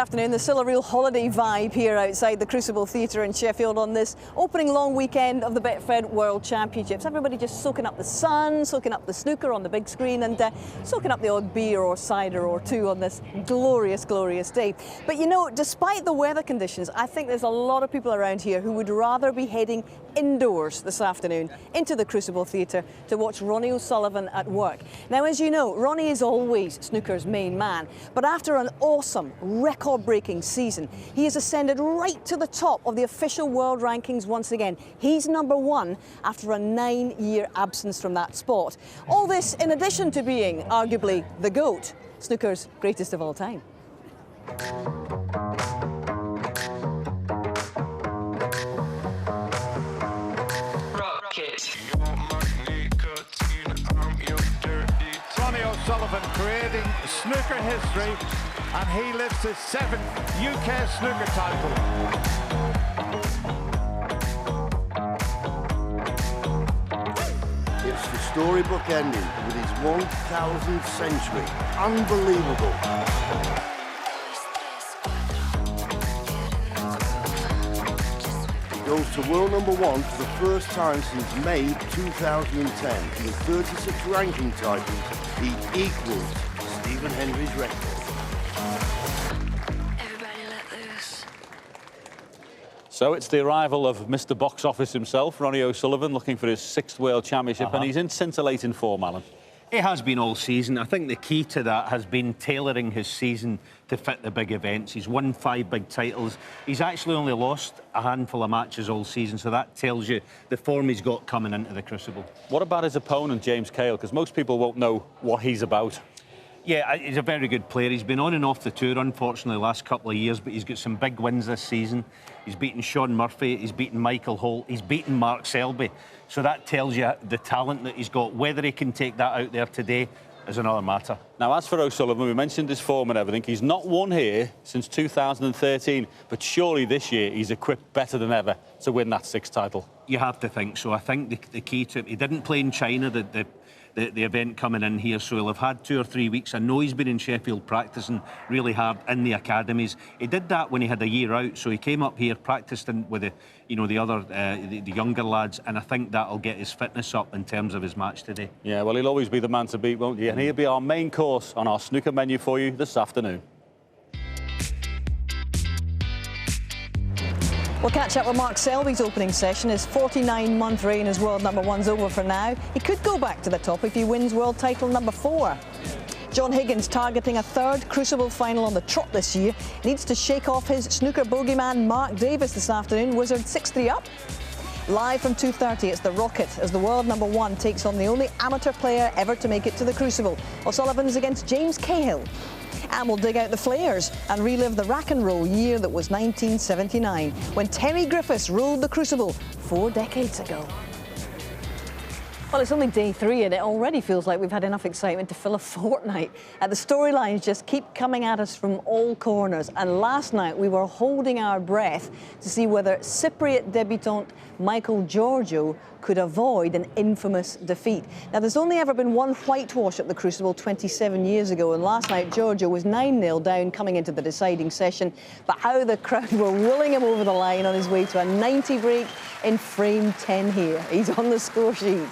afternoon. There's still a real holiday vibe here outside the Crucible Theatre in Sheffield on this opening long weekend of the Betfred World Championships. Everybody just soaking up the sun, soaking up the snooker on the big screen, and soaking up the odd beer or cider or two on this glorious, glorious day. But you know, despite the weather conditions, I think there's a lot of people around here who would rather be heading indoors this afternoon into the Crucible Theatre to watch Ronnie O'Sullivan at work. Now, as you know, Ronnie is always snooker's main man, but after an awesome, record-breaking season, he has ascended right to the top of the official world rankings once again. He's #1 after a 9-year absence from that spot. All this in addition to being arguably the GOAT, snooker's greatest of all time. Ronnie O'Sullivan creating snooker history, and he lifts his 7th UK snooker title. It's the storybook ending with his 1000th century. Unbelievable. Goes to world #1 for the first time since May 2010. With 36 ranking titles, he equals Stephen Hendry's record. So it's the arrival of Mr. Box Office himself, Ronnie O'Sullivan, looking for his 6th World Championship, and he's in scintillating form, Alan. It has been all season. I think the key to that has been tailoring his season to fit the big events. He's won 5 big titles. He's actually only lost a handful of matches all season, so that tells you the form he's got coming into the Crucible. What about his opponent, James Cahill? Because most people won't know what he's about. Yeah, he's a very good player. He's been on and off the tour, unfortunately, the last couple of years, but he's got some big wins this season. He's beaten Shaun Murphy, he's beaten Michael Holt, he's beaten Mark Selby. So that tells you the talent that he's got. Whether he can take that out there today is another matter. Now, as for O'Sullivan, we mentioned his form and everything. He's not won here since 2013, but surely this year he's equipped better than ever to win that 6th title. You have to think so. I think the key to it, he didn't play in China, the event coming in here, so he'll have had 2 or 3 weeks. I know he's been in Sheffield practising really hard in the academies. He did that when he had a year out, so he came up here, practised with the younger lads, and I think that'll get his fitness up in terms of his match today. Yeah, well, he'll always be the man to beat, won't he? And he'll be our main course on our snooker menu for you this afternoon. We'll catch up with Mark Selby's opening session. His 49-month reign as world #1's over for now. He could go back to the top if he wins world title #4. John Higgins, targeting a 3rd Crucible final on the trot this year, needs to shake off his snooker bogeyman Mark Davis this afternoon. Wizard 6-3 up. Live from 2:30, it's the Rocket as the world #1 takes on the only amateur player ever to make it to the Crucible. O'Sullivan's against James Cahill. And we'll dig out the flares and relive the rack and roll year that was 1979, when Terry Griffiths ruled the Crucible 4 decades ago. Well, it's only day 3 and it already feels like we've had enough excitement to fill a fortnight. The storylines just keep coming at us from all corners, and last night we were holding our breath to see whether Cypriot debutant Michael Giorgio could avoid an infamous defeat. Now, there's only ever been one whitewash at the Crucible 27 years ago, and last night Giorgio was 9-0 down coming into the deciding session, but how the crowd were willing him over the line on his way to a 90 break in frame 10 here. He's on the score sheet.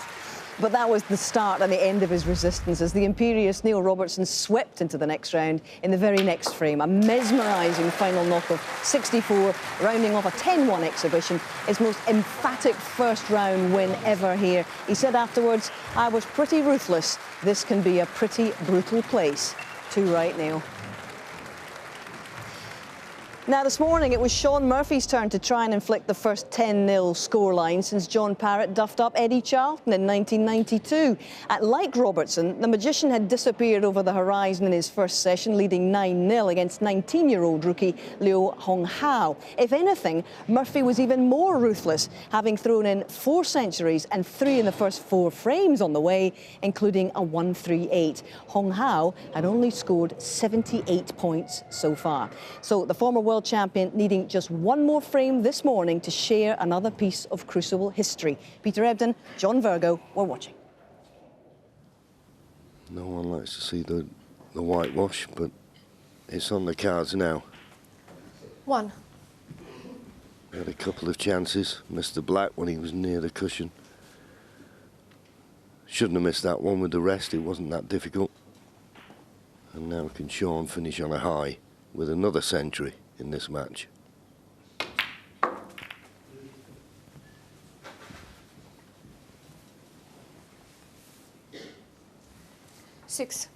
But that was the start and the end of his resistance as the imperious Neil Robertson swept into the next round in the very next frame. A mesmerising final knock of 64, rounding off a 10-1 exhibition, his most emphatic first round win ever here. He said afterwards, "I was pretty ruthless. This can be a pretty brutal place." Too right, Neil. Now, this morning, it was Shaun Murphy's turn to try and inflict the first 10-0 scoreline since John Parrott duffed up Eddie Charlton in 1992. Like Robertson, the magician had disappeared over the horizon in his first session, leading 9-0 against 19-year-old rookie Liu Honghao. If anything, Murphy was even more ruthless, having thrown in 4 centuries and 3 in the first 4 frames on the way, including a 1-3-8. Honghao had only scored 78 points so far. So the former world champion needing just 1 more frame this morning to share another piece of Crucible history. Peter Ebdon, John Virgo, we're watching. No one likes to see the whitewash, but it's on the cards now. 1. Had a couple of chances. Missed the black when he was near the cushion. Shouldn't have missed that one with the rest. It wasn't that difficult. And now can Sean finish on a high with another century in this match. Six.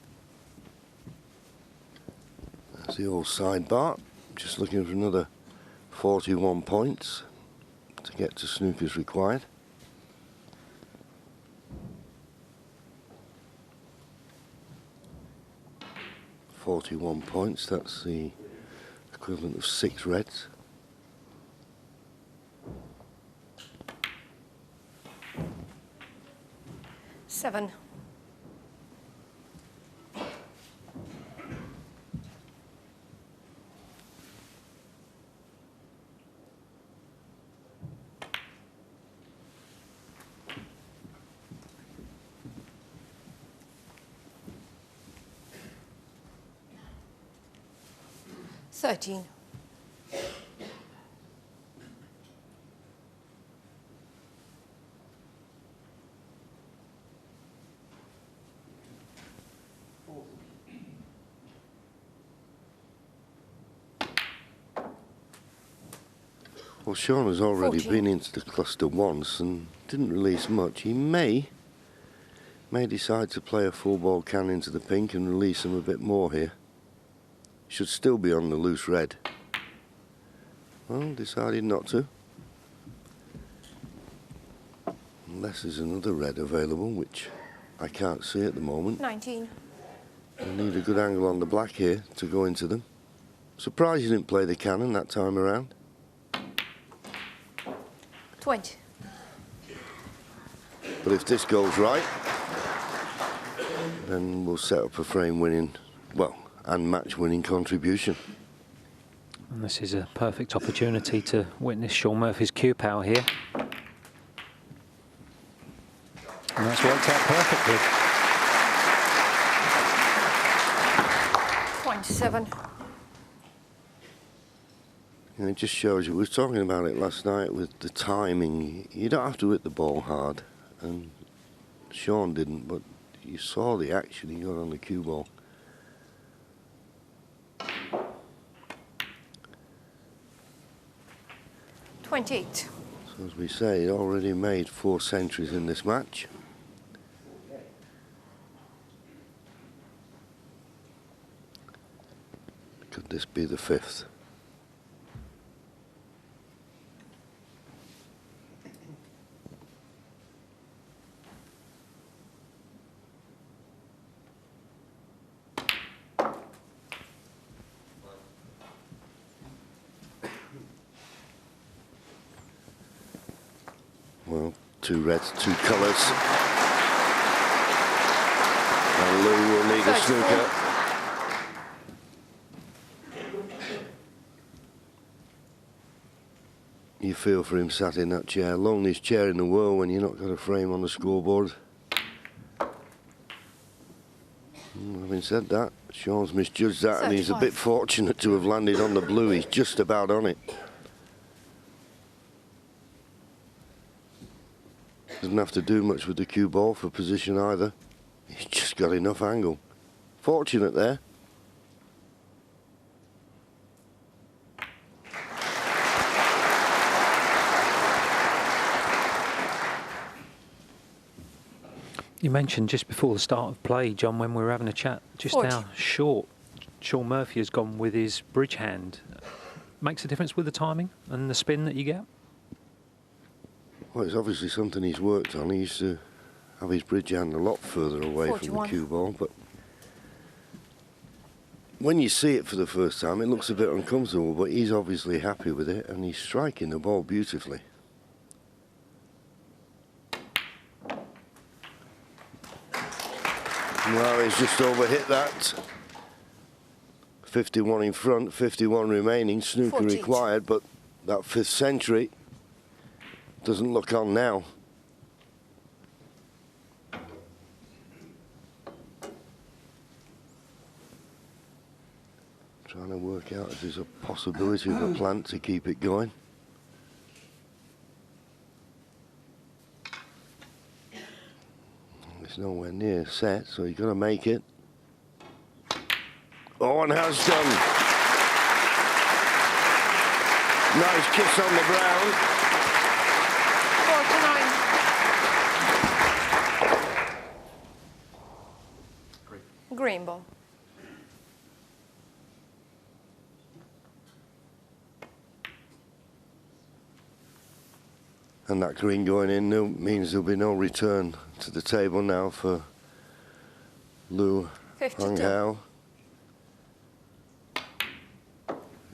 That's the old sidebar. Just looking for another 41 points to get to snooker's required. .41 points, that's the equivalent of 6 reds. Seven. Thirteen. Well, Sean has already 14. been into the cluster once and didn't release much. He may decide to play a full ball can into the pink and release him a bit more here. Should still be on the loose red. Well, decided not to. Unless there's another red available, which I can't see at the moment. 19. We'll need a good angle on the black here to go into them. Surprised you didn't play the cannon that time around. 20. But if this goes right, then we'll set up a frame winning, well, and match winning contribution. And this is a perfect opportunity to witness Sean Murphy's cue power here. And that's worked out perfectly. 27. And it just shows you, we were talking about it last night with the timing. You don't have to hit the ball hard, and Sean didn't, but you saw the action he got on the cue ball. $28. So as we say, he already made 4 centuries in this match. Could this be the 5th? Well, 2 reds, 2 colours. And Lou will need a snooker. You feel for him sat in that chair. Loneliest chair in the world when you're not got a frame on the scoreboard. Having said that, Sean's misjudged that, and he's a bit fortunate to have landed on the blue. He's just about on it. Doesn't have to do much with the cue ball for position either. He's just got enough angle. Fortunate there. You mentioned just before the start of play, John, when we were having a chat, just 40. how short Sean Murphy has gone with his bridge hand. Makes a difference with the timing and the spin that you get? Well, it's obviously something he's worked on. He used to have his bridge hand a lot further away 41. from the cue ball, but when you see it for the first time, it looks a bit uncomfortable, but he's obviously happy with it, and he's striking the ball beautifully. Well, he's just overhit that. 51 in front, 51 remaining, snooker 48. required, but that 5th century doesn't look on now. Try Trying to work out if there's a possibility of a plant to keep it going. It's nowhere near set, so you've got to make it. Oh, and has done. Nice kiss on the ground. 49. Green ball. And that green going in means there'll be no return to the table now for Liu 52. Hao.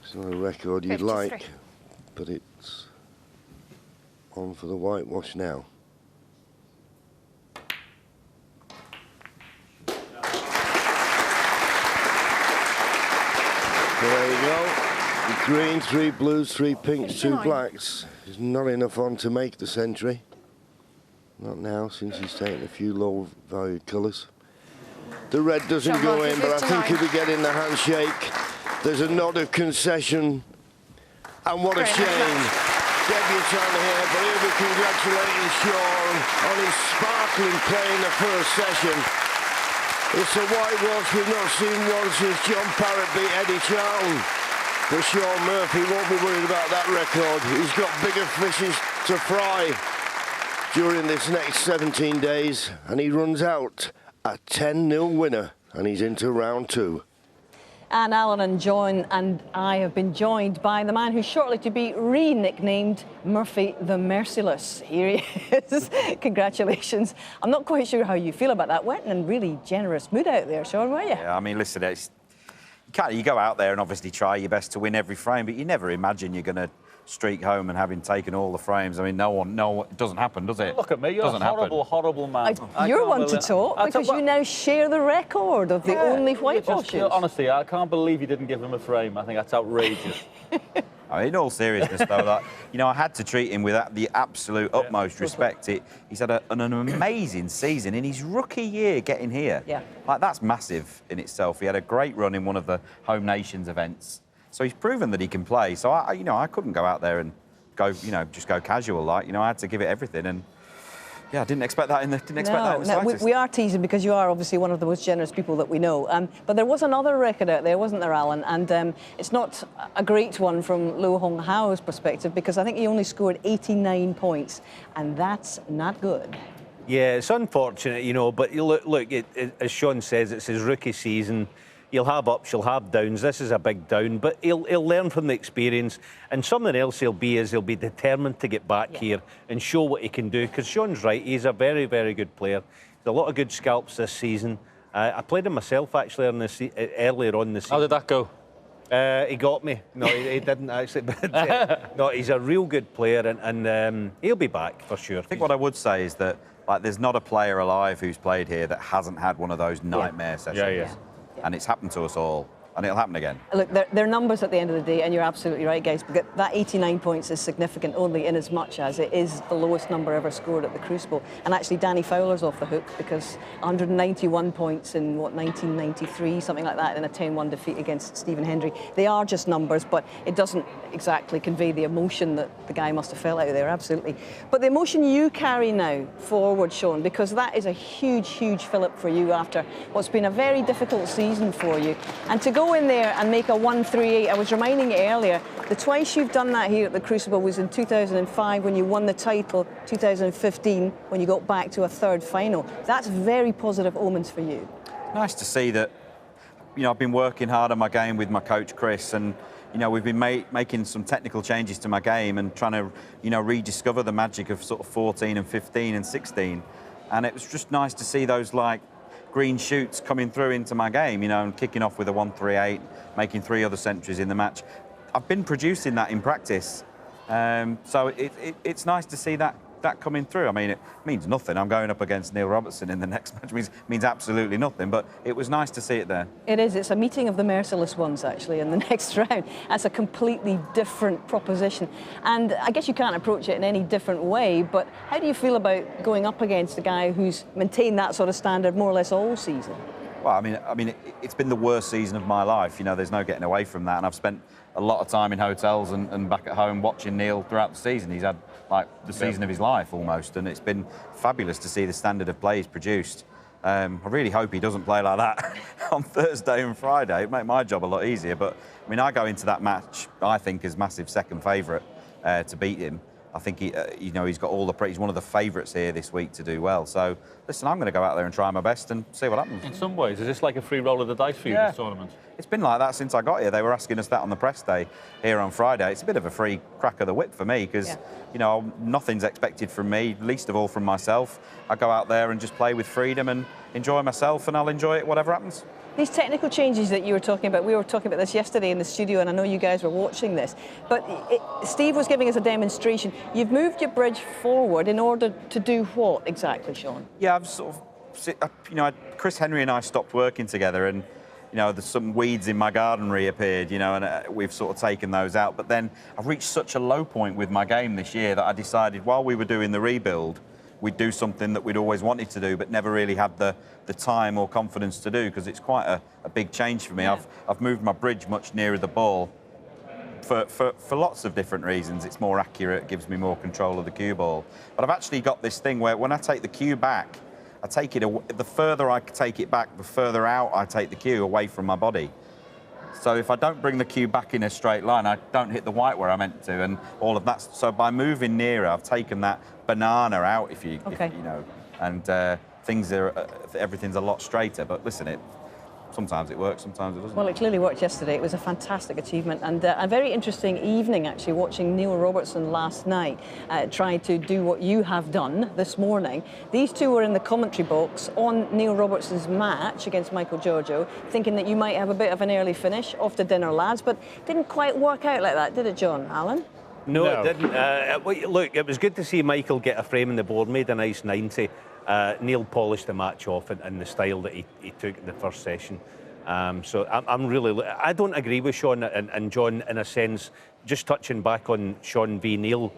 It's not a record you'd 53. like, but it's on for the whitewash now. There you go. The green, 3 blues, 3 pinks, 2 59. blacks. There's not enough on to make the century. Not now, since he's taken a few low-valued colours. The red doesn't Zhao go Murphy, in, but I think 59. he'll be getting the handshake. There's a nod of concession. And what a Very nice shame. Debutant here, but he'll be congratulating Sean on his sparkling play in the first session. It's a whitewash we've not seen one since John Parrott beat Eddie Charlton. But Sean Murphy won't be worried about that record. He's got bigger fishes to fry during this next 17 days, and he runs out a 10-0 winner, and he's into round 2. And Alan and John and I have been joined by the man who's shortly to be re-nicknamed Murphy the Merciless. Here he is. Congratulations. I'm not quite sure how you feel about that. Went in a really generous mood out there, Sean, were you? Yeah, I mean, listen, you go out there and obviously try your best to win every frame, but you never imagine you're going to streak home and having taken all the frames. I mean, no, it doesn't happen, does it? Look at me, you're a horrible, horrible man. You're one to talk because you now share the record of the only whitewashes. Honestly, I can't believe you didn't give him a frame. I think that's outrageous. I mean, in all seriousness, though, I had to treat him with the absolute utmost respect. He's had an amazing season in his rookie year getting here. Yeah. Like, that's massive in itself. He had a great run in one of the Home Nations events. So he's proven that he can play. So, I couldn't go out there and go, just go casual like. I had to give it everything. And, yeah, I didn't expect that in the slightest. We are teasing because you are obviously one of the most generous people that we know. But there was another record out there, wasn't there, Alan? And it's not a great one from Liu Hao's perspective because I think he only scored 89 points, and that's not good. Yeah, it's unfortunate, but look, as Sean says, it's his rookie season. You'll have ups, you'll have downs. This is a big down, but he'll learn from the experience. And something else he'll be determined to get back here and show what he can do. Because Sean's right, he's a very, very good player. There's a lot of good scalps this season. I played him myself actually earlier on this season. How did that go? He got me. No, he didn't actually. But, no, he's a real good player, and he'll be back for sure. I think what I would say is that there's not a player alive who's played here that hasn't had one of those nightmare sessions. Yeah. And it's happened to us all, and it'll happen again. Look, they're numbers at the end of the day, and you're absolutely right, guys. But that 89 points is significant only in as much as it is the lowest number ever scored at the Crucible. And actually, Danny Fowler's off the hook because 191 points in, 1993, something like that, in a 10-1 defeat against Stephen Hendry. They are just numbers, but it doesn't exactly convey the emotion that the guy must have felt out there, absolutely. But the emotion you carry now forward, Sean, because that is a huge, huge fillip for you after what's been a very difficult season for you. And to go in there and make a 138, I was reminding you earlier, the twice you've done that here at the Crucible was in 2005 when you won the title, 2015 when you got back to a third final. That's very positive omens for you. Nice to see that, I've been working hard on my game with my coach, Chris, and, we've been making some technical changes to my game and trying to, rediscover the magic of sort of 14 and 15 and 16. And it was just nice to see those, green shoots coming through into my game, and kicking off with a 138, making 3 other centuries in the match. I've been producing that in practice, so it's nice to see that coming through. I mean, it means nothing. I'm going up against Neil Robertson in the next match. Means absolutely nothing, but it was nice to see it there. It is. It's a meeting of the merciless ones, actually, in the next round. That's a completely different proposition. And I guess you can't approach it in any different way, but how do you feel about going up against a guy who's maintained that sort of standard more or less all season? Well, I mean, it's been the worst season of my life. You know, there's no getting away from that. And I've spent a lot of time in hotels and back at home watching Neil throughout the season. He's had, like, the season of his life almost. And it's been fabulous to see the standard of play he's produced. I really hope he doesn't play like that on Thursday and Friday. It'd make my job a lot easier. But, I mean, I go into that match, I think, as massive second favourite to beat him. I think you know, he's got all the he's one of the favourites here this week to do well. So, listen, I'm going to go out there and try my best and see what happens. In some ways, is this like a free roll of the dice for you, this tournament? It's been like that since I got here. They were asking us that on the press day here on Friday. It's a bit of a free crack of the whip for me because, you know, nothing's expected from me, least of all from myself. I go out there and just play with freedom and enjoy myself, and I'll enjoy it whatever happens. These technical changes that you were talking about, we were talking about this yesterday in the studio, and I know you guys were watching this, but Steve was giving us a demonstration. You've moved your bridge forward in order to do what exactly, Sean? Yeah, I've sort of, you know, Chris Henry and I stopped working together, and, you know, there's some weeds in my garden reappeared, you know, and we've sort of taken those out. But then I've reached such a low point with my game this year that I decided while we were doing the rebuild, we'd do something that we'd always wanted to do but never really had the time or confidence to do, because it's quite a big change for me. Yeah. I've moved my bridge much nearer the ball for lots of different reasons. It's more accurate, it gives me more control of the cue ball. But I've actually got this thing where when I take the cue back, I take it, the further I take it back, the further out I take the cue away from my body. So if I don't bring the cue back in a straight line, I don't hit the white where I meant to, and all of that. So by moving nearer, I've taken that banana out, if you know, and everything's a lot straighter. But listen, sometimes it works, sometimes it doesn't. Well, it clearly worked yesterday. It was a fantastic achievement, and a very interesting evening, actually, watching Neil Robertson last night try to do what you have done this morning. These two were in the commentary box on Neil Robertson's match against Michael Giorgio, thinking that you might have a bit of an early finish. Off to dinner, lads, but didn't quite work out like that, did it, John? Alan? No, it didn't. Look, it was good to see Michael get a frame in the board, made a nice 90. Neil polished the match off in the style that he took in the first session. So I don't agree with Sean and John in a sense. Just touching back on Sean v Neil,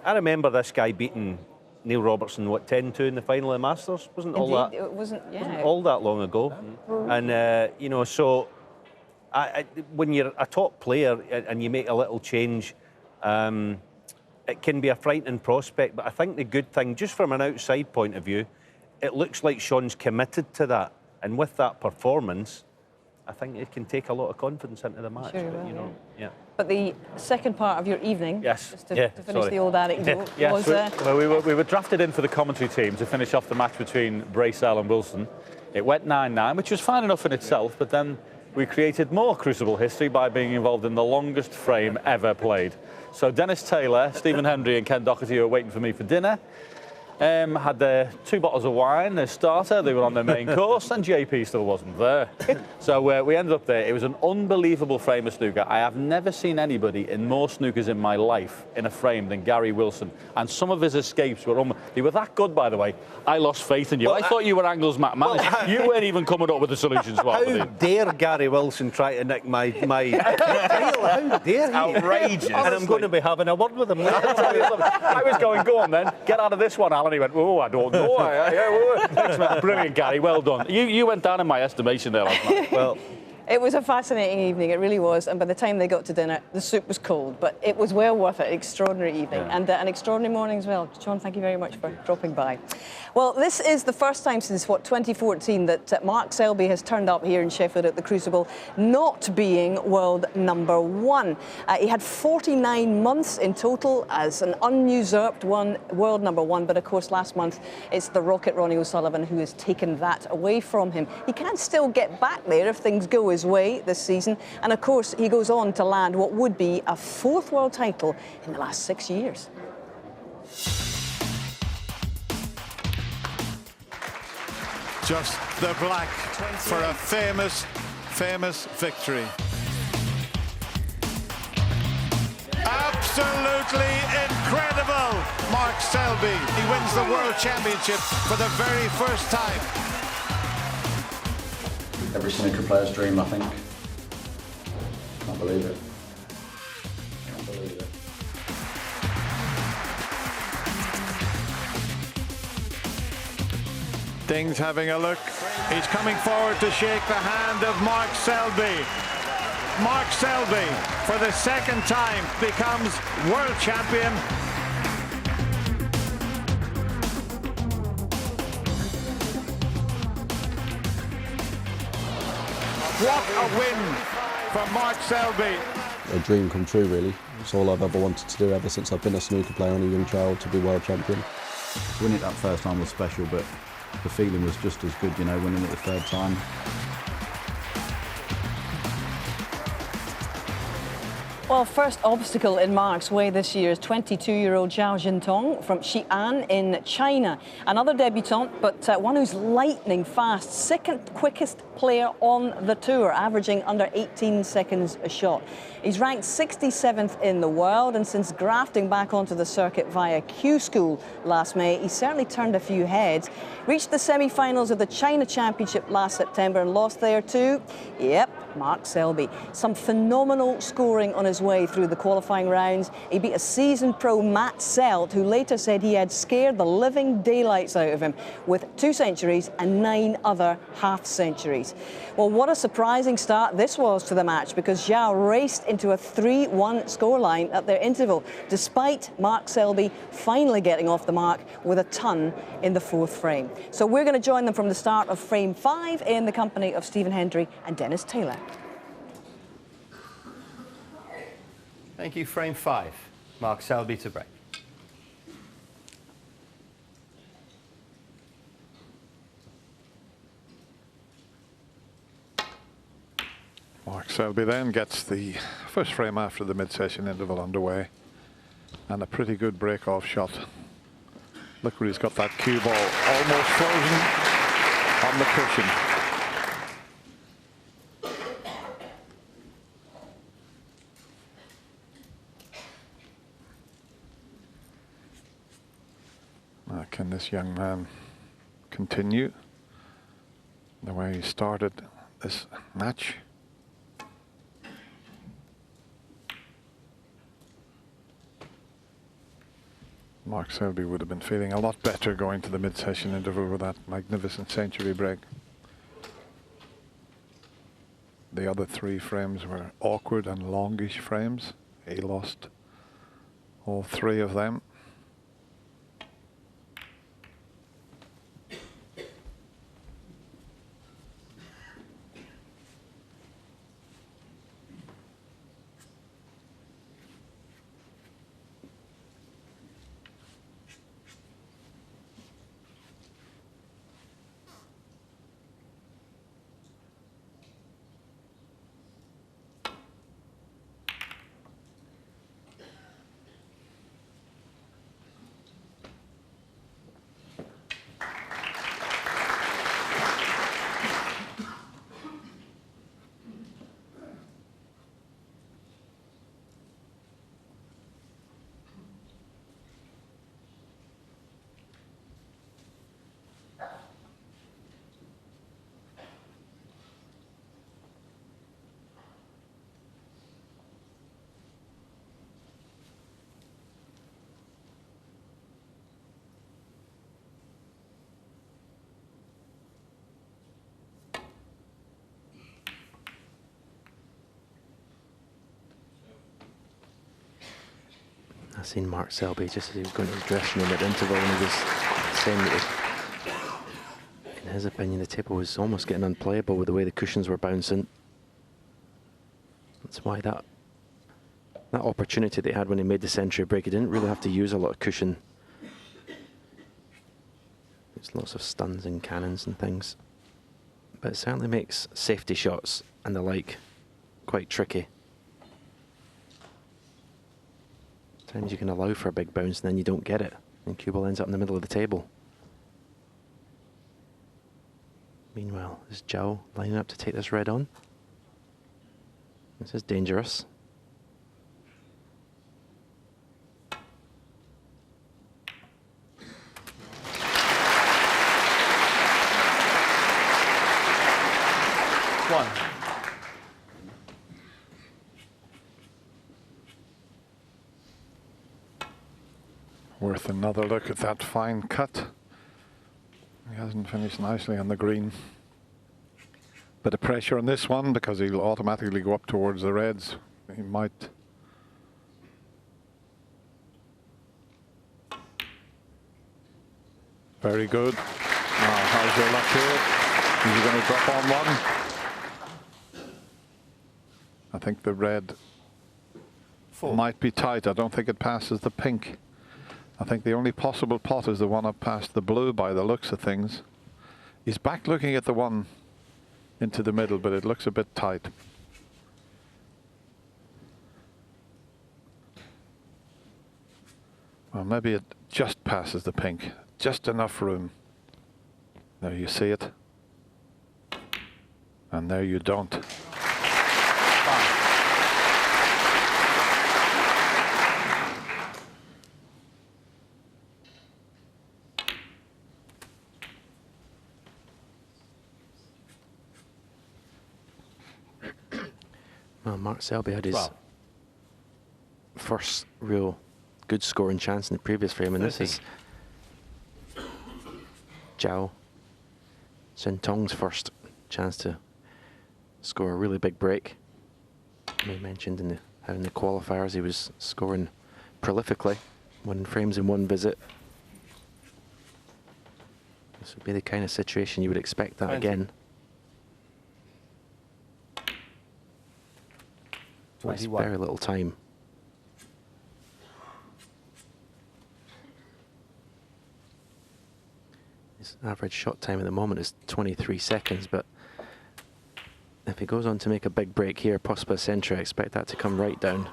I remember this guy beating Neil Robertson, 10-2 in the final of the Masters? Wasn't Wasn't all that long ago. And you know, so when you're a top player and you make a little change, it can be a frightening prospect. But I think the good thing, just from an outside point of view, it looks like Sean's committed to that, and with that performance, I think it can take a lot of confidence into the match. Sure, but, you know, But the second part of your evening, just to finish the old anecdote, was... Well, we were drafted in for the commentary team to finish off the match between Bracell and Wilson. It went 9-9, which was fine enough in itself, but then we created more Crucible history by being involved in the longest frame ever played. So Dennis Taylor, Stephen Hendry and Ken Doherty were waiting for me for dinner. Had their 2 bottles of wine, their starter, they were on their main course, and JP still wasn't there. So we ended up there. It was an unbelievable frame of snooker. I have never seen anybody in more snookers in my life in a frame than Gary Wilson. And some of his escapes were they were that good, by the way. I lost faith in you. Well, I thought you were Angles mathematics. You weren't even coming up with the solutions. How dare Gary Wilson try to nick my title? How dare he? Outrageous. And I'm going to be having a word with him. I was going, go on then, get out of this one, Alan. He went, oh, I don't know. Brilliant, Gary, well done. You went down in my estimation there last night. Well, It was a fascinating evening, it really was, and by the time they got to dinner, the soup was cold, but it was well worth it. Extraordinary evening, and an extraordinary morning as well. John, thank you very much for dropping by. Well, this is the first time since, 2014 that Mark Selby has turned up here in Sheffield at the Crucible, not being world number 1. He had 49 months in total as an unusurped world number 1, but of course last month it's the Rocket Ronnie O'Sullivan who has taken that away from him. He can still get back there if things go his way this season, and of course he goes on to land what would be a 4th world title in the last 6 years. Just the black for a famous victory. Absolutely incredible, Mark Selby. He wins the World Championship for the very first time. Every snooker player's dream, I think. Can't believe it. Can't believe it. Ding's having a look. He's coming forward to shake the hand of Mark Selby. Mark Selby, for the second time, becomes world champion. What a win for Mark Selby. A dream come true, really. It's all I've ever wanted to do ever since I've been a snooker player and a young child, to be world champion. Winning it that first time was special, but the feeling was just as good, you know, winning it the third time. Well, first obstacle in Mark's way this year is 22-year-old Zhao Jintong from Xi'an in China. Another debutant, but one who's lightning fast. Second quickest player on the tour, averaging under 18 seconds a shot. He's ranked 67th in the world, and since grafting back onto the circuit via Q School last May, he's certainly turned a few heads. Reached the semi-finals of the China Championship last September and lost there too. Yep, Mark Selby. Some phenomenal scoring on his way through the qualifying rounds. He beat a seasoned pro, Matt Selt, who later said he had scared the living daylights out of him with 2 centuries and 9 other half-centuries. Well, what a surprising start this was to the match, because Zhao raced into a 3-1 scoreline at their interval, despite Mark Selby finally getting off the mark with a ton in the 4th frame. So we're going to join them from the start of frame 5 in the company of Stephen Hendry and Dennis Taylor. Thank you. Frame 5. Mark Selby to break. Mark Selby then gets the first frame after the mid-session interval underway, and a pretty good break-off shot. Look where he's got that cue ball almost frozen on the cushion. Can this young man continue the way he started this match? Mark Selby would have been feeling a lot better going to the mid-session interval with that magnificent century break. The other 3 frames were awkward and longish frames. He lost all 3 of them. I seen Mark Selby just as he was going to his dressing room at the interval, and he was saying that, in his opinion, the table was almost getting unplayable with the way the cushions were bouncing. That's why that opportunity that he had when he made the century break, he didn't really have to use a lot of cushion. There's lots of stuns and cannons and things, but it certainly makes safety shots and the like quite tricky. Sometimes you can allow for a big bounce and then you don't get it, and cue ball ends up in the middle of the table. Meanwhile, is Zhao lining up to take this red on? This is dangerous. One. Worth another look at that fine cut. He hasn't finished nicely on the green. Bit of pressure on this one because he'll automatically go up towards the reds. He might. Very good. Now, how's your luck here? Is he going to drop on one? I think the red might be tight. I don't think it passes the pink. I think the only possible pot is the one up past the blue by the looks of things. He's back looking at the one into the middle, but it looks a bit tight. Well, maybe it just passes the pink. Just enough room. There you see it. And there you don't. Well, Mark Selby had his first real good scoring chance in the previous frame, and this is Zhao Zhentong's first chance to score a really big break. We mentioned in how in the qualifiers he was scoring prolifically, 1 frames in 1 visit. This would be the kind of situation you would expect that again. Wastes very little time. His average shot time at the moment is 23 seconds, but if he goes on to make a big break here, possibly a century, I expect that to come right down.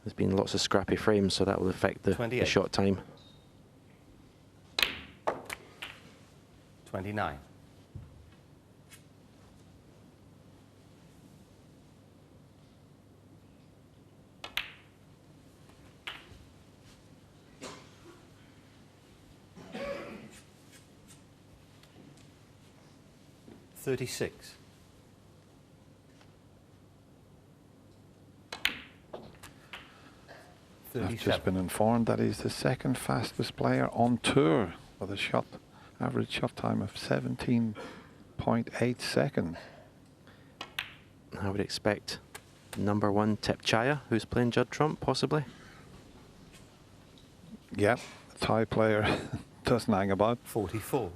There's been lots of scrappy frames, so that will affect the shot time. 29. I've just been informed that he's the 2nd fastest player on tour with a average shot time of 17.8 seconds. I would expect number 1 Tepchaya, who's playing Judd Trump, possibly. Yeah, the Thai player doesn't hang about. 44.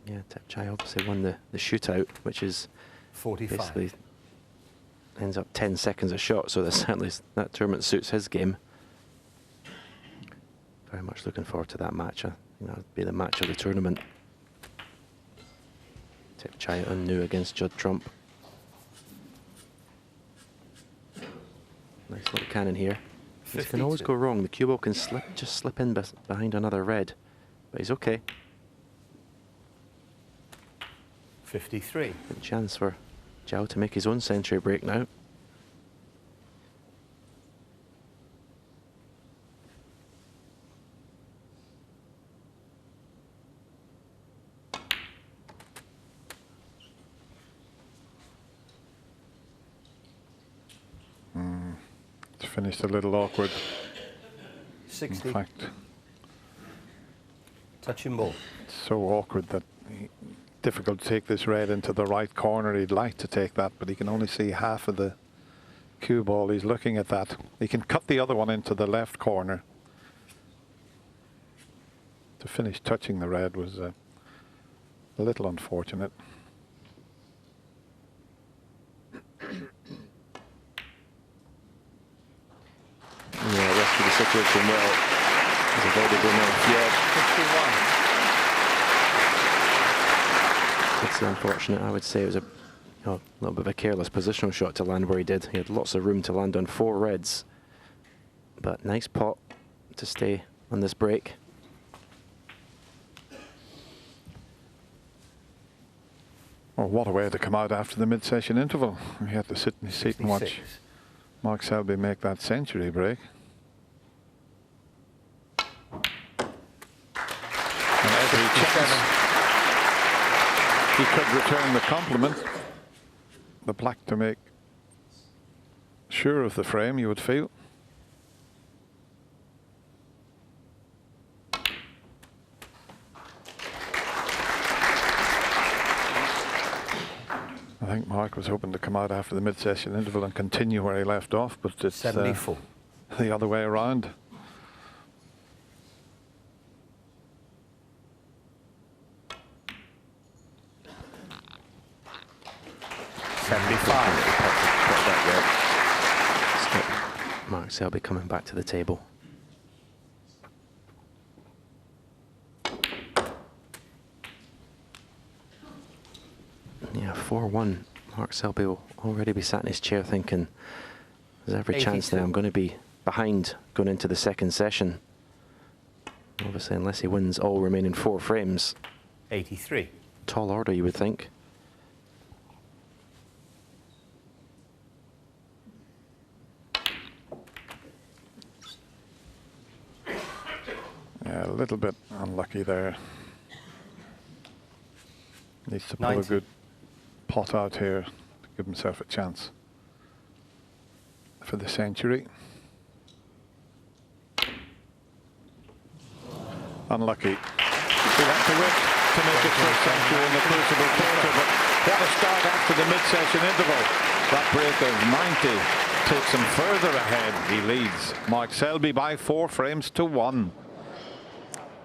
Yeah, Tepchaya obviously won the shootout, which is 45. Basically ends up 10 seconds a shot, so that tournament suits his game. Very much looking forward to that match. I think that would be the match of the tournament. Tepchaya Unnu against Judd Trump. Nice little cannon here. This can always go wrong. The cue ball can just slip in behind another red, but he's okay. 53. Good chance for Zhao to make his own century break now. It's finished a little awkward. 60. In fact, touching ball. It's so awkward that difficult to take this red into the right corner. He'd like to take that, but he can only see half of the cue ball. He's looking at that. He can cut the other one into the left corner. To finish touching the red was a little unfortunate. Yeah, rescued the situation well. He's avoided the north. Yeah. 51. It's unfortunate. I would say it was a little bit of a careless positional shot to land where he did. He had lots of room to land on 4 reds. But nice pot to stay on this break. Well, what a way to come out after the mid-session interval. He had to sit in his seat and watch Mark Selby make that century break. And every chance he could return the compliment. The black to make sure of the frame, you would feel. Mark was hoping to come out after the mid-session interval and continue where he left off, but it's 74. The other way around. Mark Selby coming back to the table. Yeah, 4-1. Mark Selby will already be sat in his chair thinking, there's every chance now I'm going to be behind going into the second session. Obviously, unless he wins all remaining 4 frames. 83. Tall order, you would think. Yeah, a little bit unlucky there. Needs to pull 90. a good pot out here to give himself a chance for the century. Unlucky. He went to win to make his first century in the Crucible quarter, but what a start after the mid-session interval. That break of 90 takes him further ahead. He leads Mark Selby by 4 frames to 1.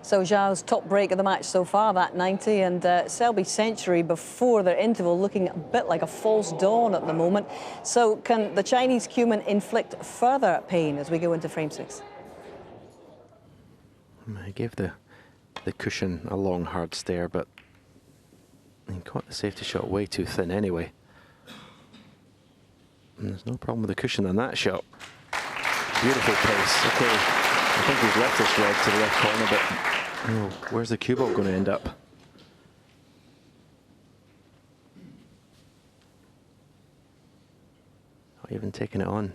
So Zhao's top break of the match so far, that 90, and Selby's century before their interval looking a bit like a false dawn at the moment. So can the Chinese Cuban inflict further pain as we go into frame 6? He gave the cushion a long, hard stare, but he caught the safety shot way too thin anyway. And there's no problem with the cushion on that shot. Beautiful pace. Okay, I think he's left this red to the left corner, but oh, where's the cue ball going to end up? Not even taking it on.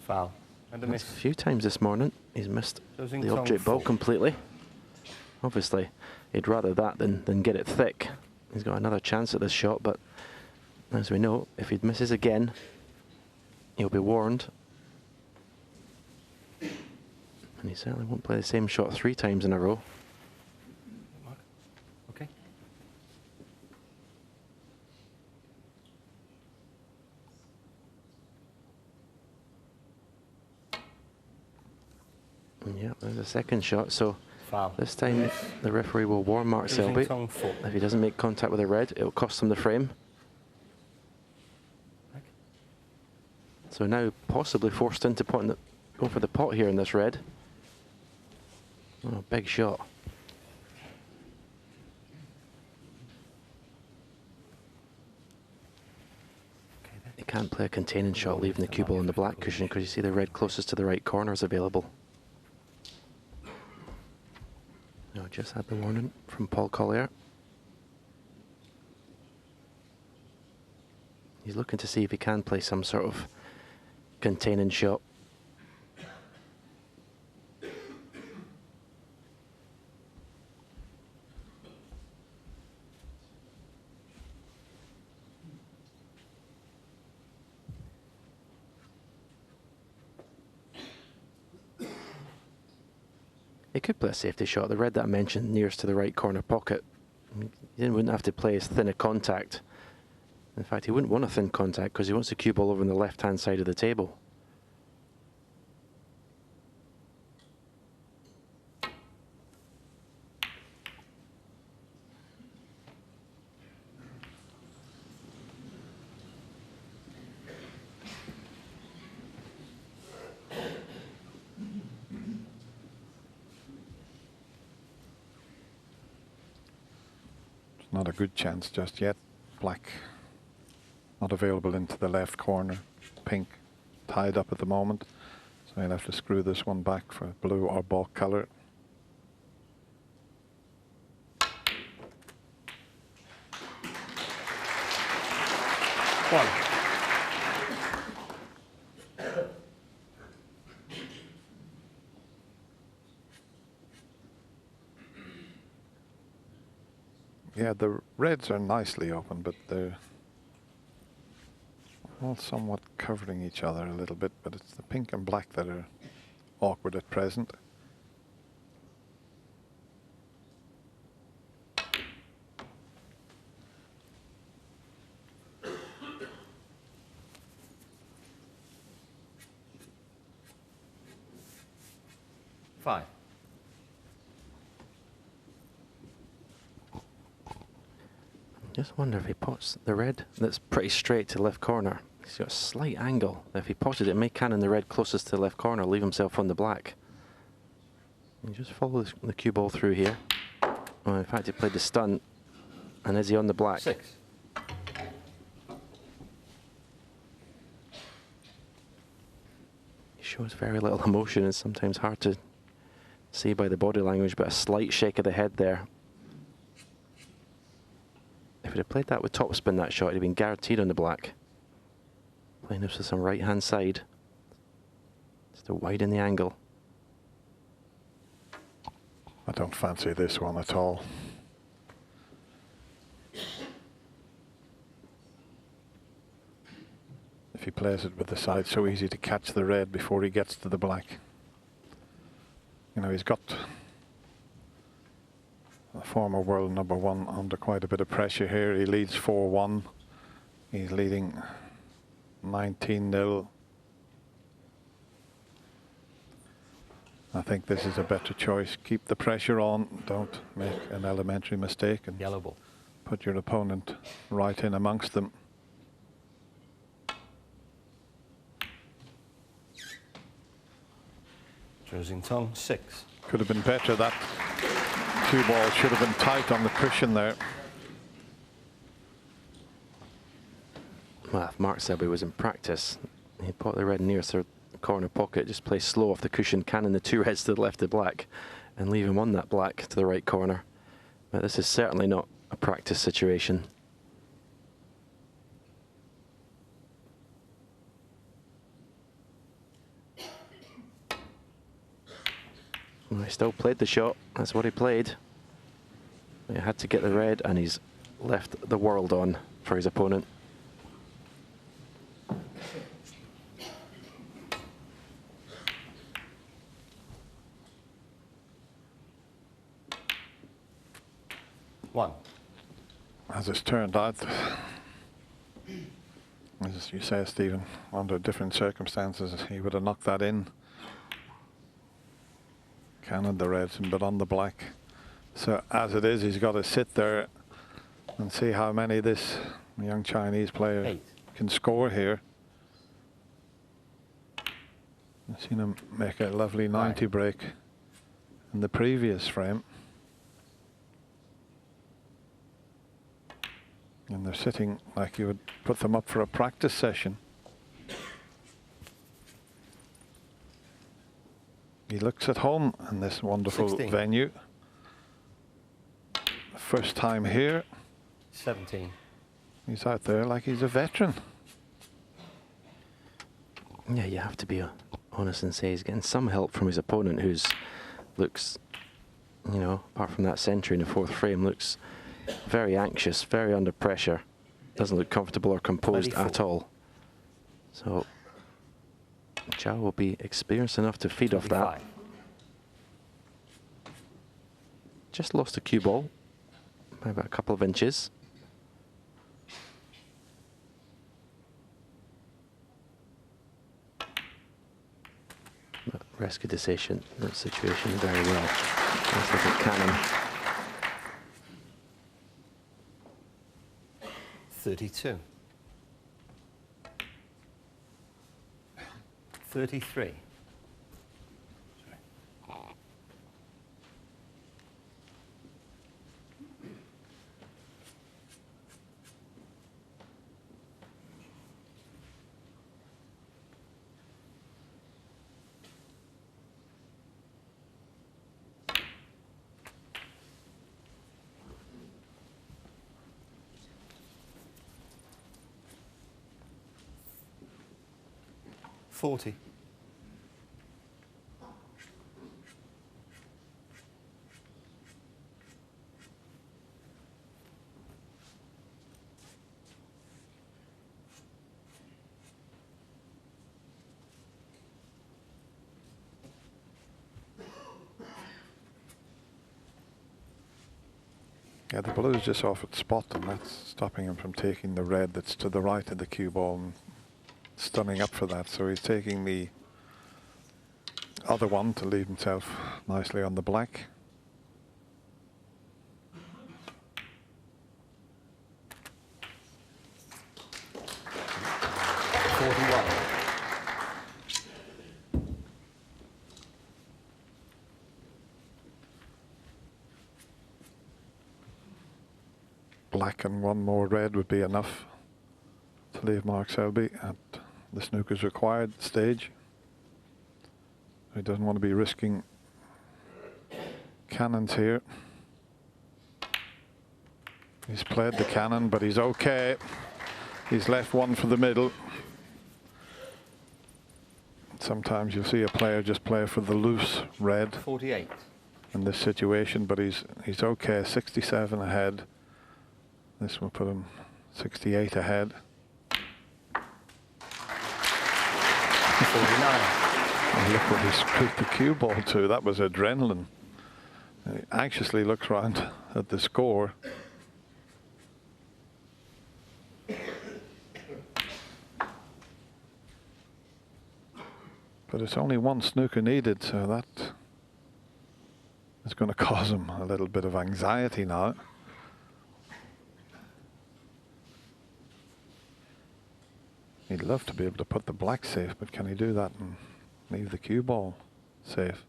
Foul. And a miss. A few times this morning he's missed Closing the tongue object ball 4. completely. Obviously, he'd rather that than get it thick. He's got another chance at this shot, but as we know, if he misses again, he'll be warned. And he certainly won't play the same shot 3 times in a row. Okay. Yeah, there's a second shot, so Foul. this time the referee will warn Mark Closing Selby. tongue 4. If he doesn't make contact with the red, it'll cost him the frame. So now possibly forced into go for the pot here in this red. Oh, big shot. He can't play a containing shot leaving the cue ball on the black cushion because you see the red closest to the right corner is available. No, just had the warning from Paul Collier. He's looking to see if he can play some sort of containing shot. He could play a safety shot. The red that I mentioned nearest to the right corner pocket. He wouldn't have to play as thin a contact. In fact, he wouldn't want a thin contact because he wants the cue ball over on the left-hand side of the table. It's not a good chance just yet. Black not available into the left corner. Pink tied up at the moment. So he'll have to screw this one back for blue or balk colour. One. Yeah, the reds are nicely open, but they're all somewhat covering each other a little bit, but it's the pink and black that are awkward at present. 5. Just wonder if he pots the red that's pretty straight to the left corner. He's got a slight angle. If he potted it, may cannon the red closest to the left corner, leave himself on the black. You just follow the cue ball through here. Well, in fact, he played the stunt. And is he on the black? 6. He shows very little emotion. It's sometimes hard to see by the body language, but a slight shake of the head there. If he'd have played that with topspin, that shot, he'd have been guaranteed on the black. Playing this with some right-hand side. Just to widen the angle. I don't fancy this one at all. If he plays it with the side, so easy to catch the red before he gets to the black. You know, he's got a former world #1 under quite a bit of pressure here. He leads 4-1. He's leading 19-0. I think this is a better choice. Keep the pressure on. Don't make an elementary mistake and Yellow ball. Put your opponent right in amongst them. Closing tongue, 6. Could have been better. That cue ball should have been tight on the cushion there. Well, if Mark Selby was in practice, he'd put the red nearest the corner pocket, just play slow off the cushion, cannon the 2 reds to the left of black, and leave him on that black to the right corner. But this is certainly not a practice situation. Well, he still played the shot. That's what he played. He had to get the red, and he's left the world on for his opponent. As it's turned out, as you say, Stephen, under different circumstances, he would have knocked that in. Cannoned the reds, but on the black. So as it is, he's got to sit there and see how many this young Chinese player can score here. I've seen him make a lovely 90 break in the previous frame. And they're sitting like you would put them up for a practice session. He looks at home in this wonderful 16. venue. First time here. 17. He's out there like he's a veteran. Yeah, you have to be honest and say he's getting some help from his opponent, who's looks, you know, apart from that century in the 4th frame, looks very anxious, very under pressure. Doesn't look comfortable or composed 24. at all. So Zhao will be experienced enough to feed off that. Just lost a cue ball by about a couple of inches. But rescued the situation very well. Let's look at cannon. 32. 33. $40. Yeah, the blue's just off at spot, and that's stopping him from taking the red that's to the right of the cue ball and stunning up for that. So he's taking the other one to leave himself nicely on the black. Black and one more red would be enough to leave Mark Selby at the snooker's required stage. He doesn't want to be risking cannons here. He's played the cannon, but he's okay. He's left one for the middle. Sometimes you'll see a player just play for the loose red 48 in this situation, but he's okay. 67 ahead. This will put him 68 ahead. 49. And look what he screwed the cue ball to. That was adrenaline. He anxiously looks round at the score. But it's only one snooker needed, so that is going to cause him a little bit of anxiety now. He'd love to be able to put the black safe, but can he do that and leave the cue ball safe?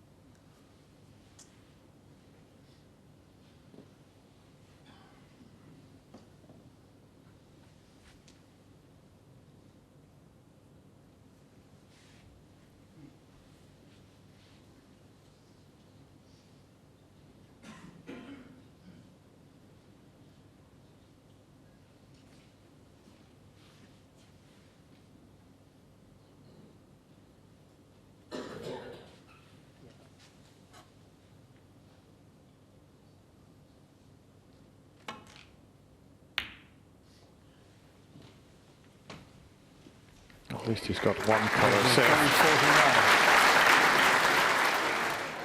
At least he's got one colour safe.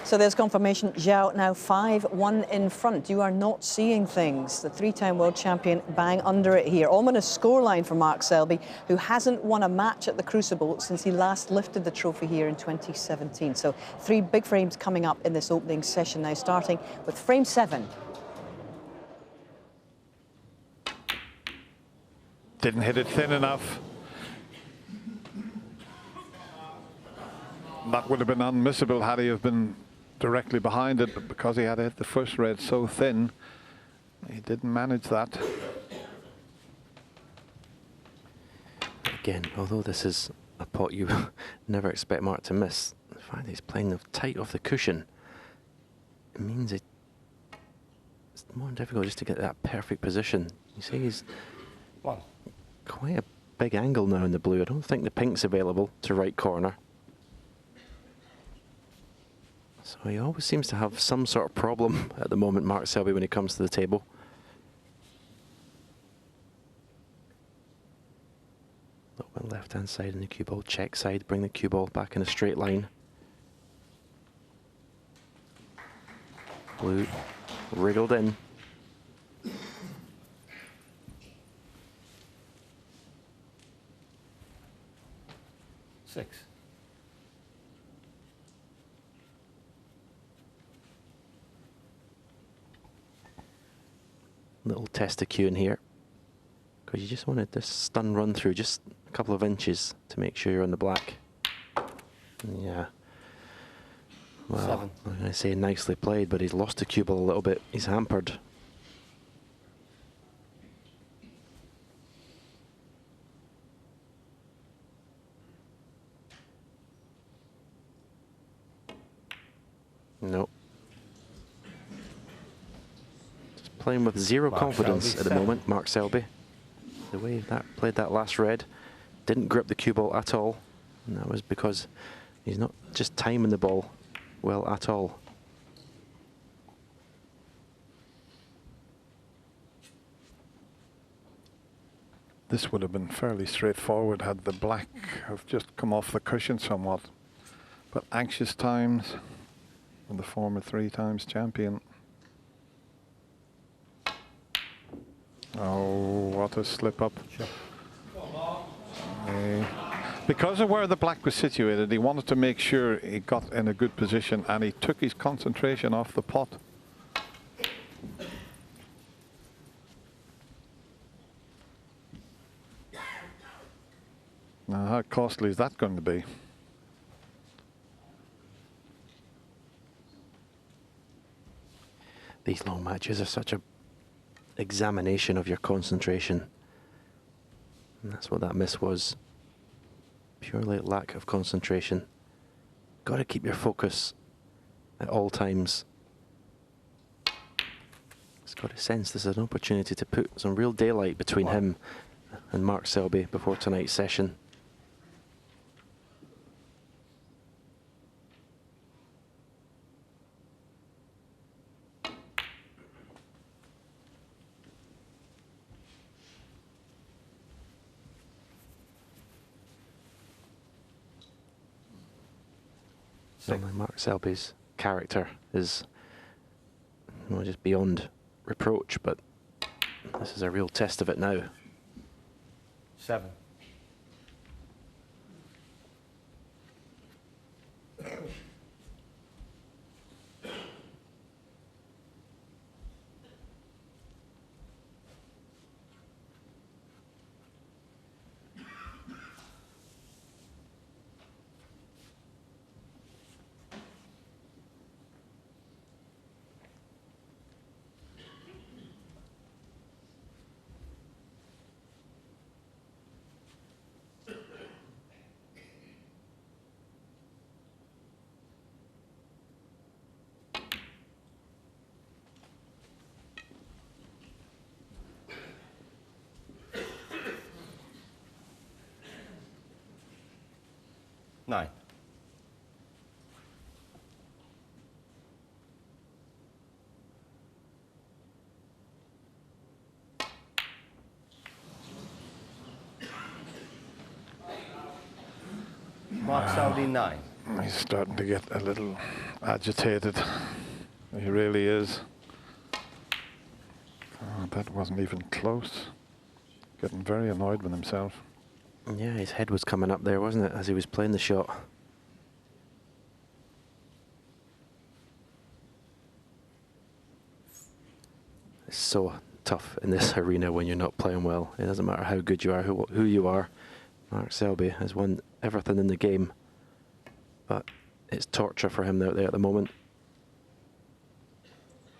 So there's confirmation. Zhao now 5-1 in front. You are not seeing things. The three-time world champion bang under it here. Ominous scoreline for Mark Selby, who hasn't won a match at the Crucible since he last lifted the trophy here in 2017. So 3 big frames coming up in this opening session now, starting with frame 7. Didn't hit it thin enough. That would have been unmissable had he have been directly behind it, but because he had hit the first red so thin, he didn't manage that. Again, although this is a pot you never expect Mark to miss, the fact that he's playing tight off the cushion, it means it's more difficult just to get that perfect position. You see he's quite a big angle now in the blue. I don't think the pink's available to right corner. So he always seems to have some sort of problem at the moment, Mark Selby, when he comes to the table. Open left-hand side in the cue ball, check side, bring the cue ball back in a straight line. Blue wriggled in. Six. Little test of cue in here, because you just wanted this stun run through just a couple of inches to make sure you're on the black. Yeah. Well, 7. I'm going to say nicely played, but he's lost the cue ball a little bit. He's hampered. Nope. Playing with zero confidence at the moment, Mark Selby. The way that played that last red, didn't grip the cue ball at all, and that was because he's not just timing the ball well at all. This would have been fairly straightforward had the black have just come off the cushion somewhat. But anxious times, and the former 3 times champion. Oh, what a slip up. Sure. Because of where the black was situated, he wanted to make sure he got in a good position, and he took his concentration off the pot. Now, how costly is that going to be? These long matches are such a examination of your concentration. And that's what that miss was. Purely lack of concentration. Got to keep your focus at all times. He's got to sense this is an opportunity to put some real daylight between him and Mark Selby before tonight's session. Certainly Mark Selby's character is just beyond reproach, but this is a real test of it now. 7. Nine. Mark Selby 9. He's starting to get a little agitated. He really is. Oh, that wasn't even close. Getting very annoyed with himself. Yeah, his head was coming up there, wasn't it, as he was playing the shot. It's so tough in this arena when you're not playing well. It doesn't matter how good you are, who you are. Mark Selby has won everything in the game, but it's torture for him out there at the moment.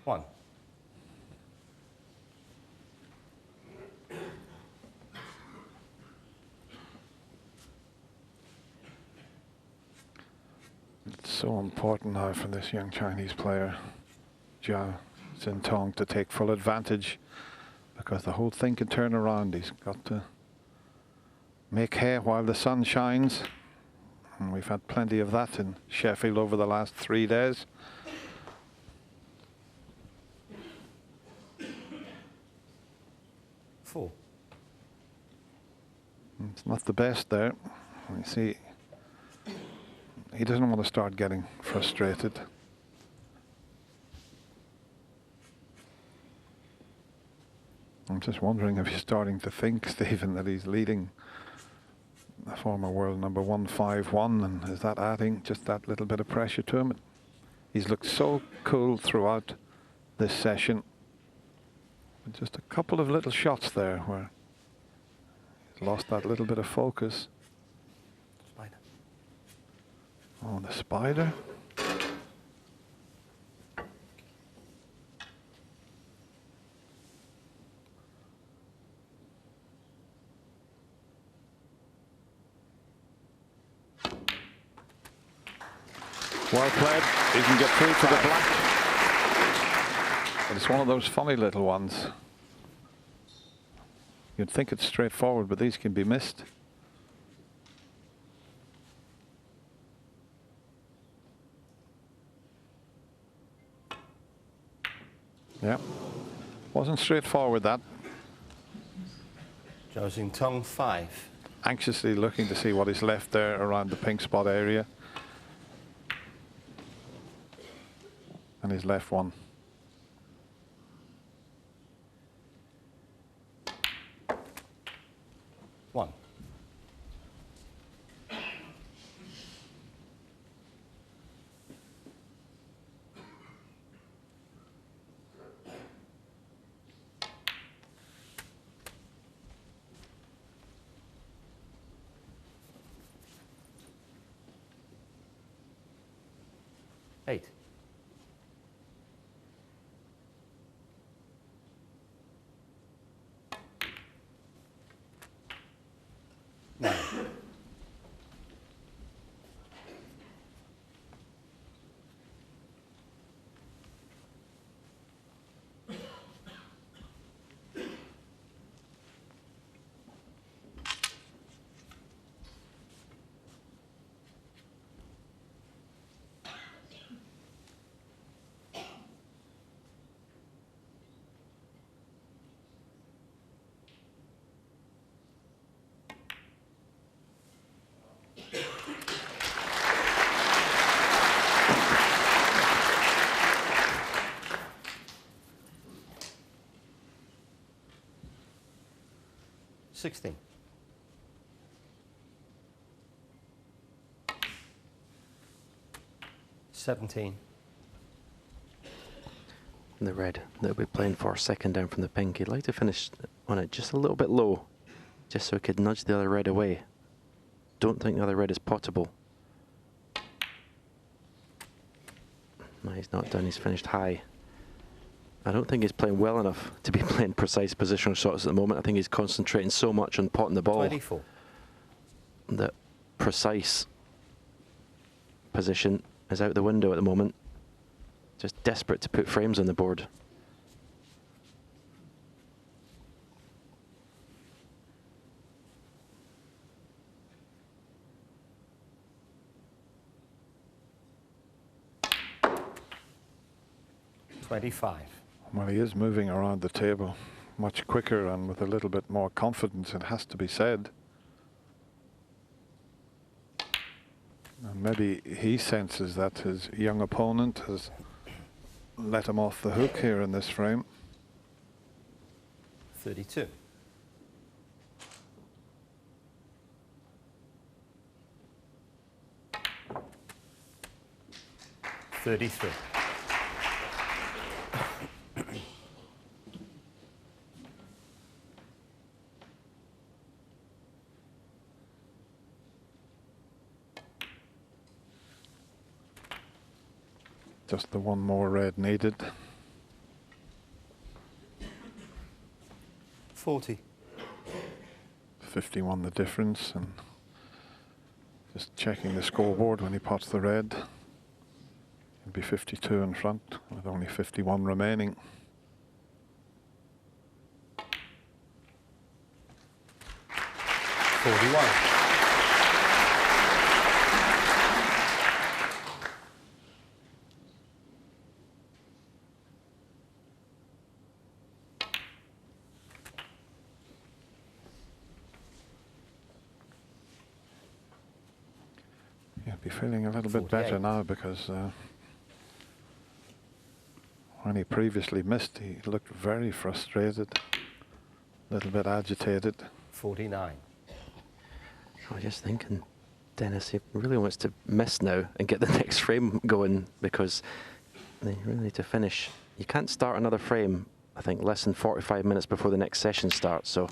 1. It's so important now for this young Chinese player, Zhao Xintong, to take full advantage, because the whole thing can turn around. He's got to make hay while the sun shines, and we've had plenty of that in Sheffield over the last 3 days. Four. It's not the best there. You see, he doesn't want to start getting frustrated. I'm just wondering if he's starting to think, Stephen, that he's leading the former world number 151, and is that adding just that little bit of pressure to him? He's looked so cool throughout this session. Just a couple of little shots there where he's lost that little bit of focus. Spider. Oh, the spider. Well played. He can get through to the black. But it's one of those funny little ones. You'd think it's straightforward, but these can be missed. Yeah. Wasn't straightforward, that. Zhao Xintong 5. Anxiously looking to see what is left there around the pink spot area. And he's left one. 8. 9. 16. 17. The red that we'll be playing for second down from the pink. He'd like to finish on it just a little bit low, just so he could nudge the other red away. Don't think the other red is potable. No, he's not done. He's finished high. I don't think he's playing well enough to be playing precise positional shots at the moment. I think he's concentrating so much on potting the ball 24. that precise position is out the window at the moment. Just desperate to put frames on the board. Well, he is moving around the table much quicker and with a little bit more confidence, it has to be said. And maybe he senses that his young opponent has let him off the hook here in this frame. 32. 33. Just the one more red needed. 40. 51 the difference, and just checking the scoreboard when he pots the red. He'll be 52 in front with only 51 remaining. Be feeling a little bit better now, because when he previously missed, he looked very frustrated, a little bit agitated. 49. I was just thinking, Dennis, he really wants to miss now and get the next frame going, because they really need to finish. You can't start another frame, I think, less than 45 minutes before the next session starts. So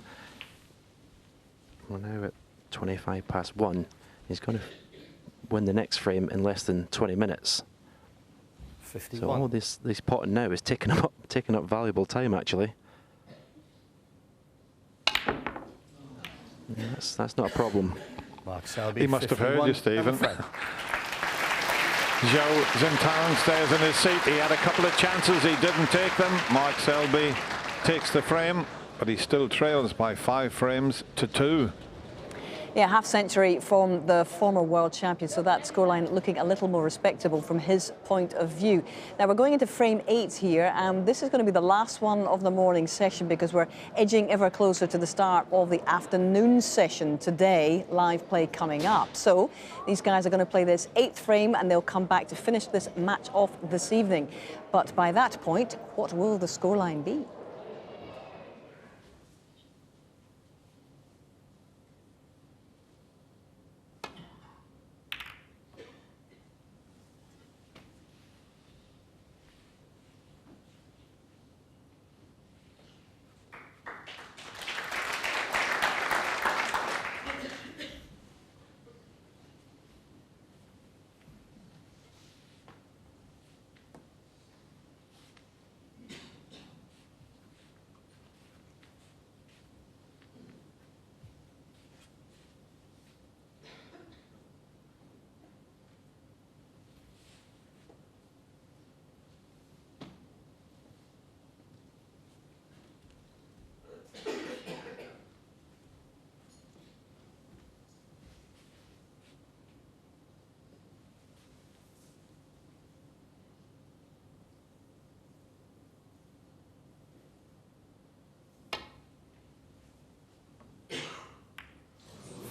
we're now at 25 past 1. He's going to win the next frame in less than 20 minutes. 51. So all this potting now is taking up valuable time, actually. Yeah, that's not a problem. Mark Selby, he must have heard you, Stephen. Zhao Zintaran stays in his seat. He had a couple of chances, he didn't take them. Mark Selby takes the frame, but he still trails by 5 frames to 2. Yeah, half century from the former world champion, so that scoreline looking a little more respectable from his point of view. Now we're going into frame 8 here, and this is going to be the last one of the morning session, because we're edging ever closer to the start of the afternoon session today. Live play coming up. So these guys are going to play this 8th frame, and they'll come back to finish this match off this evening. But by that point, what will the scoreline be?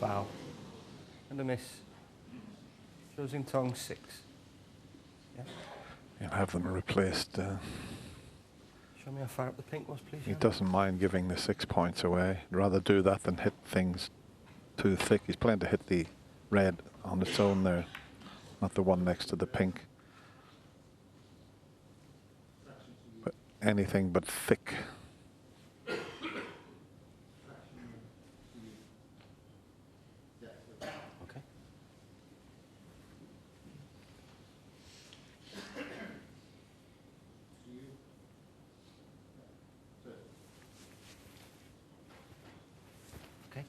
Foul. And a miss. Closing tongue 6. Yeah. You'll have them replaced. Show me how far up the pink was, please. He doesn't mind giving the 6 points away. He'd rather do that than hit things too thick. He's playing to hit the red on its own there, not the one next to the pink. But anything but thick. Okay. Okay.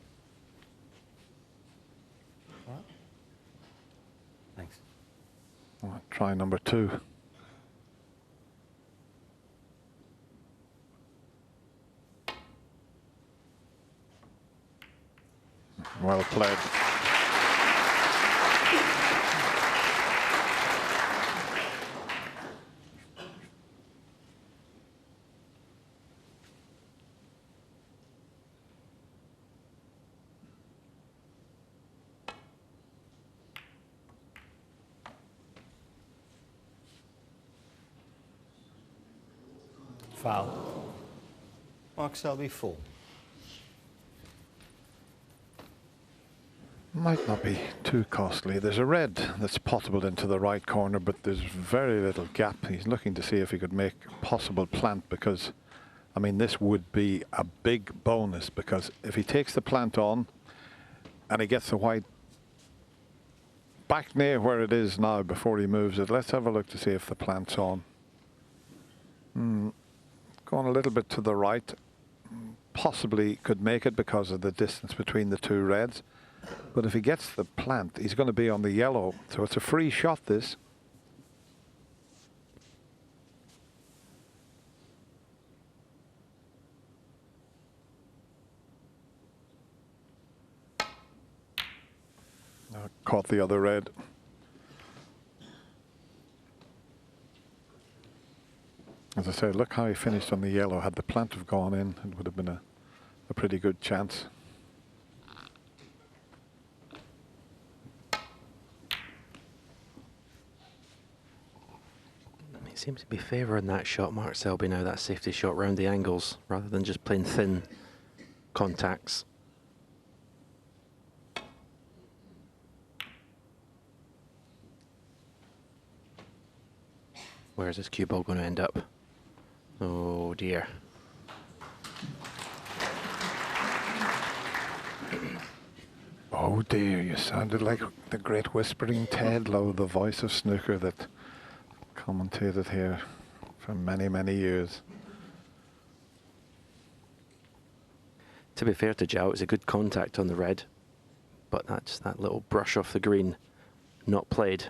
All right. Thanks. Well, try number 2. Well played. Foul. Mark Selby, full. Might not be too costly. There's a red that's potable into the right corner, but there's very little gap. He's looking to see if he could make a possible plant, because, I mean, this would be a big bonus, because if he takes the plant on and he gets the white back near where it is now before he moves it, let's have a look to see if the plant's on. Going a little bit to the right. Possibly could make it because of the distance between the two reds. But if he gets the plant, he's going to be on the yellow. So it's a free shot, this. Caught the other red. As I say, look how he finished on the yellow. Had the plant have gone in, it would have been a pretty good chance. He seems to be favouring that shot, Mark Selby, now, that safety shot round the angles, rather than just playing thin contacts. Where's this cue ball going to end up? Oh dear. Oh dear, you sounded like the great whispering Ted Lowe, the voice of snooker that commentated here for many, many years. To be fair to Zhao, it was a good contact on the red, but that's that little brush off the green, not played.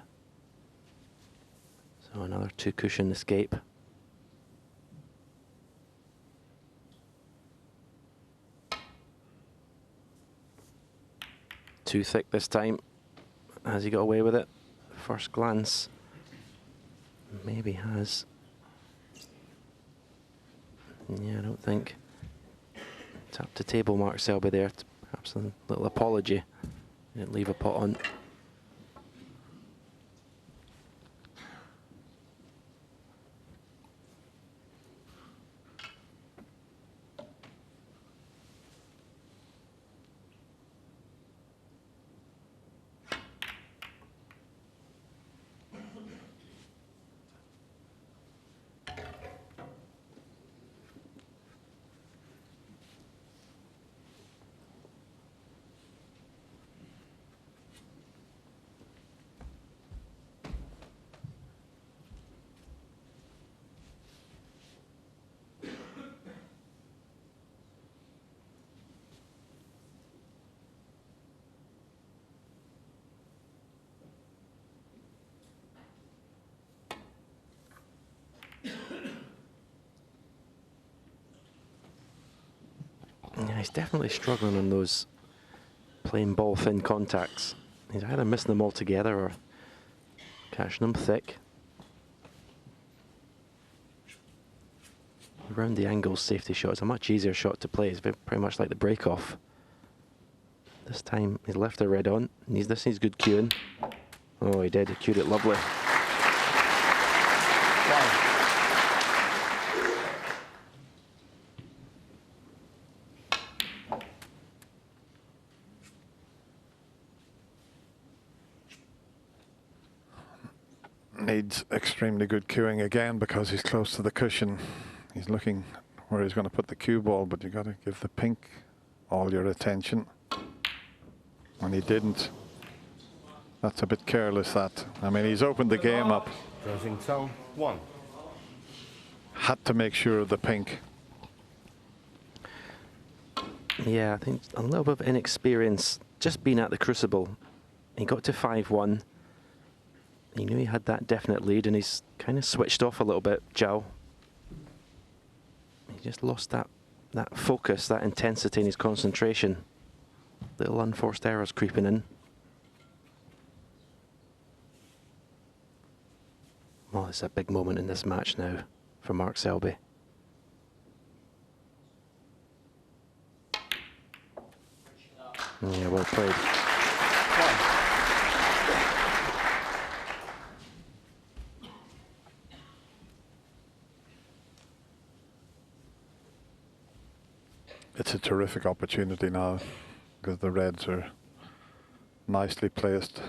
So another 2-cushion escape. Too thick this time. Has he got away with it? First glance. Maybe has. Yeah, I don't think. Tap to table, Mark Selby there. Perhaps a little apology. Didn't leave a pot on. Yeah, he's definitely struggling on those plain ball thin contacts. He's either missing them altogether or catching them thick. Around the angles safety shot is a much easier shot to play. It's pretty much like the break off. This time he's left the red on. This needs good cueing. Oh, he did. He cued it lovely. Needs extremely good cueing again because he's close to the cushion. He's looking where he's going to put the cue ball, but you've got to give the pink all your attention. And he didn't. That's a bit careless, that. I mean, he's opened the game up. Closing tone, 1. Had to make sure of the pink. Yeah, I think a little bit of inexperience. Just being at the crucible, he got to 5-1. He knew he had that definite lead, and he's kind of switched off a little bit, Zhao. He just lost that focus, that intensity in his concentration. Little unforced errors creeping in. Well, it's a big moment in this match now for Mark Selby. Yeah, well played. It's a terrific opportunity now because the reds are nicely placed.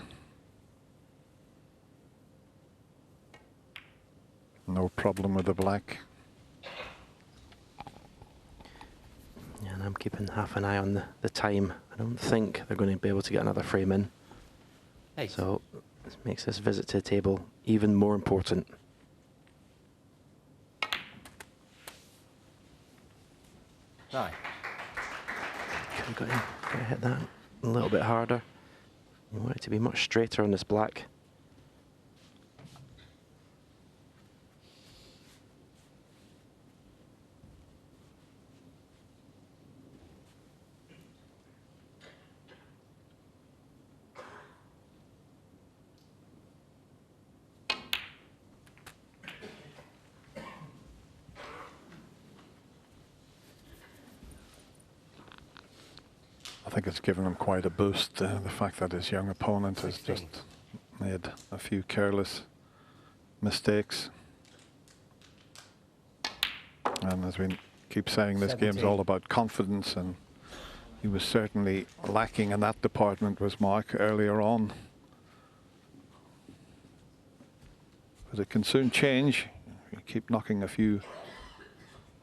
No problem with the black. Yeah, and I'm keeping half an eye on the time. I don't think they're going to be able to get another frame in. 8. So this makes this visit to the table even more important. Nine. Could have got to hit that a little bit harder. You want it to be much straighter on this black. I think it's given him quite a boost, the fact that his young opponent has 16. just made a few careless mistakes. And as we keep saying, this 17. game's all about confidence, and he was certainly lacking in that department, was Mark, earlier on. But it can soon change. You keep knocking a few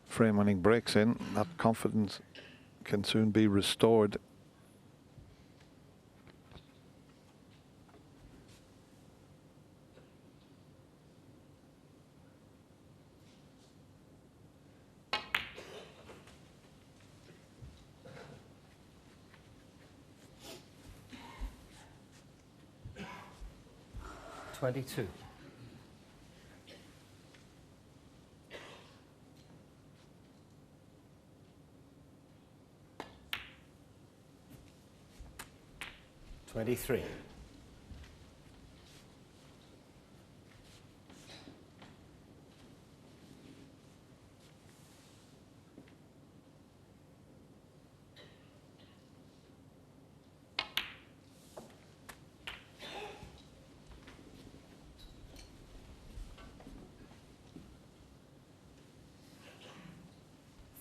frame-winning breaks in, that confidence can soon be restored. $22. $23.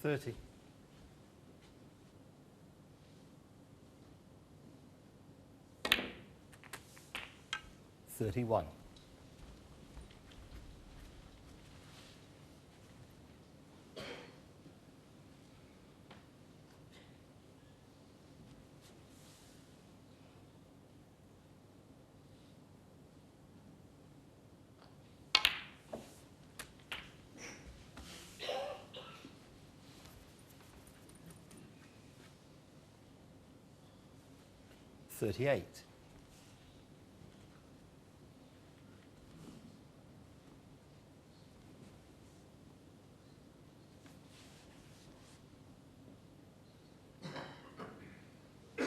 $30. 31. $38. He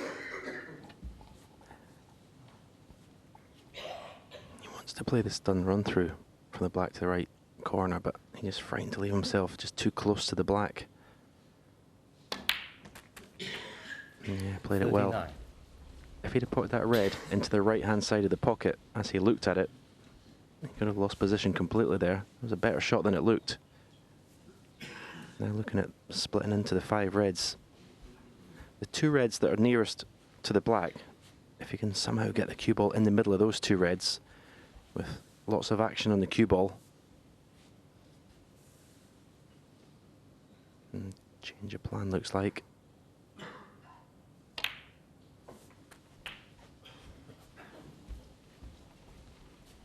wants to play the stun run through from the black to the right corner, but he just frightened to leave himself just too close to the black. Yeah, played it well. 39. if he'd have put that red into the right-hand side of the pocket as he looked at it, he could have lost position completely there. It was a better shot than it looked. Now looking at splitting into the 5 reds. The 2 reds that are nearest to the black, if you can somehow get the cue ball in the middle of those 2 reds with lots of action on the cue ball. And change of plan looks like.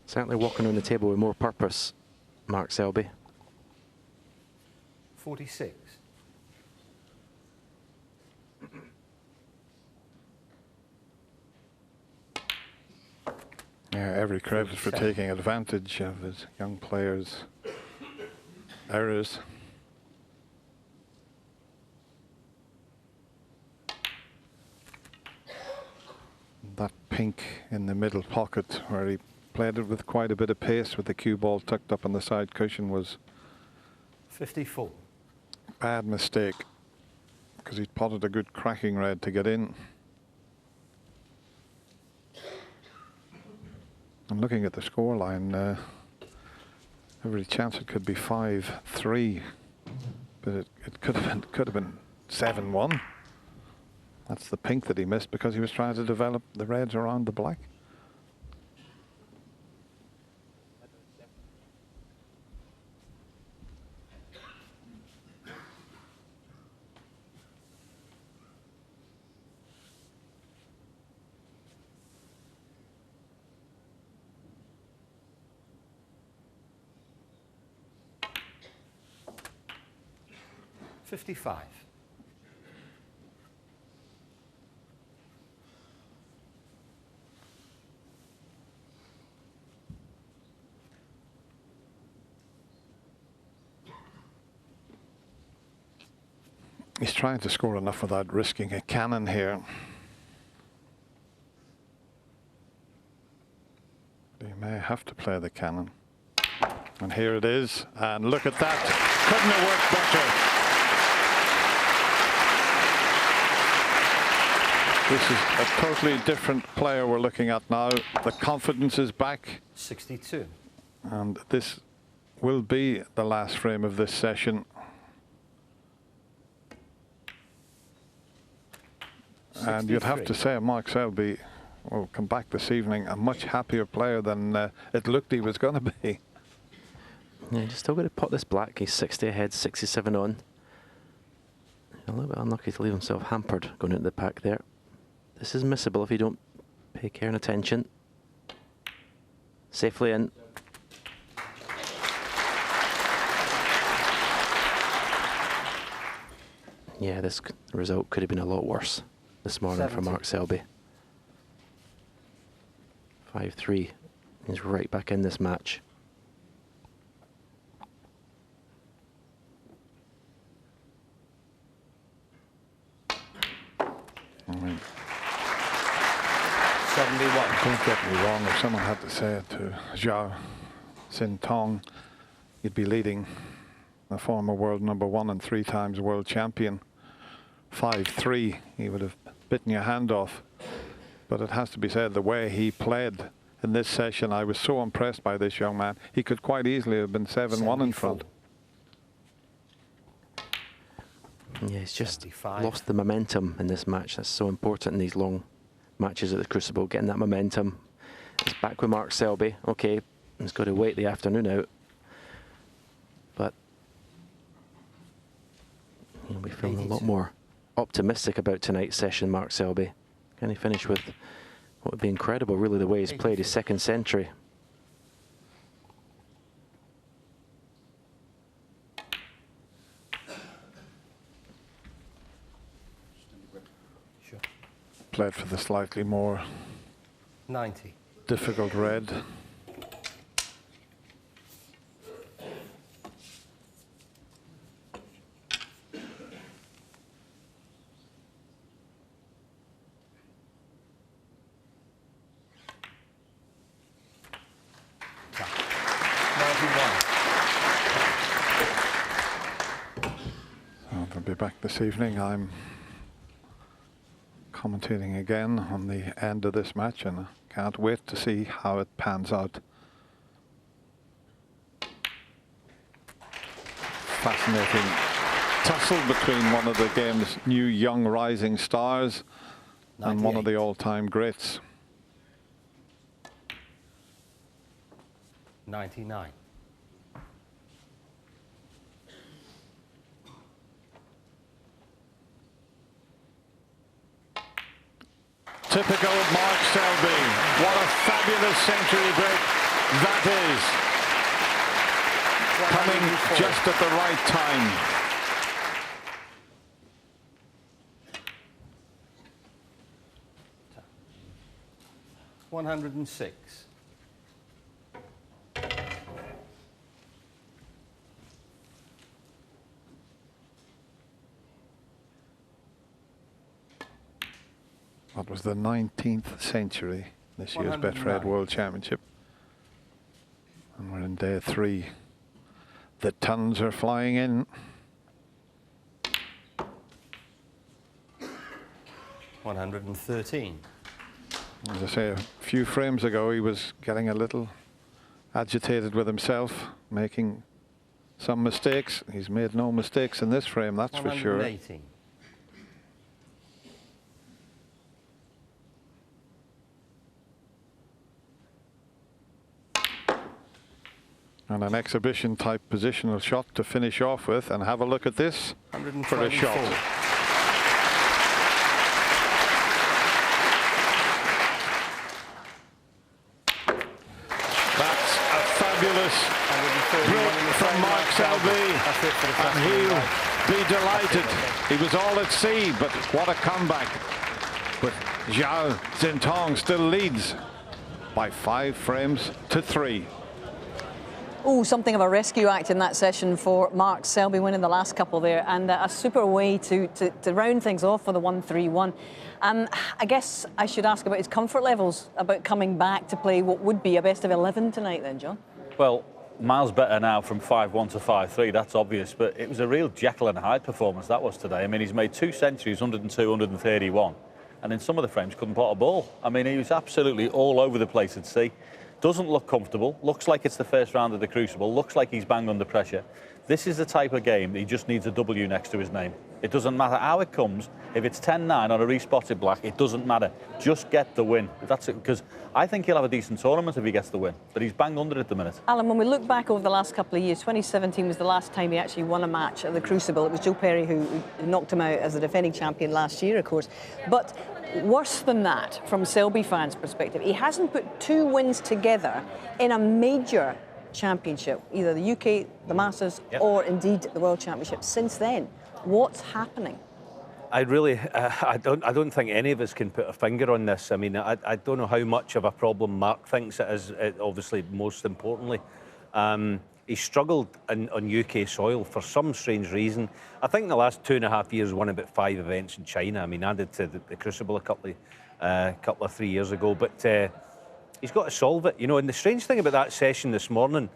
Certainly walking on the table with more purpose, Mark Selby. 46. Yeah, every credit for taking advantage of his young players' errors. That pink in the middle pocket where he played it with quite a bit of pace with the cue ball tucked up on the side cushion was 54. Bad mistake, because he'd potted a good cracking red to get in. And looking at the scoreline, every chance it could be 5-3, but it could have been 7-1. That's the pink that he missed because he was trying to develop the reds around the black. $55. He's trying to score enough without risking a cannon here. He may have to play the cannon. And here it is. And look at that. Couldn't have worked better. This is a totally different player we're looking at now. The confidence is back. 62. And this will be the last frame of this session. And you'd have to say Mark Selby will come back this evening a much happier player than it looked he was going to be. Yeah, he's still got to pot this black. He's 60 ahead, 67 on. A little bit unlucky to leave himself hampered going into the pack there. This is missable if you don't pay care and attention. Safely in. Yeah, this result could have been a lot worse this morning for Mark Selby. 5-3. He's right back in this match. Right. 71. Don't get me wrong, if someone had to say it to Zhao Sin Tong, you'd be leading the former world #1 and 3 times world champion. 5-3, he would have bitten your hand off. But it has to be said, the way he played in this session, I was so impressed by this young man. He could quite easily have been 7-1 in front. Yeah, he's just lost the momentum in this match. That's so important in these long matches at the Crucible, getting that momentum. He's back with Mark Selby. Okay, he's got to wait the afternoon out. But he'll be feeling a lot more optimistic about tonight's session, Mark Selby. Can he finish with what would be incredible, really, the way he's played his second century? Played for the slightly more 90. difficult red. So they'll be back this evening. I'm commentating again on the end of this match, and I can't wait to see how it pans out. Fascinating tussle between one of the game's new young rising stars and one of the all-time greats. 99. Typical of Mark Selby. What a fabulous century break that is. Coming just at the right time. $106. That was the 19th century, this year's Betfred World Championship. And we're in day 3. The tons are flying in. 113. As I say, a few frames ago, he was getting a little agitated with himself, making some mistakes. He's made no mistakes in this frame, that's for sure. 118. And an exhibition type positional shot to finish off with, and have a look at this for a shot. That's a fabulous break from Mark Selby, and he'll be delighted. He was all at sea, but what a comeback. But Zhao Zintong still leads by 5 frames to 3. Oh, something of a rescue act in that session for Mark Selby, winning the last couple there, and a super way to round things off for the 1-3-1. I guess I should ask about his comfort levels, about coming back to play what would be a best of 11 tonight then, John. Well, miles better now from 5-1 to 5-3, that's obvious, but it was a real Jekyll and Hyde performance that was today. I mean, he's made 2 centuries, 102, 131, and in some of the frames couldn't pot a ball. I mean, he was absolutely all over the place at sea. Doesn't look comfortable, looks like it's the first round of the Crucible, looks like he's bang under pressure. This is the type of game that he just needs a W next to his name. It doesn't matter how it comes. If it's 10-9 on a respotted black, it doesn't matter. Just get the win. That's it, because I think he'll have a decent tournament if he gets the win, but he's bang under at the minute. Alan, when we look back over the last couple of years, 2017 was the last time he actually won a match at the Crucible. It was Joe Perry who knocked him out as the defending champion last year, of course. But worse than that, from Selby fans' perspective, he hasn't put 2 wins together in a major championship, either the UK, the Masters, or indeed the World Championship since then. What's happening? I don't think any of us can put a finger on this. I mean, I don't know how much of a problem Mark thinks it is, obviously, most importantly. He struggled on UK soil for some strange reason. I think in the last 2.5 years won about 5 events in China. I mean, added to the Crucible a couple of 3 years ago. But he's got to solve it, you know. And the strange thing about that session this morning,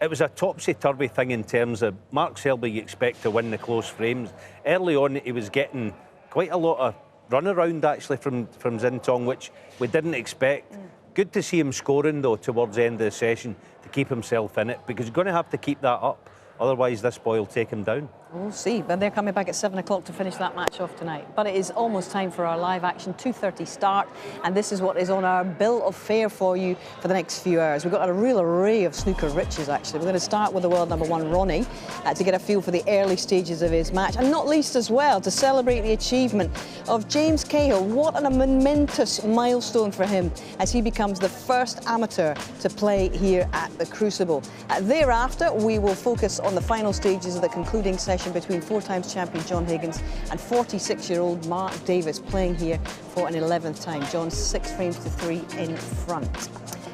it was a topsy-turvy thing in terms of Mark Selby you expect to win the close frames. Early on, he was getting quite a lot of runaround, actually, from Zintong, which we didn't expect. Good to see him scoring, though, towards the end of the session to keep himself in it, because he's going to have to keep that up. Otherwise, this boy will take him down. We'll see, but they're coming back at 7 o'clock to finish that match off tonight. But it is almost time for our live action 2:30 start, and this is what is on our bill of fare for you for the next few hours. We've got a real array of snooker riches, actually. We're going to start with the world number 1, Ronnie, to get a feel for the early stages of his match, and not least as well to celebrate the achievement of James Cahill. What a momentous milestone for him as he becomes the first amateur to play here at the Crucible. Thereafter, we will focus on the final stages of the concluding session between 4-times champion John Higgins and 46-year-old Mark Davis, playing here for an 11th time. John's 6 frames to 3 in front.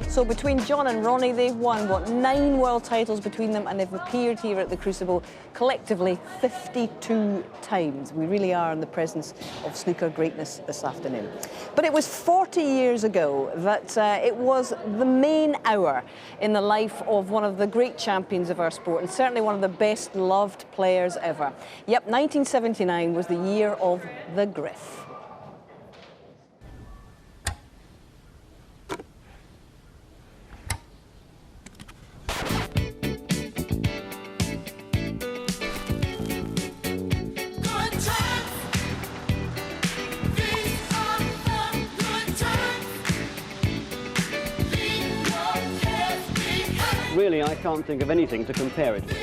So between John and Ronnie, they've won, what, 9 world titles between them, and they've appeared here at the Crucible collectively 52 times. We really are in the presence of snooker greatness this afternoon. But it was 40 years ago that it was the main hour in the life of one of the great champions of our sport, and certainly one of the best loved players ever. Yep, 1979 was the year of the Griff. really, I can't think of anything to compare it with.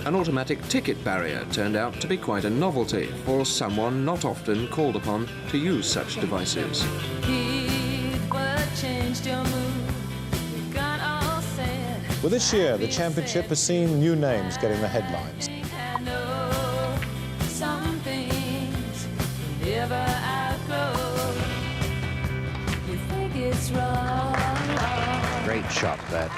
An automatic ticket barrier turned out to be quite a novelty for someone not often called upon to use such devices. Well, this year, the championship has seen new names getting the headlines. Great shot, that.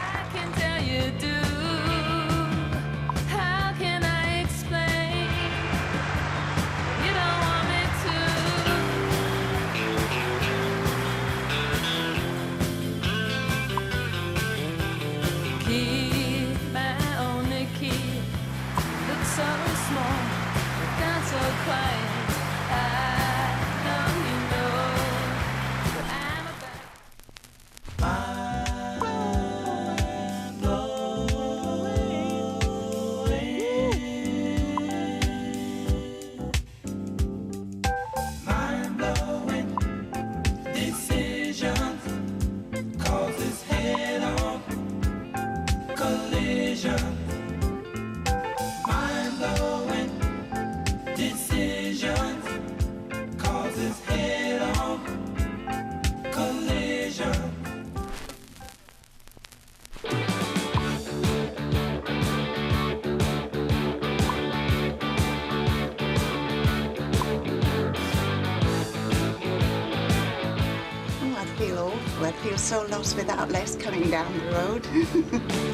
I'd feel so lost without Les coming down the road.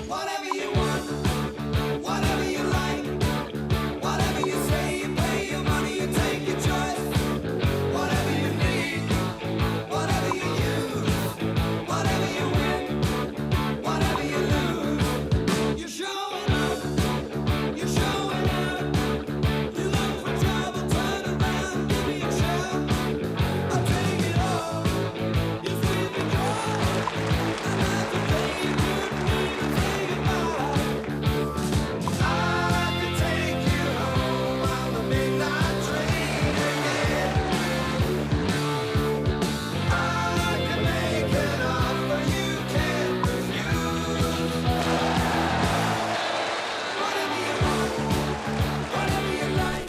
Whatever you want, whatever you like, whatever you say, you pay your money, you take your choice. Whatever you need, whatever you use, whatever you win, whatever you lose. You're showing up, you're showing out. You look for trouble, turn around, give me a shot. I'll take it all. You're free to go. And that's the day you couldn't even say goodbye. I could take you home on the midnight train again. I could make an offer you can't refuse. Whatever you want, whatever you like.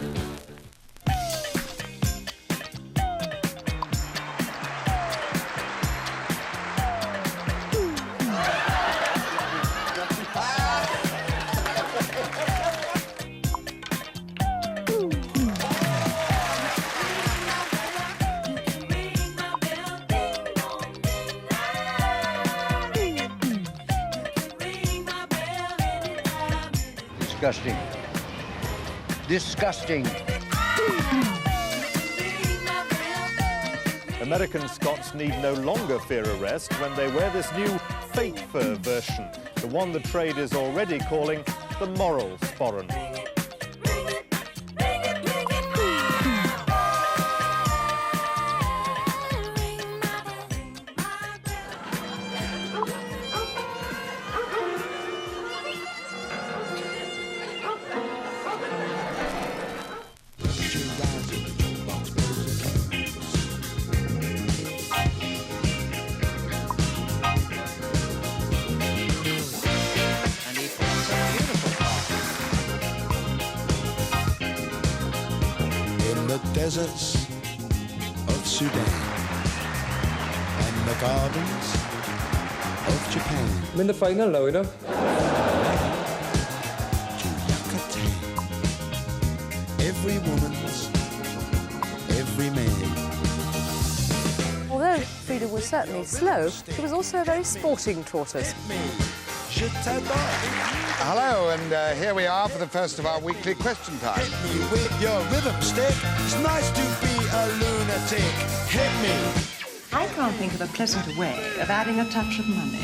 Disgusting. Disgusting. American Scots need no longer fear arrest when they wear this new fake fur version, the one the trade is already calling the moral sporran. In the deserts of Sudan. in the gardens of Japan. I'm in the final now, you know. Every woman's, every man. Although Frida was certainly slow, she was also a very sporting tortoise. Hello, and here we are for the first of our weekly question time. Hit me with your rhythm stick. It's nice to be a lunatic. Hit me. I can't think of a pleasanter way of adding a touch of money.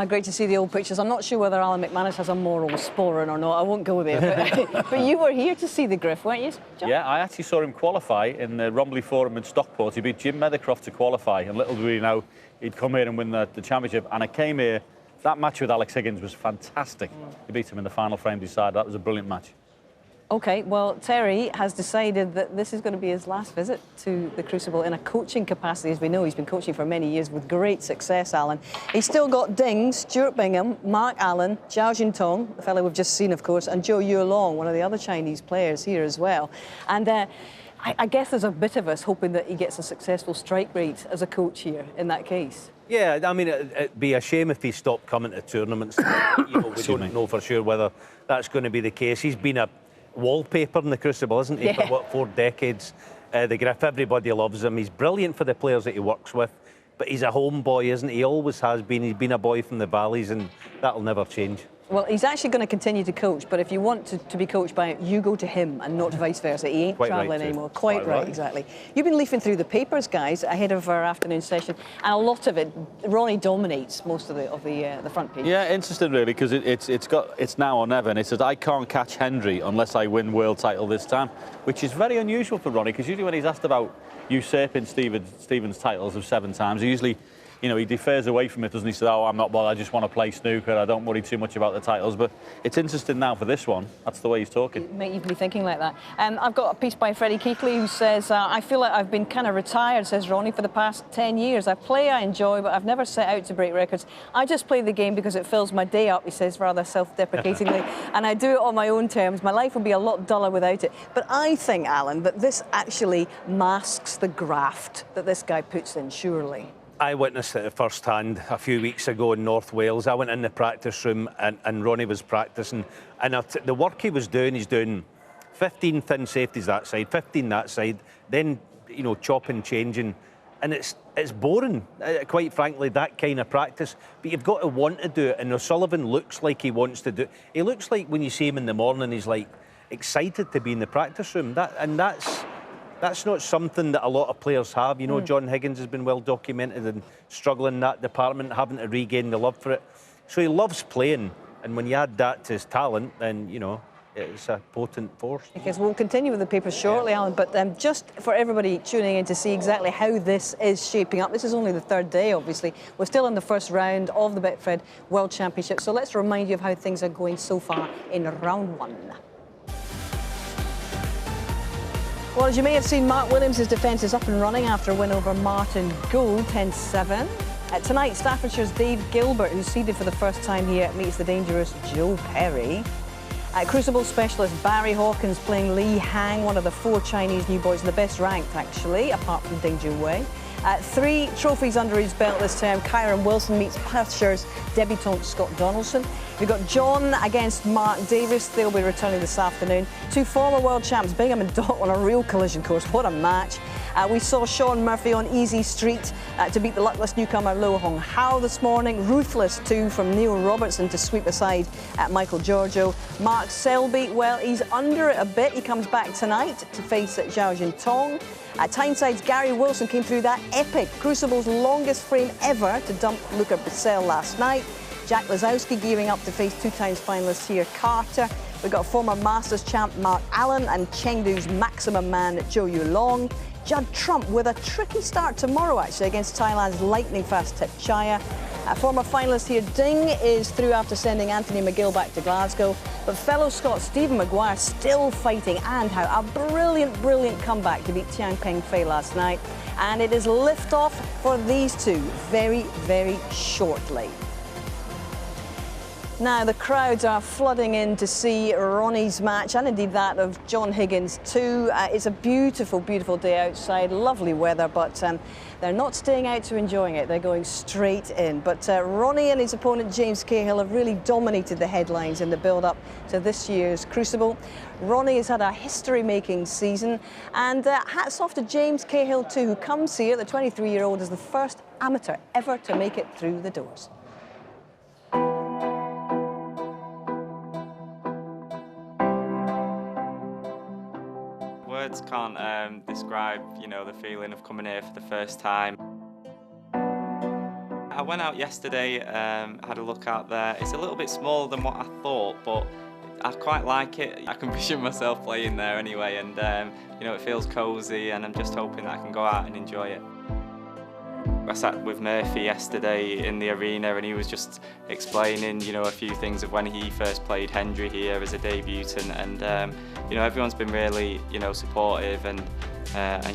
Great to see the old pictures. I'm not sure whether Alan McManus has a moral sporran or not. I won't go there. But you were here to see the Griff, weren't you, John? Yeah, I actually saw him qualify in the Romley Forum in Stockport. He beat Jim Meadowcroft to qualify, and little do we know he'd come here and win the championship. And I came here, that match with Alex Higgins was fantastic. He beat him in the final frame decide. That was a brilliant match. OK, well, Terry has decided that this is going to be his last visit to the Crucible in a coaching capacity. As we know, he's been coaching for many years with great success, Alan. He's still got Ding, Stuart Bingham, Mark Allen, Zhao Jintong, the fellow we've just seen, of course, and Zhou Yulong, one of the other Chinese players here as well. And I guess there's a bit of us hoping that he gets a successful strike rate as a coach here in that case. Yeah, I mean, it'd be a shame if he stopped coming to tournaments. You know, we don't know for sure whether that's going to be the case. He's been a wallpaper in the Crucible, isn't he? Yeah. For what, 4 decades? The Griff, everybody loves him. He's brilliant for the players that he works with, but he's a homeboy, isn't he? He always has been. He's been a boy from the valleys, and that'll never change. Well, he's actually going to continue to coach, but if you want to be coached by him, you go to him and not vice versa. He ain't travelling anymore. Quite right, exactly. You've been leafing through the papers, guys, ahead of our afternoon session, and a lot of it, Ronnie dominates most of the front page. Yeah, interesting really, because it's now or never, and it says I can't catch Hendry unless I win world title this time, which is very unusual for Ronnie, because usually when he's asked about usurping Stevens' titles of 7 times, he usually, you know, he defers away from it, doesn't he? He says, oh, I'm not bothered, I just want to play snooker, I don't worry too much about the titles. But it's interesting now for this one, that's the way he's talking. It may even be thinking like that. I've got a piece by Freddie Keithley who says, I feel like I've been kind of retired, says Ronnie, for the past 10 years. I play, I enjoy, but I've never set out to break records. I just play the game because it fills my day up, he says, rather self-deprecatingly, and I do it on my own terms. My life would be a lot duller without it. But I think, Alan, that this actually masks the graft that this guy puts in, surely. I witnessed it firsthand a few weeks ago in North Wales. I went in the practice room and Ronnie was practicing, and the work he was doing, he's doing 15 thin safeties that side, 15 that side, then, you know, chopping, changing, and it's boring, quite frankly, that kind of practice. But you've got to want to do it, and O'Sullivan looks like he wants to do it. He looks like when you see him in the morning, he's like excited to be in the practice room. That's not something that a lot of players have. You know, John Higgins has been well documented and struggling in that department, having to regain the love for it. So he loves playing, and when you add that to his talent, then, you know, it's a potent force. Because we'll continue with the papers shortly, Alan, but just for everybody tuning in to see exactly how this is shaping up, this is only the 3rd day, obviously. We're still in the first round of the Betfred World Championship, so let's remind you of how things are going so far in round 1. Well, as you may have seen, Mark Williams' defence is up and running after a win over Martin Gould, 10-7. Tonight, Staffordshire's Dave Gilbert, who's seeded for the first time here, meets the dangerous Joe Perry. Crucible specialist Barry Hawkins playing Li Hang, one of the 4 Chinese new boys, and the best ranked, actually, apart from Ding Junwei. 3 trophies under his belt this term. Kyron Wilson meets Perthshire's debutant Scott Donaldson. We've got John against Mark Davis. They'll be returning this afternoon. 2 former world champs, Bingham and Dot, on a real collision course. What a match. We saw Sean Murphy on Easy Street to beat the luckless newcomer Lo Hong Hao this morning. Ruthless 2 from Neil Robertson to sweep aside Michael Giorgio. Mark Selby, well, he's under it a bit. He comes back tonight to face Zhao Jintong. Tyneside's Gary Wilson came through that epic Crucible's longest frame ever to dump Luca Brissell last night. Jack Lazowski gearing up to face 2-times finalist here Carter. We've got former Masters champ Mark Allen and Chengdu's maximum man Zhou Yulong. Judd Trump with a tricky start tomorrow, actually, against Thailand's lightning-fast Tip Chaya. A former finalist here, Ding, is through after sending Anthony McGill back to Glasgow. But fellow Scot Stephen Maguire still fighting, and how a brilliant, brilliant comeback to beat Tian Peng Fei last night. And it is lift-off for these two very, very shortly. Now, the crowds are flooding in to see Ronnie's match, and indeed that of John Higgins too. It's a beautiful, beautiful day outside, lovely weather, but they're not staying out to enjoying it. They're going straight in. But Ronnie and his opponent James Cahill have really dominated the headlines in the build-up to this year's Crucible. Ronnie has had a history-making season, and hats off to James Cahill too, who comes here, the 23-year-old, as the first amateur ever to make it through the doors. Words can't describe, you know, the feeling of coming here for the first time. I went out yesterday, had a look out there. It's a little bit smaller than what I thought, but I quite like it. I can vision myself playing there anyway, and you know, it feels cosy, and I'm just hoping that I can go out and enjoy it. I sat with Murphy yesterday in the arena, and he was just explaining, you know, a few things of when he first played Hendry here as a debutant, and you know, everyone's been really, you know, supportive and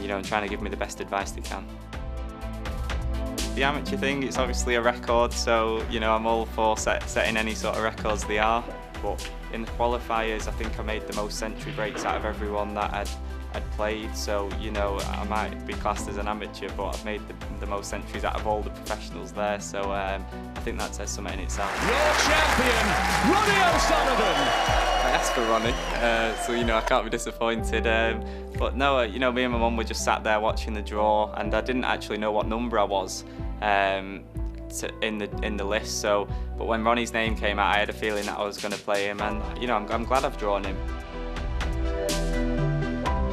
you know, trying to give me the best advice they can. The amateur thing, it's obviously a record, so you know, I'm all for setting any sort of records they are. But in the qualifiers, I think I made the most century breaks out of everyone that I'd played, so you know, I might be classed as an amateur, but I've made the most centuries out of all the professionals there, so I think that says something in itself. Your champion, Ronnie O'Sullivan! I asked for Ronnie, so you know, I can't be disappointed. But no, you know, me and my mum were just sat there watching the draw, and I didn't actually know what number I was in the list. So, but when Ronnie's name came out, I had a feeling that I was going to play him, and you know, I'm glad I've drawn him.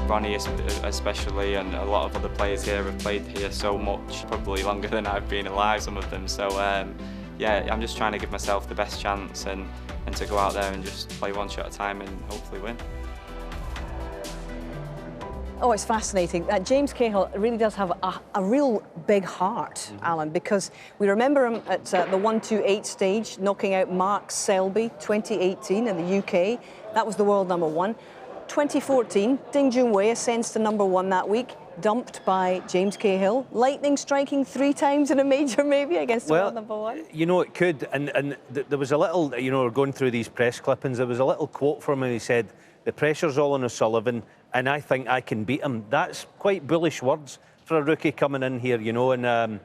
Ronnie especially, and a lot of other players here have played here so much, probably longer than I've been alive, some of them. So yeah, I'm just trying to give myself the best chance and to go out there and just play one shot at a time and hopefully win. Oh, it's fascinating. James Cahill really does have a real big heart, Alan, because we remember him at the 128 stage, knocking out Mark Selby, 2018 in the UK. That was the world #1. 2014, Ding Junhui ascends to #1 that week, dumped by James Cahill. Lightning striking 3 times in a major, maybe, against the world #1. You know, it could, and there was a little, you know, going through these press clippings, there was a little quote from him. He said, "The pressure's all on O'Sullivan, and I think I can beat him." That's quite bullish words for a rookie coming in here, you know, and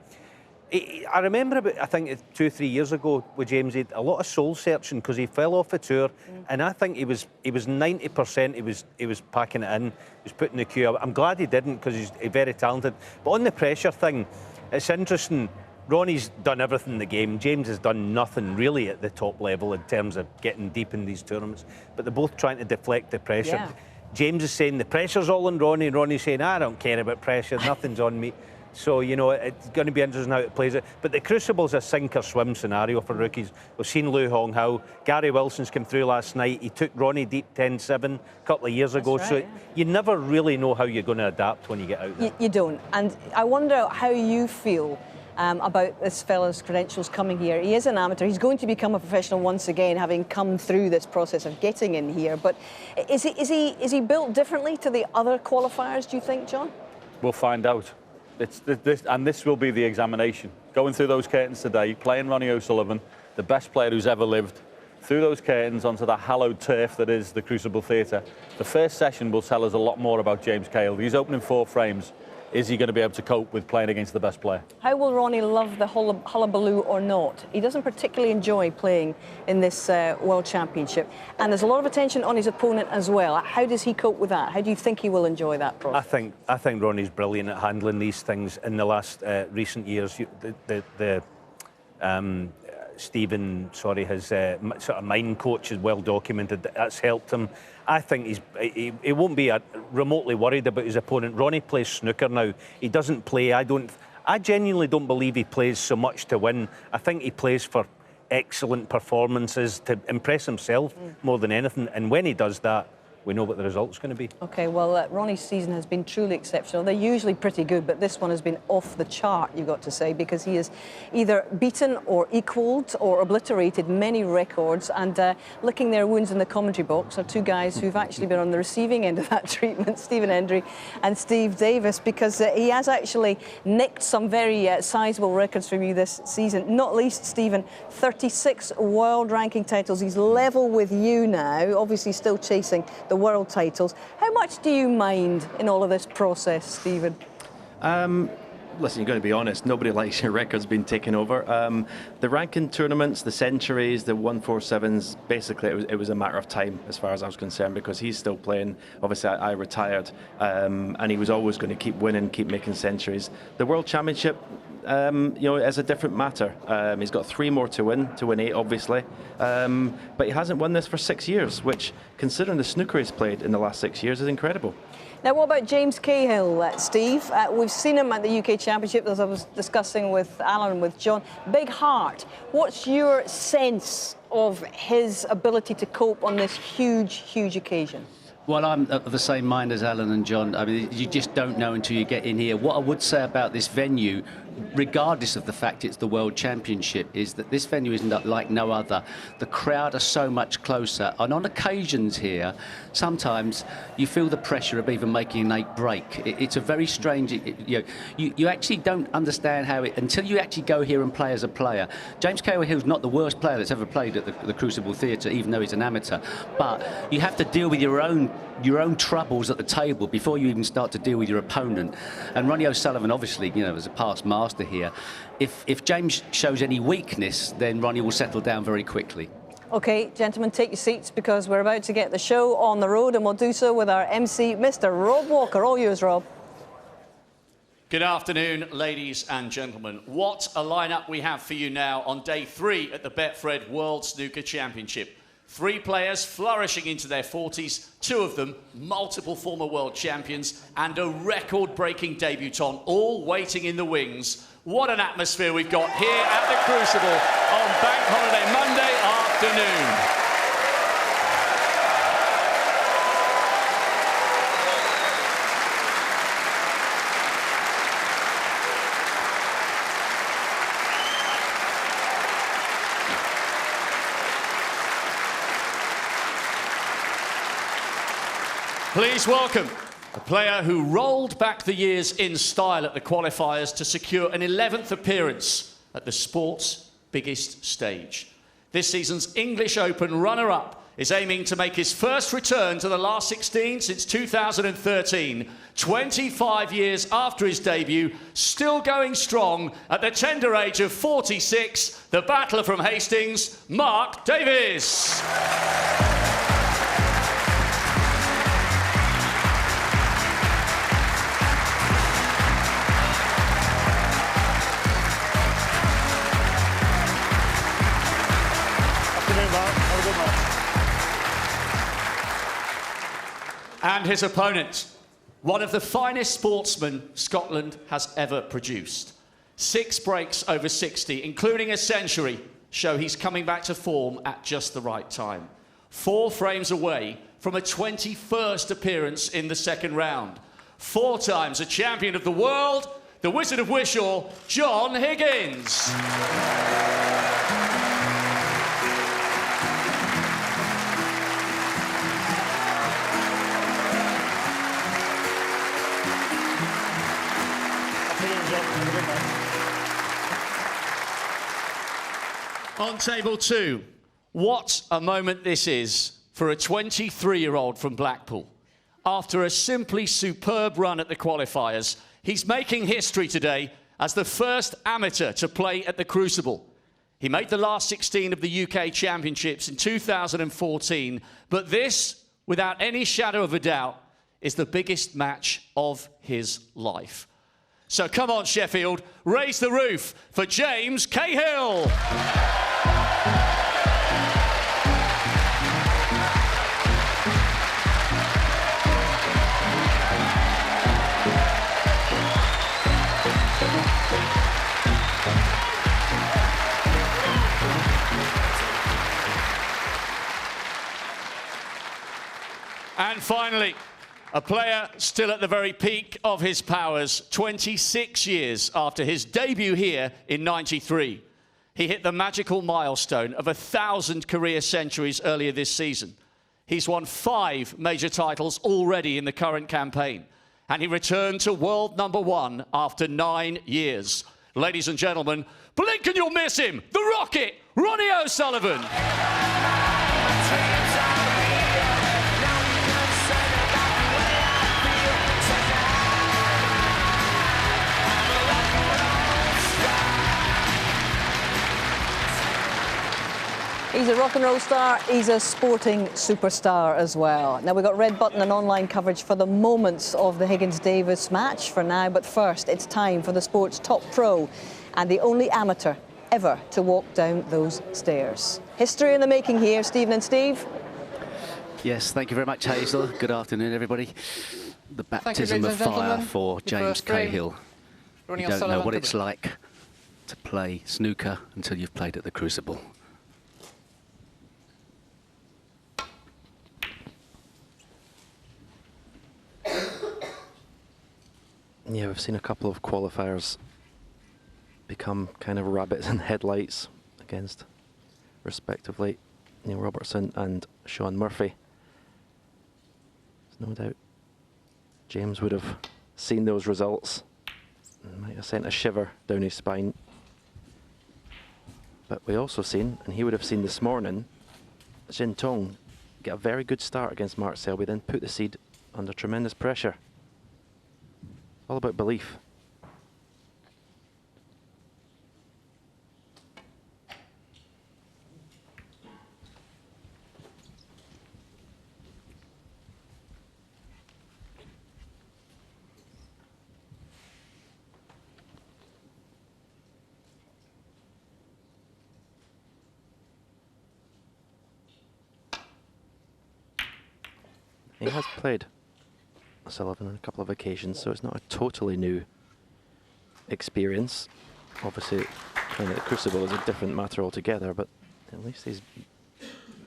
I remember about, I think 2 or 3 years ago with James, he had a lot of soul searching because he fell off the tour, and I think he was 90%. He was packing it in, he was putting the cue. I'm glad he didn't, because he's very talented. But on the pressure thing, it's interesting. Ronnie's done everything in the game. James has done nothing really at the top level in terms of getting deep in these tournaments. But they're both trying to deflect the pressure. Yeah. James is saying the pressure's all on Ronnie, and Ronnie's saying, I don't care about pressure, nothing's on me. So, you know, it's going to be interesting how it plays out. But the Crucible's a sink-or-swim scenario for rookies. We've seen Lu Hong-Hao. Gary Wilson's come through last night. He took Ronnie deep 10-7 a couple of years ago. Right, so yeah. you never really know how you're going to adapt when you get out there. You don't. And I wonder how you feel about this fella's credentials coming here. He is an amateur. He's going to become a professional once again, having come through this process of getting in here. But is he built differently to the other qualifiers, do you think, John? We'll find out. This will be the examination. Going through those curtains today, playing Ronnie O'Sullivan, the best player who's ever lived, through those curtains onto the hallowed turf that is the Crucible Theatre. The first session will tell us a lot more about James Cahill. He's opening 4 frames. Is he going to be able to cope with playing against the best player? How will Ronnie love the hullabaloo or not? He doesn't particularly enjoy playing in this World Championship. And there's a lot of attention on his opponent as well. How does he cope with that? How do you think he will enjoy that process? I think Ronnie's brilliant at handling these things in the last recent years. Stephen, his sort of mind coach is well documented. That's helped him. I think he won't be remotely worried about his opponent. Ronnie plays snooker now. He doesn't play. I genuinely don't believe he plays so much to win. I think he plays for excellent performances to impress himself more than anything. And when he does that, we know what the result's going to be. OK, well, Ronnie's season has been truly exceptional. They're usually pretty good, but this one has been off the chart, you've got to say, because he has either beaten or equalled or obliterated many records. And licking their wounds in the commentary box are two guys who've actually been on the receiving end of that treatment, Stephen Hendry and Steve Davis, because he has actually nicked some very sizable records from you this season, not least, Stephen, 36 world ranking titles. He's level with you now, obviously still chasing the world titles. How much do you mind in all of this process, Stephen? Listen, you're going to be honest, nobody likes your records being taken over. The ranking tournaments, the centuries, the 147s, basically it was a matter of time as far as I was concerned, because he's still playing. Obviously, I retired, and he was always going to keep winning, keep making centuries. The World Championship, is a different matter. He's got 3 more to win 8, obviously. But he hasn't won this for 6 years, which, considering the snooker he's played in the last 6 years, is incredible. Now, what about James Cahill, Steve? We've seen him at the UK Championship, as I was discussing with Alan and with John. Big heart. What's your sense of his ability to cope on this huge, huge occasion? Well, I'm of the same mind as Alan and John. I mean, you just don't know until you get in here. What I would say about this venue, regardless of the fact it's the World Championship, is that this venue is not like no other. The crowd are so much closer, and on occasions here, sometimes you feel the pressure of even making an 8 break. It's a very strange. You actually don't understand how it until you actually go here and play as a player. James Cahill's not the worst player that's ever played at the Crucible Theatre, even though he's an amateur. But you have to deal with your own troubles at the table before you even start to deal with your opponent. And Ronnie O'Sullivan, obviously, was a past master here. If James shows any weakness, then Ronnie will settle down very quickly. OK, gentlemen, take your seats, because we're about to get the show on the road, and we'll do so with our MC, Mr. Rob Walker. All yours, Rob. Good afternoon, ladies and gentlemen. What a lineup we have for you now on day 3 at the Betfred World Snooker Championship. 3 players flourishing into their 40s, 2 of them multiple former world champions, and a record-breaking debutant, all waiting in the wings. What an atmosphere we've got here at the Crucible on Bank Holiday Monday afternoon. Please welcome a player who rolled back the years in style at the qualifiers to secure an 11th appearance at the sport's biggest stage. This season's English Open runner-up is aiming to make his first return to the last 16 since 2013. 25 years after his debut, still going strong at the tender age of 46, the battler from Hastings, Mark Davies. And his opponent, one of the finest sportsmen Scotland has ever produced. 6 breaks over 60, including a century, show he's coming back to form at just the right time. 4 frames away from a 21st appearance in the second round. 4 times a champion of the world, the Wizard of Wishaw, John Higgins. On table 2, what a moment this is for a 23-year-old from Blackpool. After a simply superb run at the qualifiers, he's making history today as the first amateur to play at the Crucible. He made the last 16 of the UK Championships in 2014, but this, without any shadow of a doubt, is the biggest match of his life. So come on, Sheffield, raise the roof for James Cahill. And finally, a player still at the very peak of his powers, 26 years after his debut here in '93. He hit the magical milestone of 1,000 career centuries earlier this season. He's won 5 major titles already in the current campaign, and he returned to world #1 after 9 years. Ladies and gentlemen, blink and you'll miss him, the Rocket, Ronnie O'Sullivan. He's a rock and roll star, he's a sporting superstar as well. Now we've got red button and online coverage for the moments of the Higgins-Davis match for now, but first it's time for the sport's top pro and the only amateur ever to walk down those stairs. History in the making here, Stephen and Steve. Yes, thank you very much, Hazel. Good afternoon, everybody. The baptism of fire for James Cahill. You don't know what it's like to play snooker until you've played at the Crucible. Yeah, we've seen a couple of qualifiers become kind of rabbits in headlights against, respectively, Neil Robertson and Sean Murphy. There's no doubt James would have seen those results and might have sent a shiver down his spine. But we also seen, and he would have seen this morning, Jin Tong get a very good start against Mark Selby, then put the seed under tremendous pressure. All about belief. He has played Sullivan on a couple of occasions, so it's not a totally new experience. Obviously, playing at the Crucible is a different matter altogether, but at least he's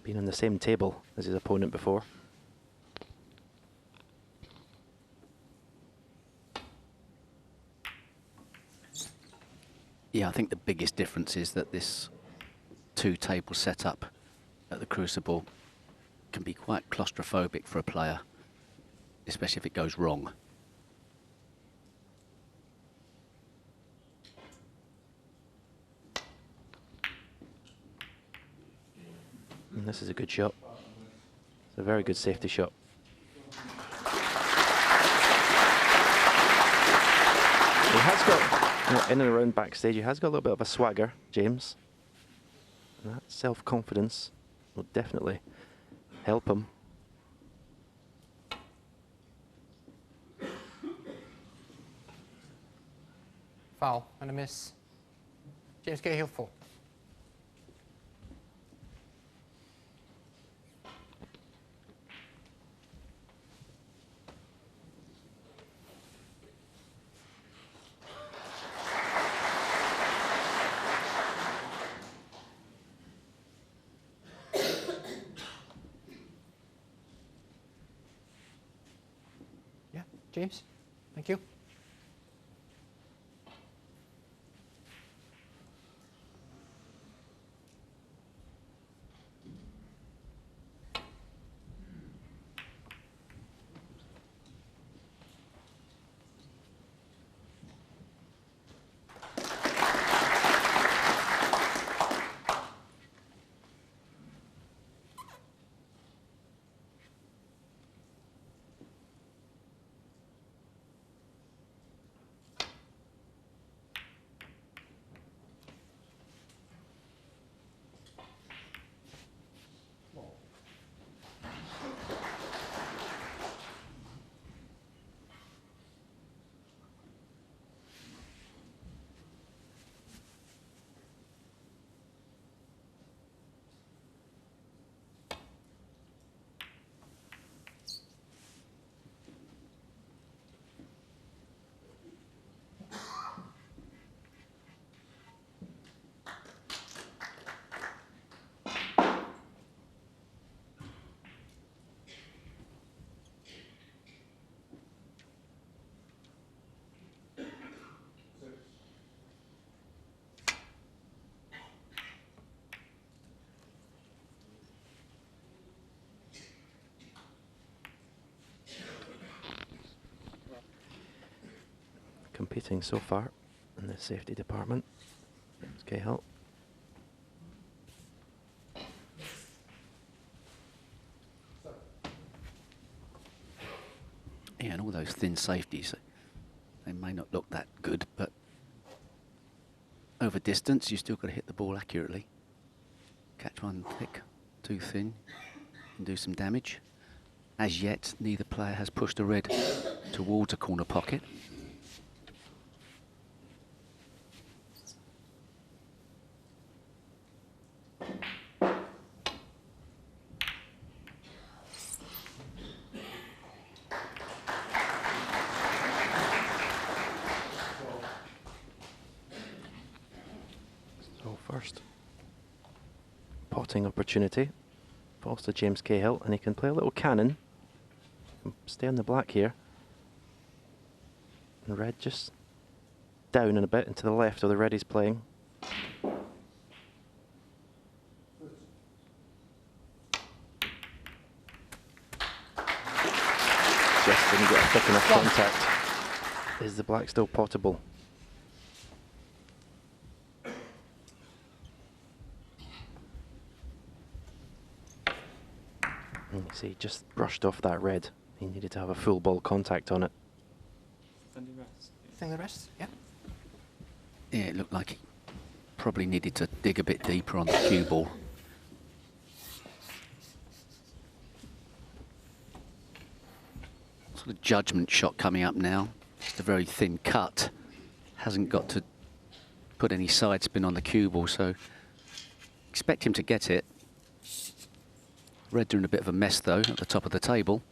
been on the same table as his opponent before. Yeah, I think the biggest difference is that this two-table setup at the Crucible can be quite claustrophobic for a player, especially if it goes wrong. And this is a good shot. It's a very good safety shot. He has got, you know, in and around backstage, he has got a little bit of a swagger, James. And that self-confidence will definitely help him. Foul and a miss. James Cahill 4. Yeah, James, thank you. shooting so far in the safety department. It's Cahill. Yeah, and all those thin safeties, they may not look that good, but over distance, you still got to hit the ball accurately. Catch one thick, too thin, and do some damage. As yet, neither player has pushed a red towards a corner pocket. So first potting opportunity falls to James Cahill, and he can play a little cannon. Stay on the black here. And red just down and a bit into the left of the red he's playing. Just didn't get a thick enough contact. Is the black still potable? You see, just brushed off that red. He needed to have a full ball contact on it. Think the rest? Yeah. Yeah, it looked like he probably needed to dig a bit deeper on the cue ball. Sort of judgment shot coming up now. Just a very thin cut. Hasn't got to put any side spin on the cue ball, so expect him to get it. Red are in a bit of a mess though at the top of the table.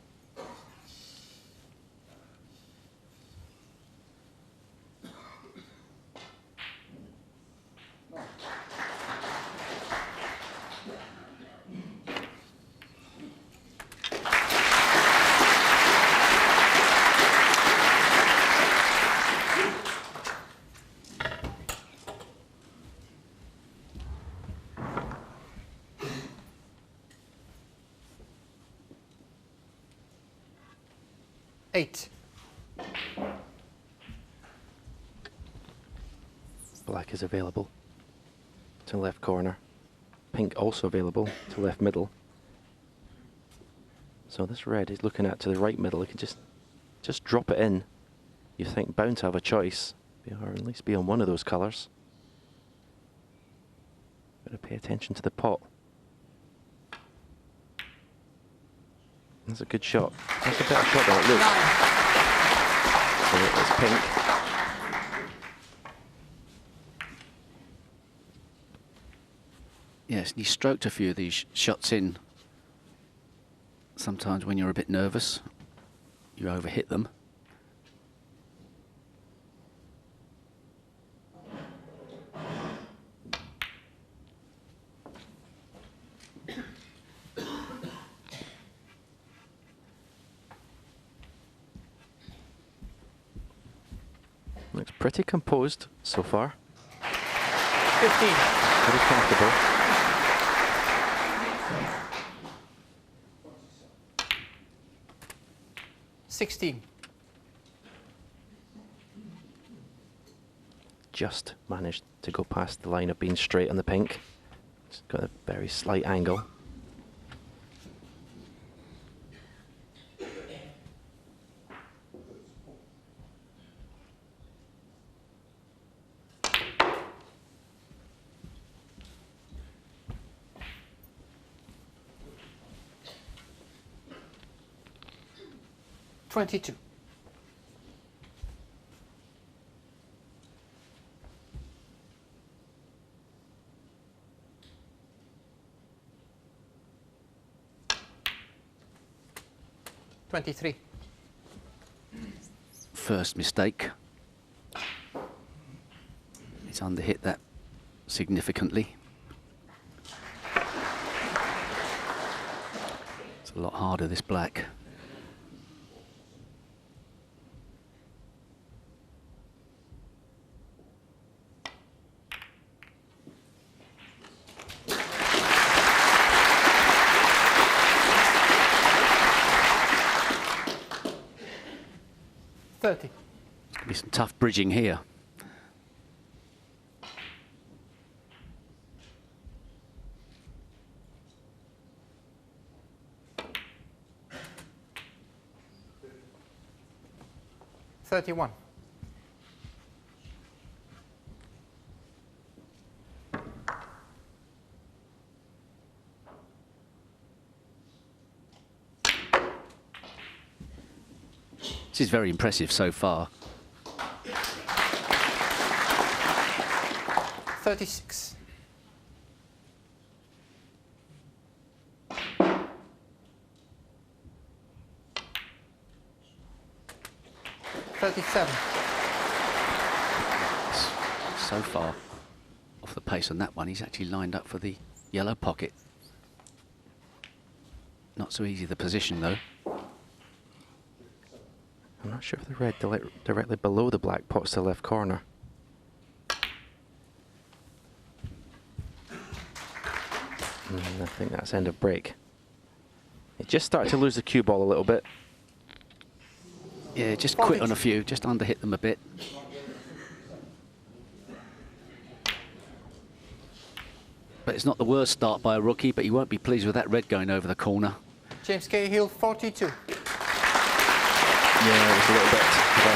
Eight. Black is available to left corner. Pink also available to left middle. So this red is looking at to the right middle. He can just drop it in. You think bound to have a choice, or at least be on one of those colours. Better pay attention to the pot. That's a good shot. That's a better shot than it looks. So it's pink. Yes, and he stroked a few of these shots in. Sometimes when you're a bit nervous, you overhit them. Looks pretty composed so far. 15. Pretty comfortable. Just managed to go past the line of being straight on the pink. It's got a very slight angle. $22. $23. First mistake. He's underhit that significantly. It's a lot harder, this black. Could be some tough bridging here. $31. This is very impressive so far. 36. $37. So far off the pace on that one, he's actually lined up for the yellow pocket. Not so easy the position though. I'm not sure if the red directly below the black pot's the left corner. I think that's end of break. It just started to lose the cue ball a little bit. Yeah, just quit on a few, just under hit them a bit. But it's not the worst start by a rookie, but he won't be pleased with that red going over the corner. James Cahill, 42. Yeah, it was a little bit of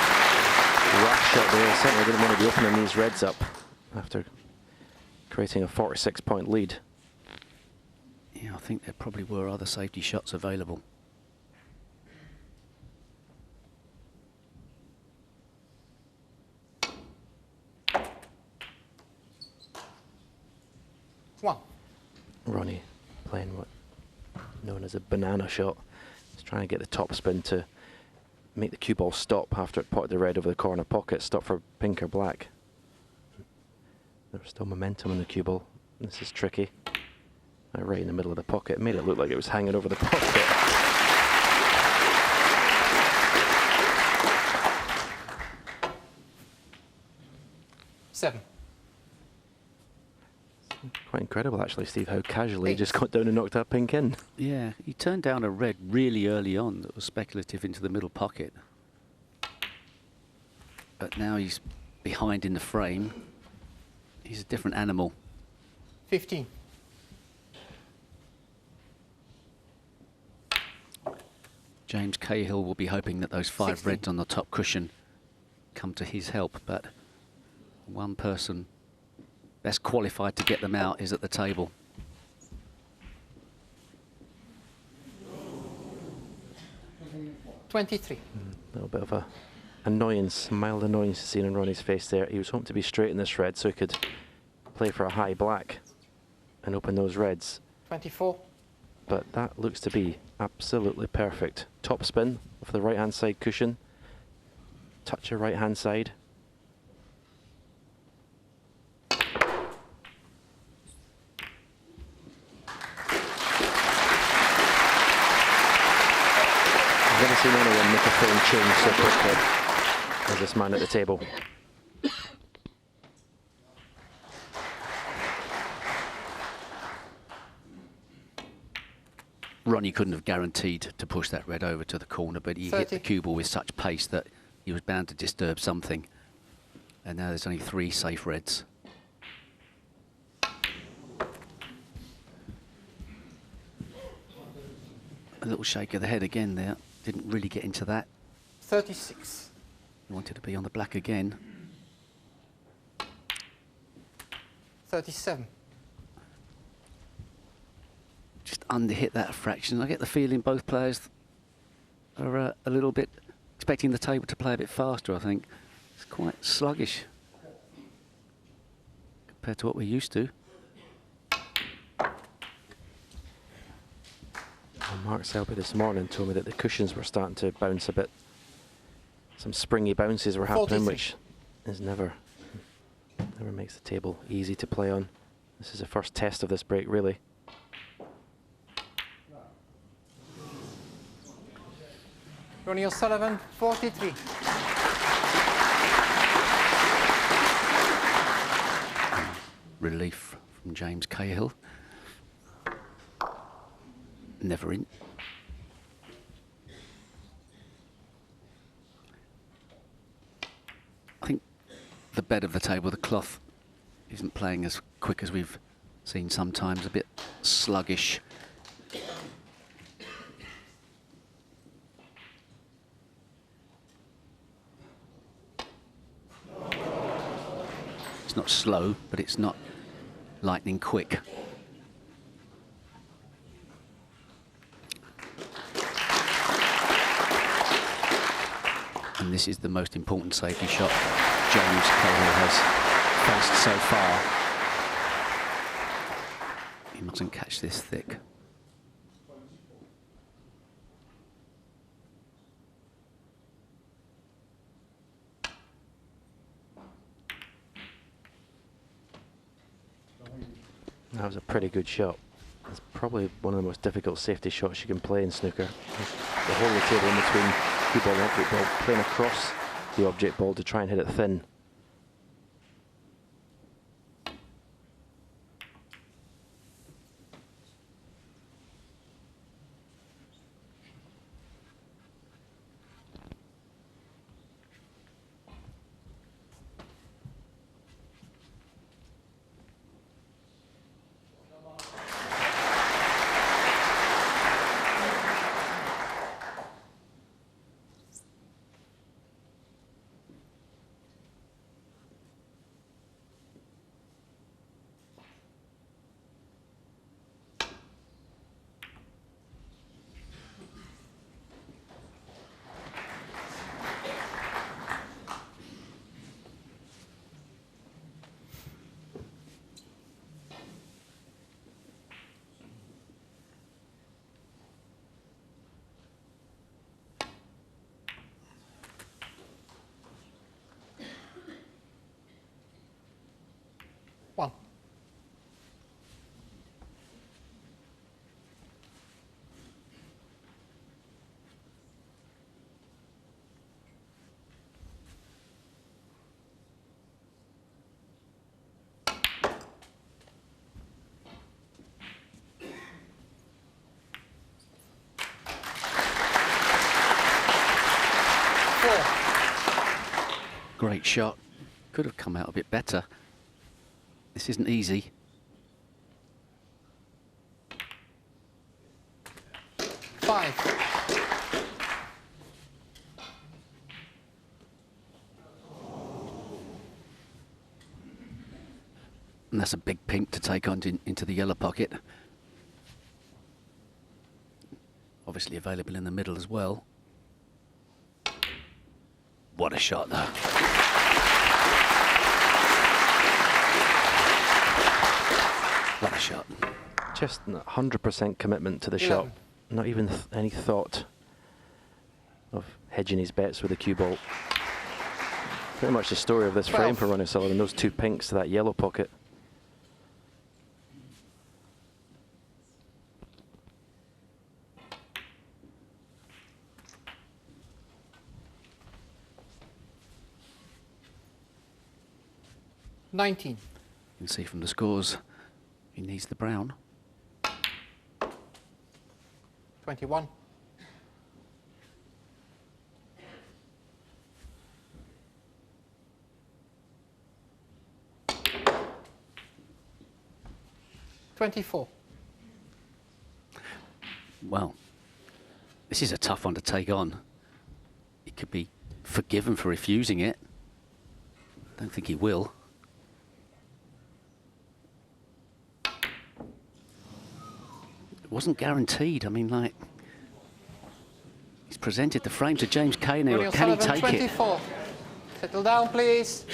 a rash shot there. Certainly didn't want to be opening these reds up after creating a 46-point lead. Yeah, I think there probably were other safety shots available. One. Ronnie playing what known as a banana shot. He's trying to get the top spin to make the cue ball stop after it potted the red over the corner pocket, stop for pink or black. There's still momentum in the cue ball. This is tricky. Right in the middle of the pocket. It made it look like it was hanging over the pocket. Seven. Quite incredible, actually, Steve, how casually he just got down and knocked that pink in. Yeah, he turned down a red really early on that was speculative into the middle pocket. But now he's behind in the frame. He's a different animal. 15. James Cahill will be hoping that those 5 16. reds on the top cushion come to his help, but one person best qualified to get them out is at the table. $23. A little bit of a annoyance, mild annoyance seen in Ronnie's face there. He was hoping to be straight in this red so he could play for a high black and open those reds. 24. But that looks to be absolutely perfect. Top spin off the right-hand side cushion. Touch your right-hand side. I've never seen anyone make a frame change so quickly as this man at the table. Ronnie couldn't have guaranteed to push that red over to the corner, but he 30. hit the cue ball with such pace that he was bound to disturb something. And now there's only 3 safe reds. A little shake of the head again there. Didn't really get into that. 36. He wanted to be on the black again. 37. Just underhit that fraction. I get the feeling both players are a little bit expecting the table to play a bit faster, I think. It's quite sluggish compared to what we're used to. Well, Mark Selby this morning told me that the cushions were starting to bounce a bit. Some springy bounces were happening, 43. which is never makes the table easy to play on. This is the first test of this break, really. Ronnie O'Sullivan, 43. Relief from James Cahill. Never in. the bed of the table. The cloth isn't playing as quick as we've seen sometimes, a bit sluggish. It's not slow, but it's not lightning quick. And this is the most important safety shot James Cahill has faced so far. He mustn't catch this thick. That was a pretty good shot. It's probably one of the most difficult safety shots you can play in snooker. The whole of the table in between cue ball and object ball, playing across the object ball to try and hit it thin. One. Great shot. Could have come out a bit better. This isn't easy. Five. And that's a big pink to take on into the yellow pocket. Obviously available in the middle as well. What a shot, though. What a shot. Just 100% commitment to the shot. Not even any thought of hedging his bets with a cue ball. Pretty much the story of this frame for Ronnie Sullivan, those two pinks to that yellow pocket. You can see from the scores, he needs the brown. 21. Well, this is a tough one to take on. He could be forgiven for refusing it. Don't think he will. It wasn't guaranteed. I mean, like, he's presented the frame to James Cahill. Can he take 24. it? Settle down, please.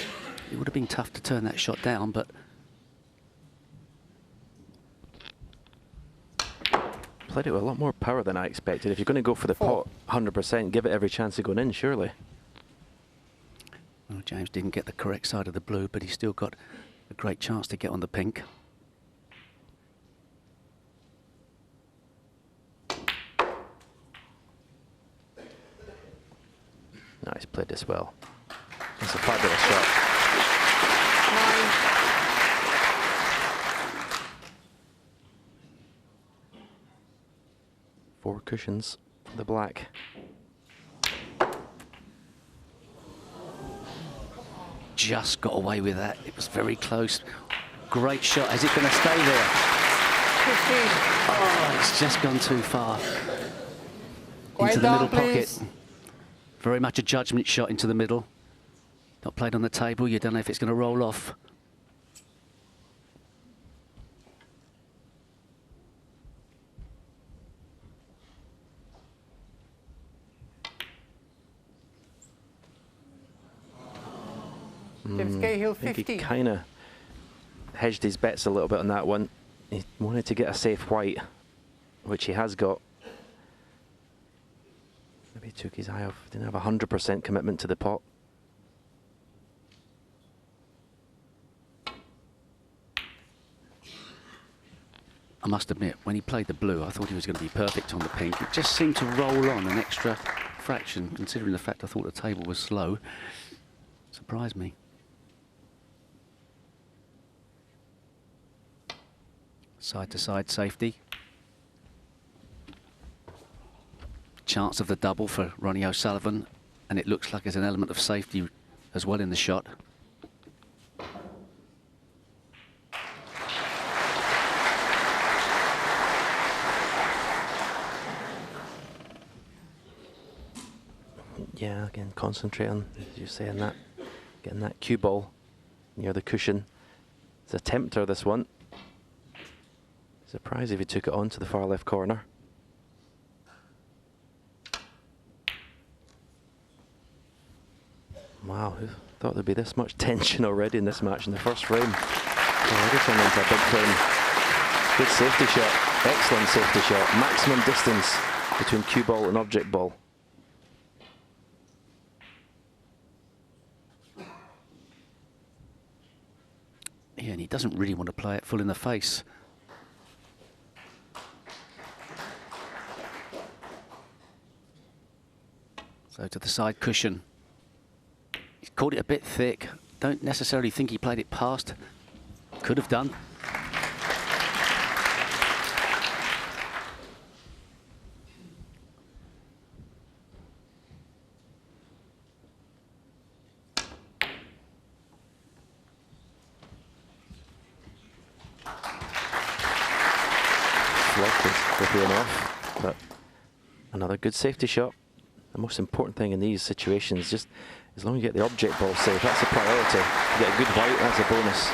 It would have been tough to turn that shot down, but Played it with a lot more power than I expected. If you're going to go for the pot 100%, give it every chance of going in, surely. well, James didn't get the correct side of the blue, but he's still got a great chance to get on the pink. No, he's played this well. It's a fabulous shot. 4 cushions for the black. just got away with that. It was very close. Great shot. Is it going to stay there? 15. Oh, it's just gone too far. Quiet Into the down, middle please. pocket. Very much a judgment shot into the middle. Not played on the table. You don't know if it's going to roll off. James Cahill, I think 15. he kind of hedged his bets a little bit on that one. He wanted to get a safe white, which he has got. Maybe he took his eye off. Didn't have 100% commitment to the pot. I must admit, when he played the blue, I thought he was going to be perfect on the pink. It just seemed to roll on an extra fraction, considering the fact I thought the table was slow. Surprised me. Side-to-side safety. Chance of the double for Ronnie O'Sullivan, and it looks like there's an element of safety as well in the shot. Yeah, again, concentrate on, as you're saying, that getting that cue ball near the cushion. It's a tempter, this one. Surprised if he took it on to the far left corner. Wow, who thought there'd be this much tension already in this match in the first frame? Already turned into a big frame. Good safety shot, excellent safety shot. Maximum distance between cue ball and object ball. Yeah, and he doesn't really want to play it full in the face. So to the side cushion. He's caught it a bit thick. Don't necessarily think he played it past. Could have done. Off, but another good safety shot. The most important thing in these situations, just as long as you get the object ball safe, that's a priority. You get a good white, that's a bonus.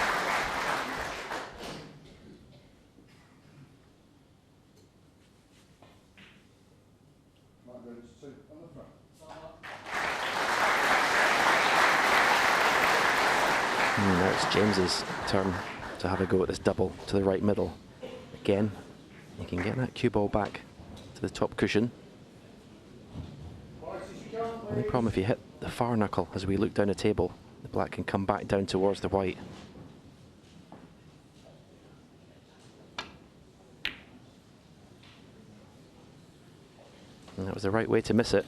Now it's James's turn to have a go at this double to the right middle. Again, you can get that cue ball back to the top cushion. Only problem if you hit the far knuckle as we look down the table, the black can come back down towards the white. And that was the right way to miss it.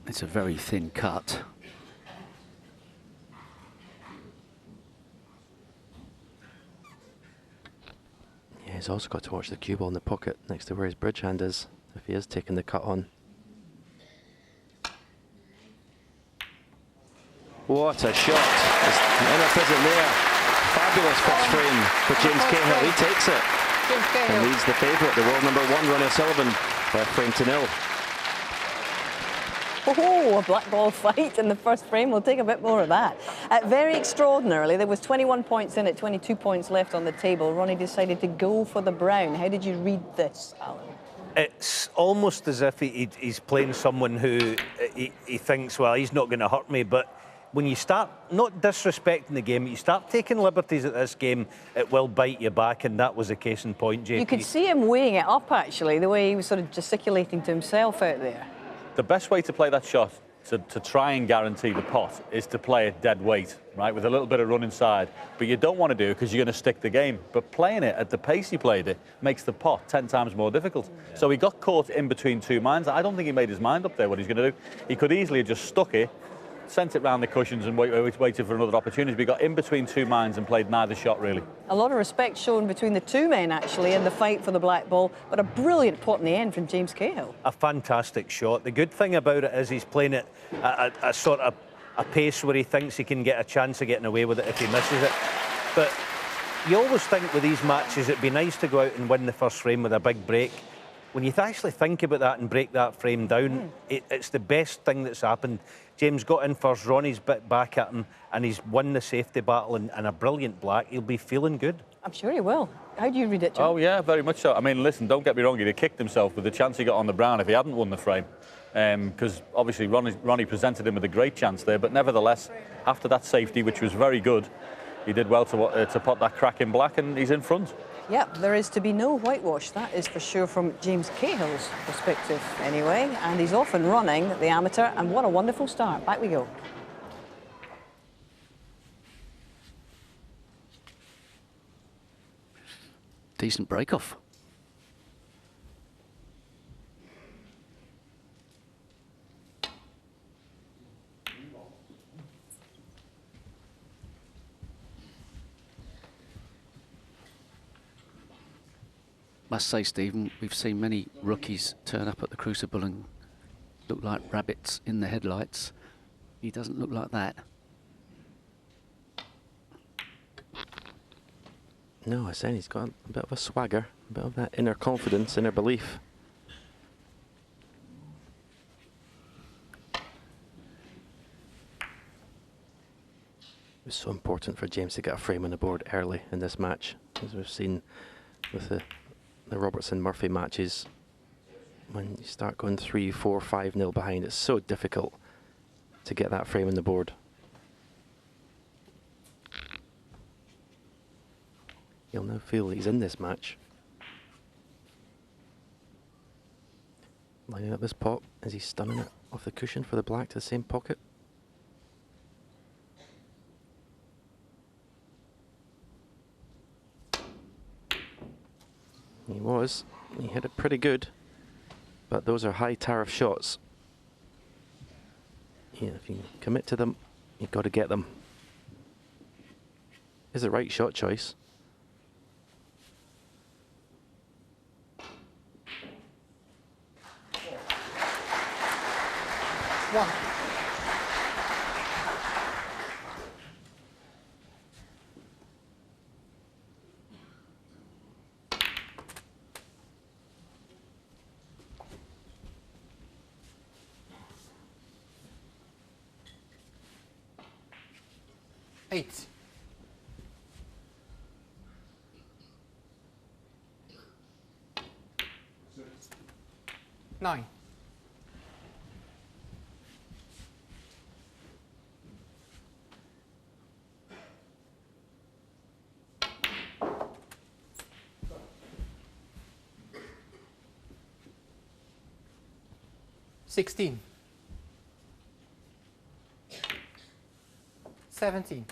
It's a very thin cut. Yeah, he's also got to watch the cue ball in the pocket next to where his bridge hand is, if he is taking the cut on. What a shot. Enough isn't there. Fabulous first frame for James Cahill. He takes it. James Cahill. And leads the favourite, the world number 1, Ronnie O'Sullivan, by a frame to 0. Oh, a black ball fight in the first frame. We'll take a bit more of that. Very extraordinarily, there was 21 points in it, 22 points left on the table. Ronnie decided to go for the brown. How did you read this, Alan? It's almost as if he's playing someone who he thinks, well, he's not going to hurt me, but when you start not disrespecting the game, you start taking liberties at this game, it will bite you back, and that was the case in point, JP. You could see him weighing it up, actually, the way he was sort of gesticulating to himself out there. The best way to play that shot, to try and guarantee the pot, is to play it dead weight, right, with a little bit of run inside. But you don't want to do it because you're going to stick the game. But playing it at the pace he played it makes the pot 10 times more difficult. Yeah. So he got caught in between two minds. I don't think he made his mind up there what he's going to do. He could easily have just stuck it, sent it round the cushions and waited for another opportunity. But he got in between two minds and played neither shot, really. A lot of respect shown between the two men, actually, in the fight for the black ball, but a brilliant pot in the end from James Cahill. A fantastic shot. The good thing about it is he's playing it at a sort of a pace where he thinks he can get a chance of getting away with it if he misses it. But you always think with these matches it'd be nice to go out and win the first frame with a big break. When you actually think about that and break that frame down, it's the best thing that's happened. James got in first, Ronnie's bit back at him, and he's won the safety battle and a brilliant black. He'll be feeling good. I'm sure he will. How do you read it, John? Oh, yeah, very much so. I mean, listen, don't get me wrong, he'd have kicked himself with the chance he got on the brown if he hadn't won the frame. Because obviously Ronnie presented him with a great chance there, but nevertheless, after that safety, which was very good, he did well to pot that crack in black, and he's in front. Yep, there is to be no whitewash, that is for sure, from James Cahill's perspective anyway. And he's off and running, the amateur, and what a wonderful start. Back we go. Decent break-off. Must say, Stephen, we've seen many rookies turn up at the Crucible and look like rabbits in the headlights. He doesn't look like that. No, I said he's got a bit of a swagger, a bit of that inner confidence, inner belief. It was so important for James to get a frame on the board early in this match, as we've seen with the Robertson-Murphy matches. When you start going 3-4, 5-0 behind, it's so difficult to get that frame on the board. He'll now feel he's in this match. Lining up this pot as he's stunning it off the cushion for the black to the same pocket. He hit it pretty good, but those are high tariff shots. Yeah, if you commit to them, you've got to get them. Is the right shot choice. One. Eight. Nine. Sixteen. 17.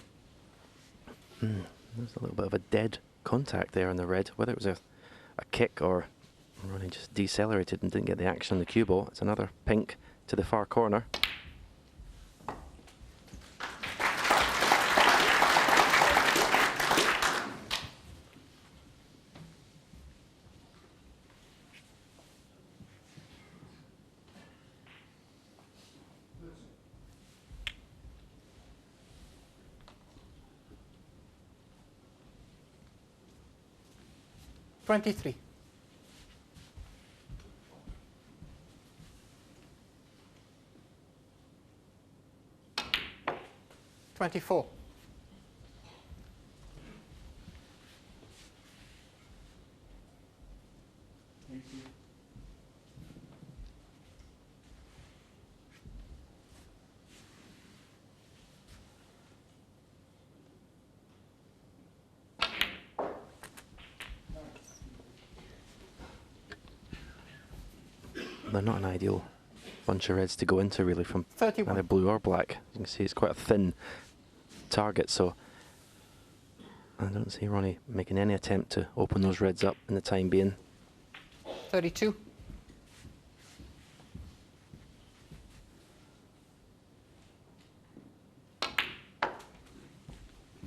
There's a little bit of a dead contact there on the red, whether it was a kick or Ronnie just decelerated and didn't get the action on the cue ball. It's another pink to the far corner. $23. 24. 28. they're not an ideal bunch of reds to go into, really, from 31. either blue or black. You can see it's quite a thin target, so I don't see Ronnie making any attempt to open those reds up in the time being. 32.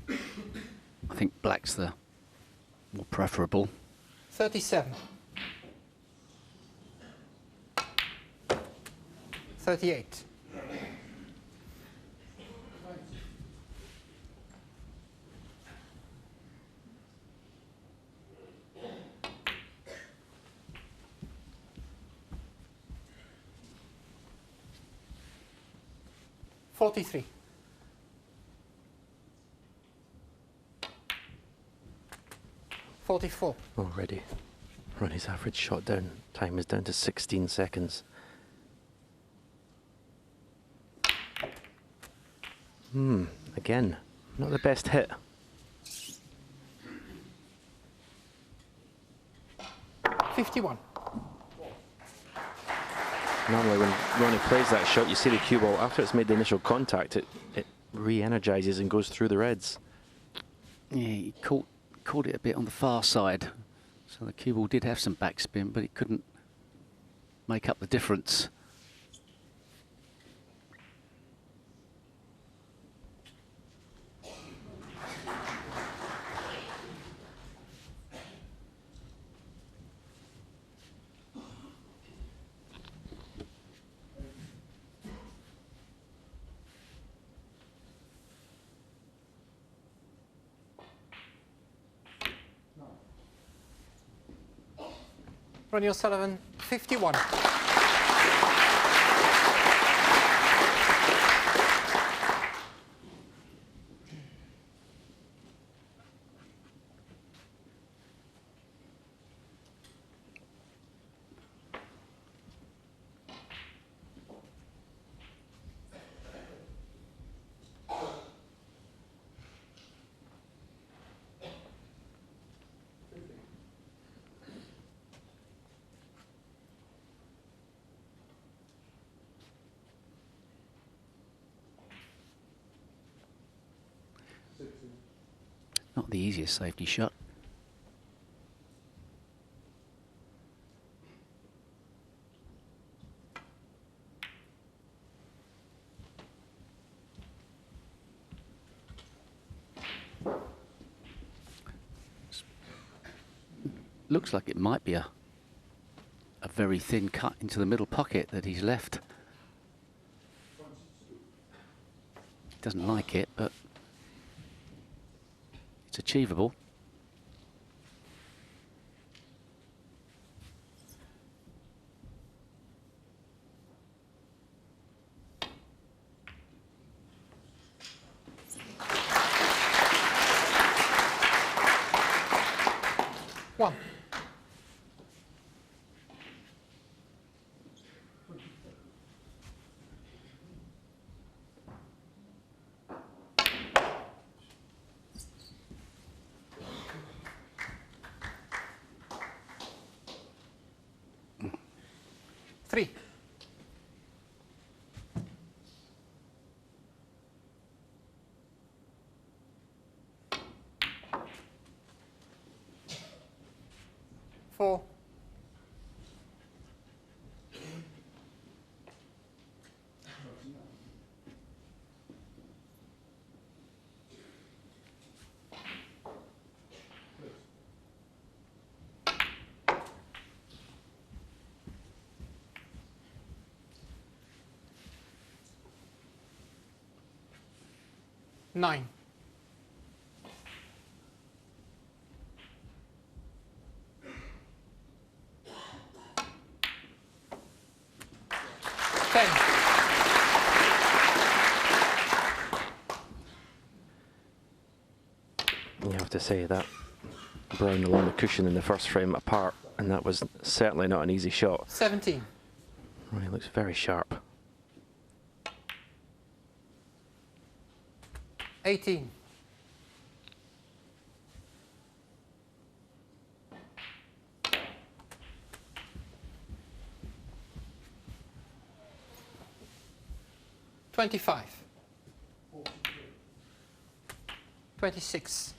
I think black's the more preferable. 37. 38. $43. $44. Already, Ronnie's average shot time is down to 16 seconds. Again, not the best hit. $51. Normally when Ronnie plays that shot, you see the cue ball, after it's made the initial contact, it re-energizes and goes through the reds. Yeah, he caught it a bit on the far side. So the cue ball did have some backspin, but it couldn't make up the difference. Ronnie O'Sullivan, 51. Not the easiest safety shot. Looks like it might be a very thin cut into the middle pocket that he's left. Doesn't like it, but it's achievable. One. Three. Four. Nine. Ten. You have to say that brown along the cushion in the first frame apart, and that was certainly not an easy shot. 17. Ronnie looks very sharp. 18. 25. 26.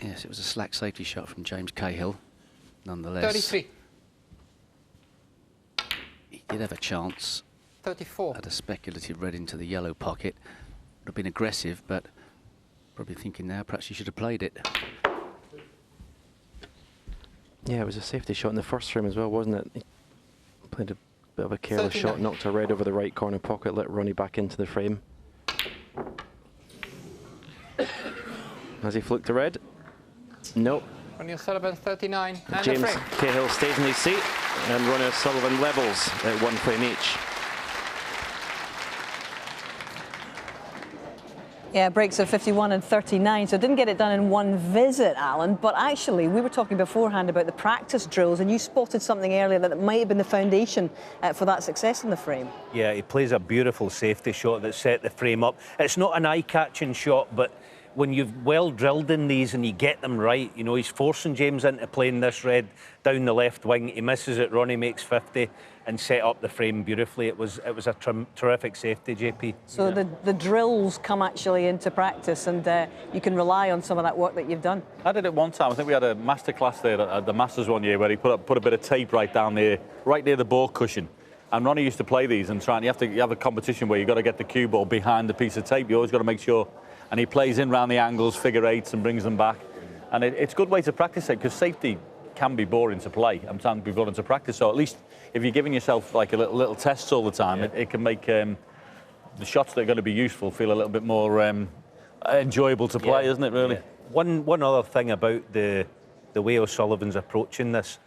Yes, it was a slack safety shot from James Cahill, nonetheless. 33. He did have a chance. 34. Had a speculative red into the yellow pocket. Would have been aggressive, but probably thinking now perhaps he should have played it. Yeah, it was a safety shot in the first frame as well, wasn't it? He played a bit of a careless 39. shot, knocked a red over the right corner pocket, let Ronnie back into the frame. Has he flicked the red? No. Ronnie O'Sullivan, 39. And James a frame. Cahill stays in his seat, and Ronnie O'Sullivan levels at 1 frame each. Yeah, breaks of 51 and 39, so didn't get it done in one visit, Alan. But actually, we were talking beforehand about the practice drills, and you spotted something earlier that might have been the foundation for that success in the frame. Yeah, he plays a beautiful safety shot that set the frame up. It's not an eye-catching shot, but when you've well drilled in these and you get them right, you know, he's forcing James into playing this red down the left wing. He misses it, Ronnie makes 50 and set up the frame beautifully. It was a terrific safety, JP. So yeah. the drills come actually into practice, and you can rely on some of that work that you've done. I did it one time. I think we had a masterclass there at the Masters one year where he put a bit of tape right down there, right near the ball cushion. And Ronnie used to play these and you have a competition where you've got to get the cue ball behind the piece of tape. You always got to make sure. And he plays in round the angles, figure eights, and brings them back. And it's a good way to practice it, because safety can be boring to play and can be boring to practice. So at least if you're giving yourself like a little tests all the time, it can make the shots that are going to be useful feel a little bit more enjoyable to play, isn't it, really? Yeah. One other thing about the way O'Sullivan's approaching this,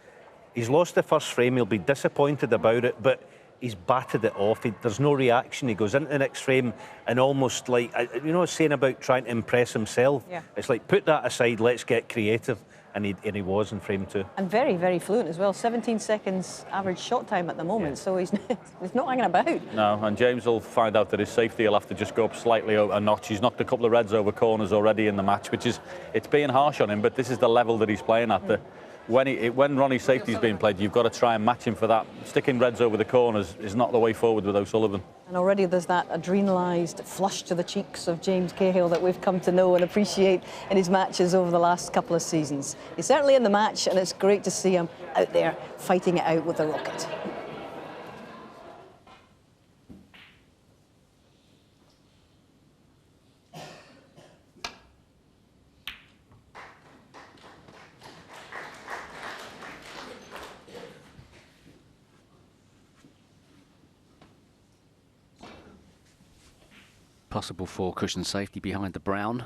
he's lost the first frame, he'll be disappointed about it, but he's batted it off. There's no reaction. He goes into the next frame and almost like, you know, saying about trying to impress himself. Yeah. It's like, put that aside, let's get creative. And he was in frame 2. And very, very fluent as well. 17 seconds average shot time at the moment, so he's not hanging about. No, and James will find out that his safety will have to just go up slightly a notch. He's knocked a couple of reds over corners already in the match, it's being harsh on him, but this is the level that he's playing at. When Ronnie's safety's being played, you've got to try and match him for that. Sticking reds over the corners is not the way forward with O'Sullivan. And already there's that adrenalised flush to the cheeks of James Cahill that we've come to know and appreciate in his matches over the last couple of seasons. He's certainly in the match, and it's great to see him out there fighting it out with the rocket. Possible 4-cushion safety behind the brown.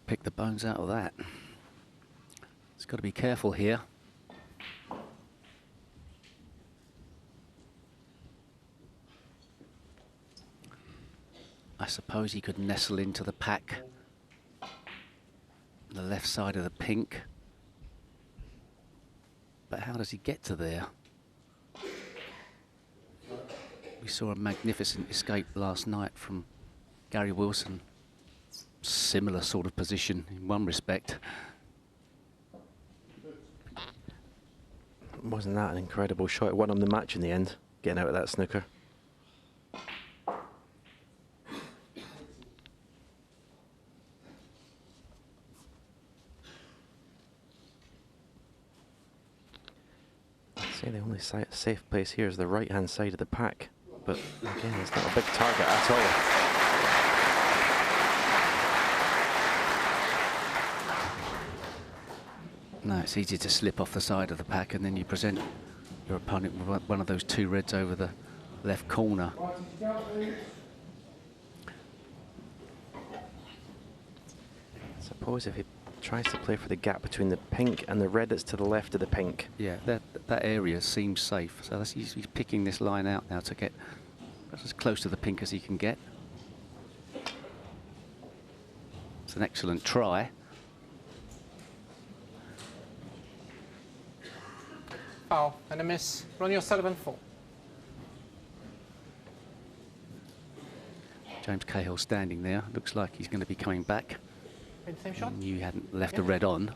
Pick the bones out of that. It's got to be careful here. I suppose he could nestle into the pack, the left side of the pink. But how does he get to there? We saw a magnificent escape last night from Gary Wilson. Similar sort of position in one respect. Wasn't that an incredible shot? It won him the match in the end, getting out of that snooker. The only safe place here is the right-hand side of the pack, but again, it's not a big target at all. No, it's easy to slip off the side of the pack, and then you present your opponent with one of those 2 reds over the left corner. I suppose if he tries to play for the gap between the pink and the red that's to the left of the pink. Yeah, that area seems safe. So he's picking this line out now to get as close to the pink as he can get. It's an excellent try. Foul and a miss. Ronnie O'Sullivan 4. James Cahill standing there. Looks like he's going to be coming back. Same shot. You hadn't left the red on.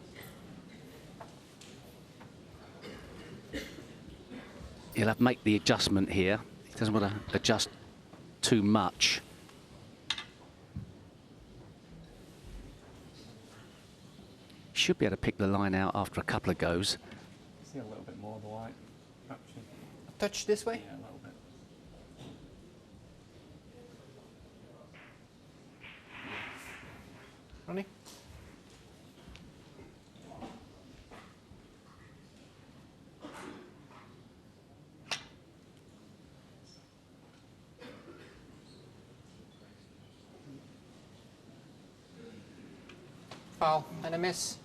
He'll have to make the adjustment here. He doesn't want to adjust too much. Should be able to pick the line out after a couple of goes. See a little bit more of the white. A touch this way? Yeah, a little bit. Ronnie? Foul and a miss.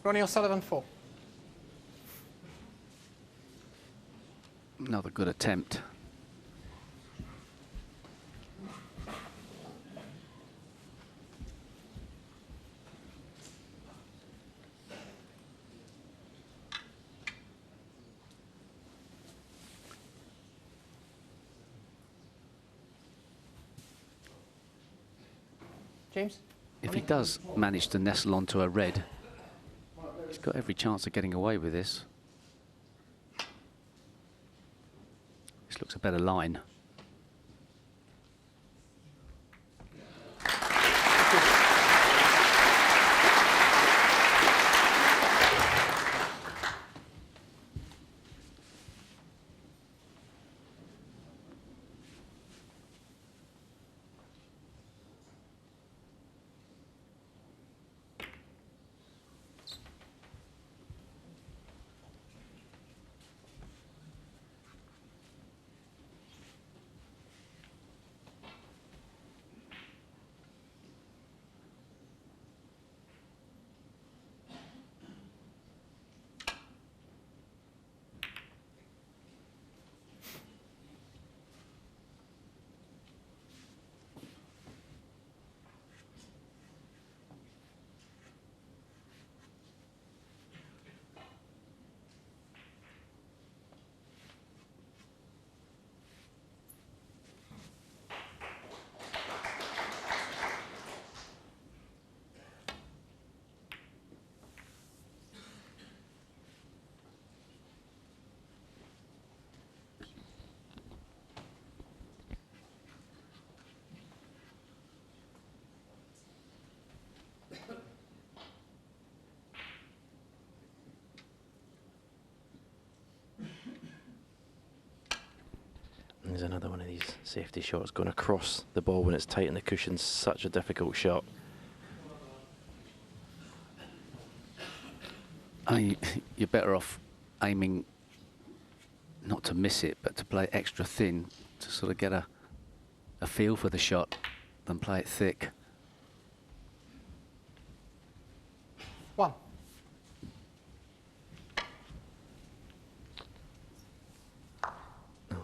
Ronnie O'Sullivan 4. Another good attempt. James? If he does manage to nestle onto a red, he's got every chance of getting away with this. This looks a better line. There's another one of these safety shots going across the ball when it's tight in the cushions. Such a difficult shot. You're better off aiming not to miss it, but to play extra thin to sort of get a feel for the shot than play it thick. 1.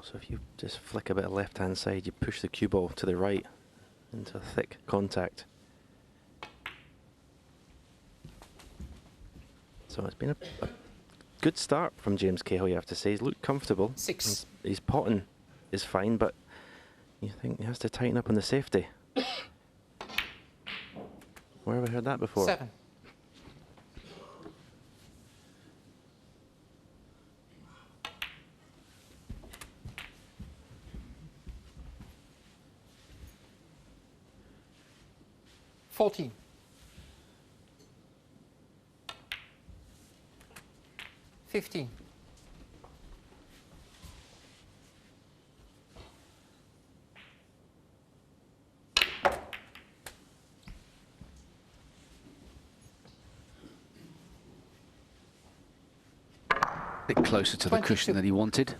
So if you just flick a bit of left-hand side, you push the cue ball to the right into thick contact. So it's been a good start from James Cahill, you have to say. He's looked comfortable. 6. His potting is fine, but you think he has to tighten up on the safety. Where have I heard that before? 7. $14. 15. Bit closer to the cushion than he wanted.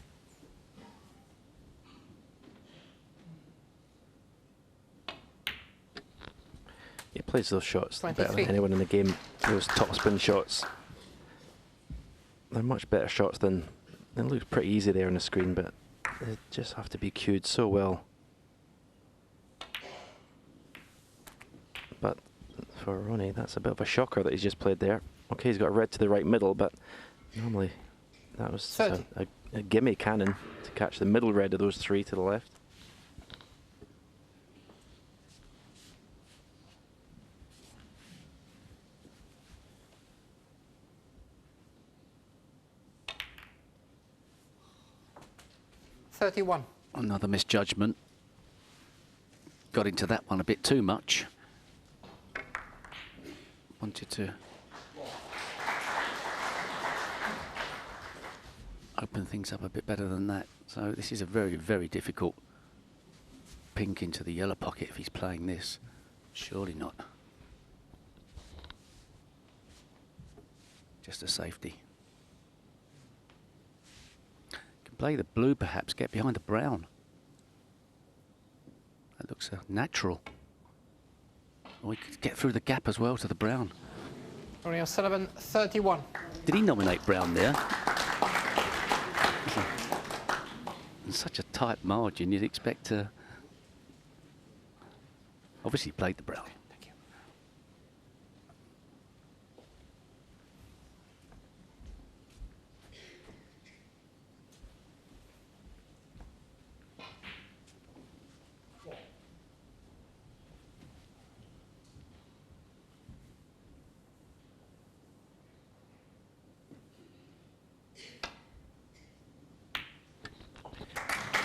Yeah, plays those shots better 23. than anyone in the game. Those top spin shots. They're much better shots than. It looks pretty easy there on the screen, but they just have to be cued so well. But for Ronnie, that's a bit of a shocker that he's just played there. Okay, he's got a red to the right middle, but normally that was a gimme cannon to catch the middle red of those three to the left. Another misjudgment. Got into that one a bit too much. Wanted to open things up a bit better than that. So this is a very, very difficult pink into the yellow pocket if he's playing this. Surely not. Just a safety. Can play the blue perhaps, get behind the brown. That looks natural. Or we could get through the gap as well to the brown. Ronnie O'Sullivan, 31. Did he nominate brown there? In such a tight margin, you'd expect to... Obviously played the brown. Thank you.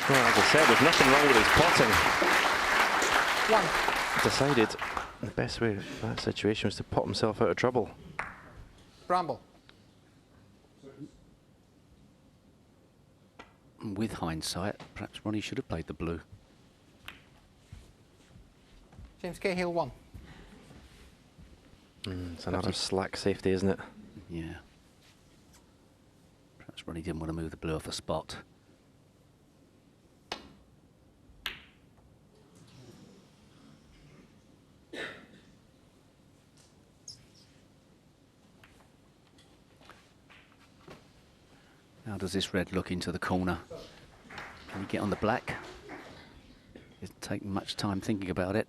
Well, as I said, there's nothing wrong with his potting. Decided the best way in that situation was to pot himself out of trouble. Bramble. With hindsight, perhaps Ronnie should have played the blue. James Cahill, 1. It's another slack safety, isn't it? Yeah. Perhaps Ronnie didn't want to move the blue off the spot. How does this red look into the corner? Can he get on the black? Isn't taking much time thinking about it.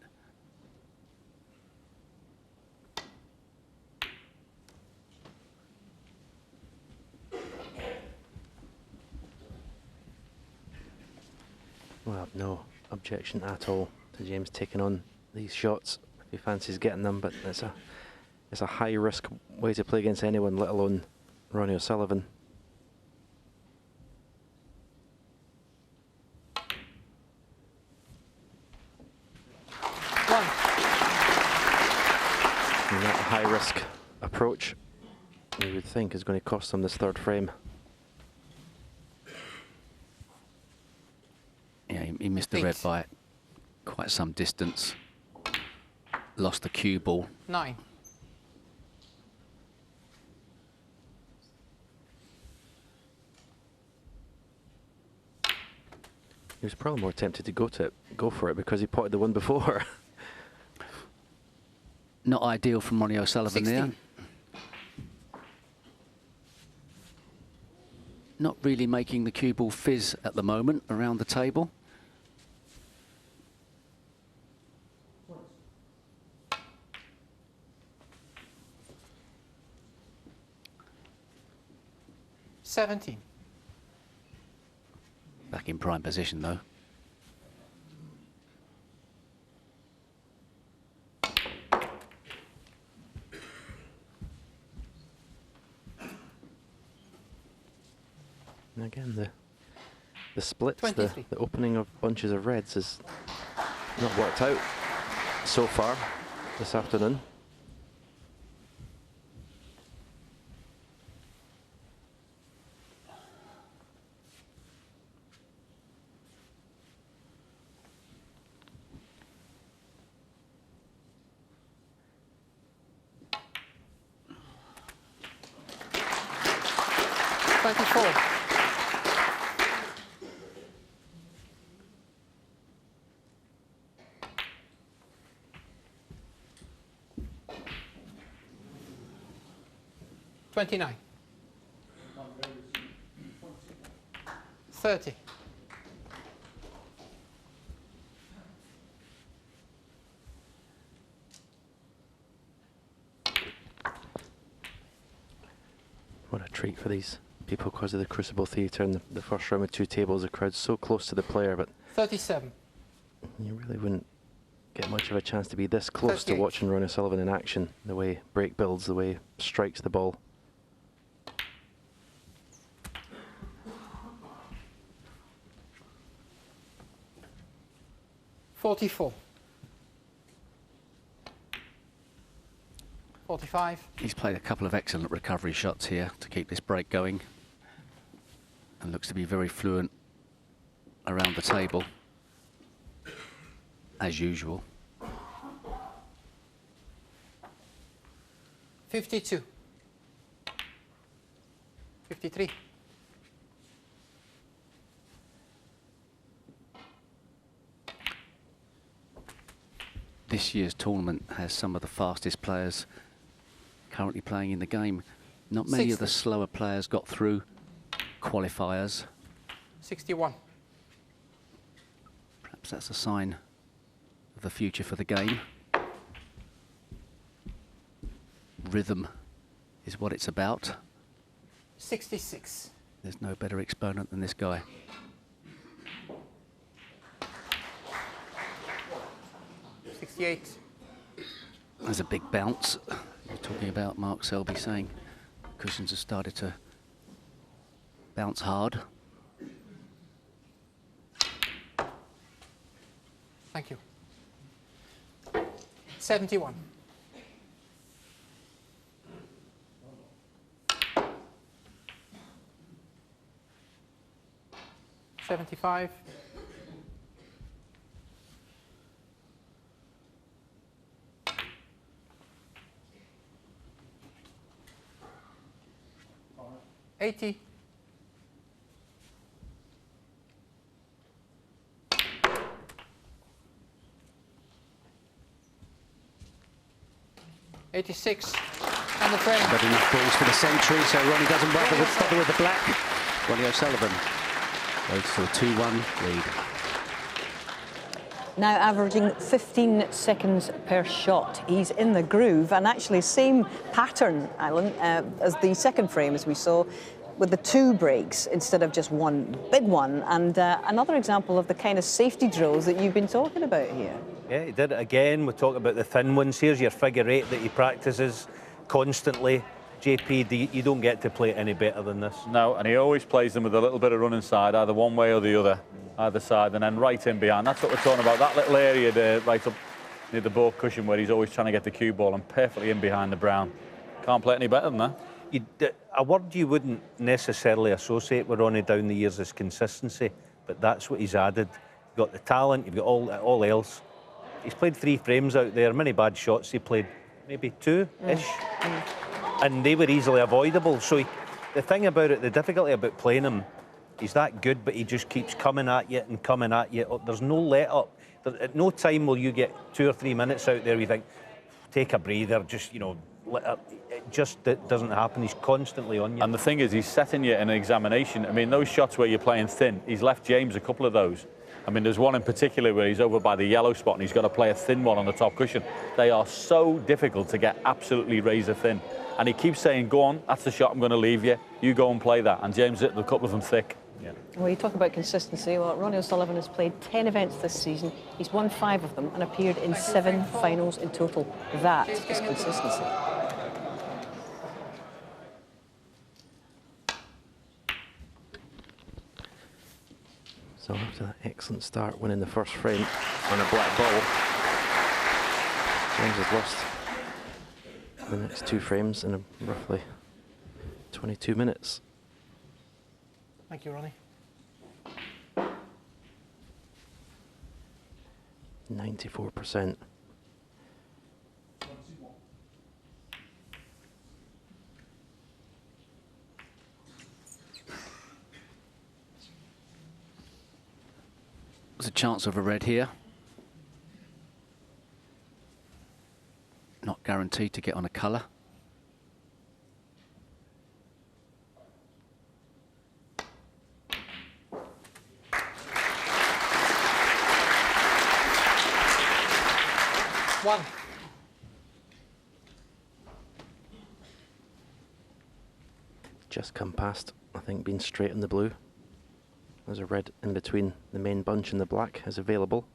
Well, no objection at all to James taking on these shots if he fancies getting them, but it's a high risk way to play against anyone, let alone Ronnie O'Sullivan. And that high risk approach, you would think, is going to cost him this third frame. Yeah, he missed the red by quite some distance. Lost the cue ball. 9. He was probably more tempted to go for it because he potted the one before. Not ideal from Ronnie O'Sullivan 16. there. Not really making the cue ball fizz at the moment around the table. $17. Back in prime position though. And again, the splits, the opening of bunches of reds has not worked out so far this afternoon. 29. 30. What a treat for these people because of the Crucible Theatre in the first round with 2 tables. The crowd's so close to the player, but 37. you really wouldn't get much of a chance to be this close to watching Ronnie O'Sullivan in action. The way break builds, the way he strikes the ball. $44. 45. He's played a couple of excellent recovery shots here to keep this break going and looks to be very fluent around the table, as usual. 52. 53. This year's tournament has some of the fastest players currently playing in the game. Not many of the slower players got through qualifiers. 61. Perhaps that's a sign of the future for the game. Rhythm is what it's about. 66. There's no better exponent than this guy. There's a big bounce. You're talking about Mark Selby saying cushions have started to bounce hard. Thank you. 71. $75. 80. 86. And the frame. Got enough balls for the century, so Ronnie doesn't bother with the black. Ronnie O'Sullivan goes to a 2-1 lead. Now averaging 15 seconds per shot. He's in the groove, and actually same pattern, Alan, as the second frame, as we saw, with the 2 breaks instead of just one big one. And another example of the kind of safety drills that you've been talking about here. Yeah, he did it again. We talk about the thin ones. Here's your figure 8 that he practices constantly. JP, you don't get to play it any better than this. No, and he always plays them with a little bit of running side, either one way or the other, either side, and then right in behind. That's what we're talking about, that little area there, right up near the ball cushion where he's always trying to get the cue ball and perfectly in behind the brown. Can't play it any better than that. A word you wouldn't necessarily associate with Ronnie down the years is consistency, but that's what he's added. You've got the talent, you've got all else. He's played 3 frames out there, many bad shots he played, maybe 2-ish. And they were easily avoidable. So the thing about it, the difficulty about playing him, he's that good, but he just keeps coming at you and coming at you. There's no let-up. At no time will you get 2 or 3 minutes out there where you think, take a breather, just, you know, let up. It just doesn't happen. He's constantly on you. And the thing is, he's setting you in an examination. I mean, those shots where you're playing thin, he's left James a couple of those. I mean, there's one in particular where he's over by the yellow spot and he's got to play a thin one on the top cushion. They are so difficult to get absolutely razor thin. And he keeps saying, go on, that's the shot I'm going to leave you. You go and play that. And James hit a couple of them thick. Yeah. Well, you talk about consistency. Well, Ronnie O'Sullivan has played 10 events this season. He's won 5 of them and appeared in 7 finals in total. That is consistency. So after that excellent start, winning the first frame on a black ball, James has lost the next 2 frames in roughly 22 minutes. Thank you, Ronnie. 94%. There's a chance of a red here. Not guaranteed to get on a colour. 1. Just come past, I think, being straight in the blue. There's a red in between the main bunch and the black is available.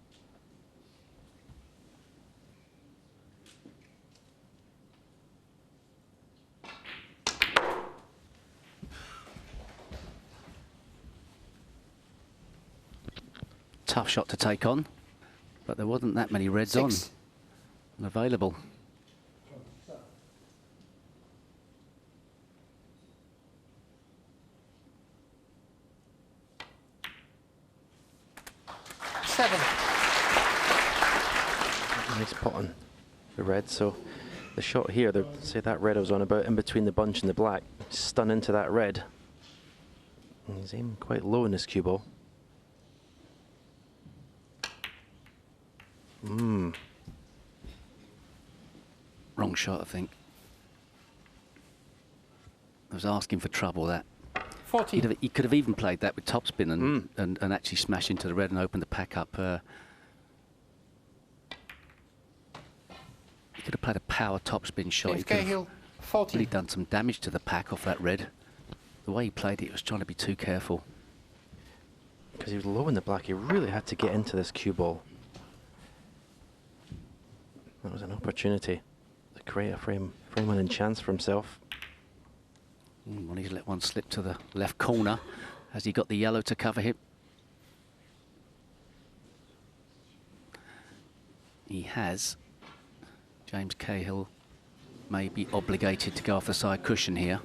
Tough shot to take on, but there wasn't that many reds 6. on and available. Nice pot on the red. So the shot here, say that red I was on about, in between the bunch and the black, stun into that red. And he's aiming quite low in this cue ball. Wrong shot, I think. I was asking for trouble, that. 14. He could have even played that with topspin and actually smash into the red and open the pack up. He could have played a power topspin shot. He could Cahill, have 14. really done some damage to the pack off that red. The way he played it, he was trying to be too careful. Because he was low in the black, he really had to get into this cue ball. That was an opportunity to create a frame-winning chance for himself. Well, he's let one slip to the left corner. Has he got the yellow to cover him? He has. James Cahill may be obligated to go off the side cushion here.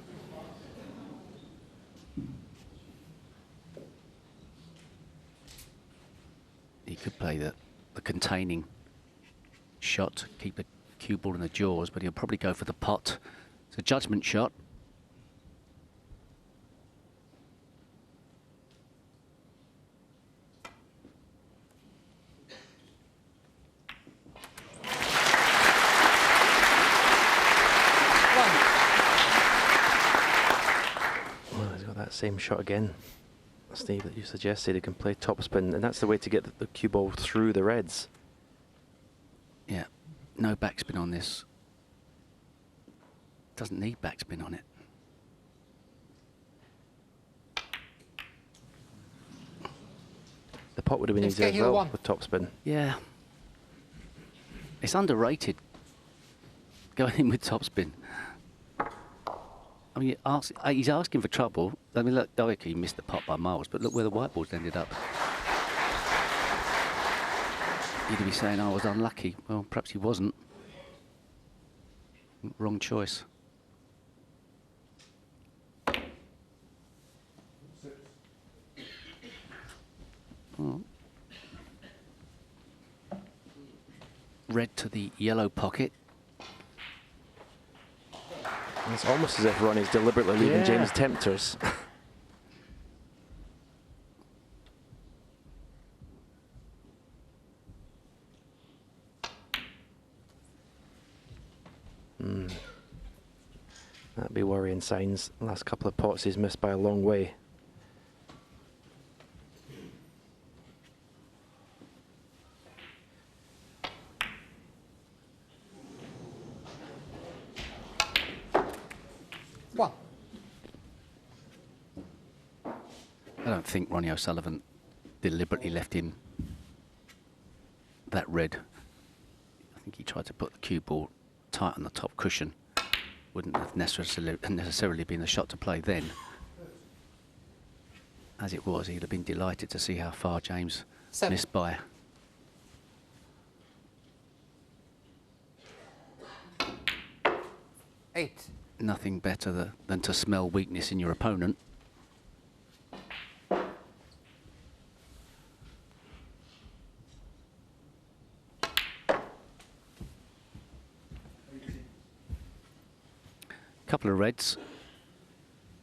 He could play the containing shot, keep the cue ball in the jaws, but he'll probably go for the pot. It's a judgment shot. Well, he's got that same shot again, Steve, that you suggested. He can play topspin, and that's the way to get the cue ball through the reds. Yeah, no backspin on this. Doesn't need backspin on it. The pot would have been easier as well with topspin. Yeah. It's underrated going in with topspin. I mean, he's asking for trouble. I mean, look, okay, he missed the pot by miles, but look where the whiteboards ended up. You'd be saying, I was unlucky. Well, perhaps he wasn't. Wrong choice. Oh. Red to the yellow pocket. It's almost as if Ronnie's deliberately leaving James tempters. That'd be worrying signs. Last couple of pots he's missed by a long way. I don't think Ronnie O'Sullivan deliberately left him that red. I think he tried to put the cue ball tight on the top cushion. Wouldn't have necessarily been the shot to play then. As it was, he'd have been delighted to see how far James missed by. Eight. Nothing better than to smell weakness in your opponent. Couple of reds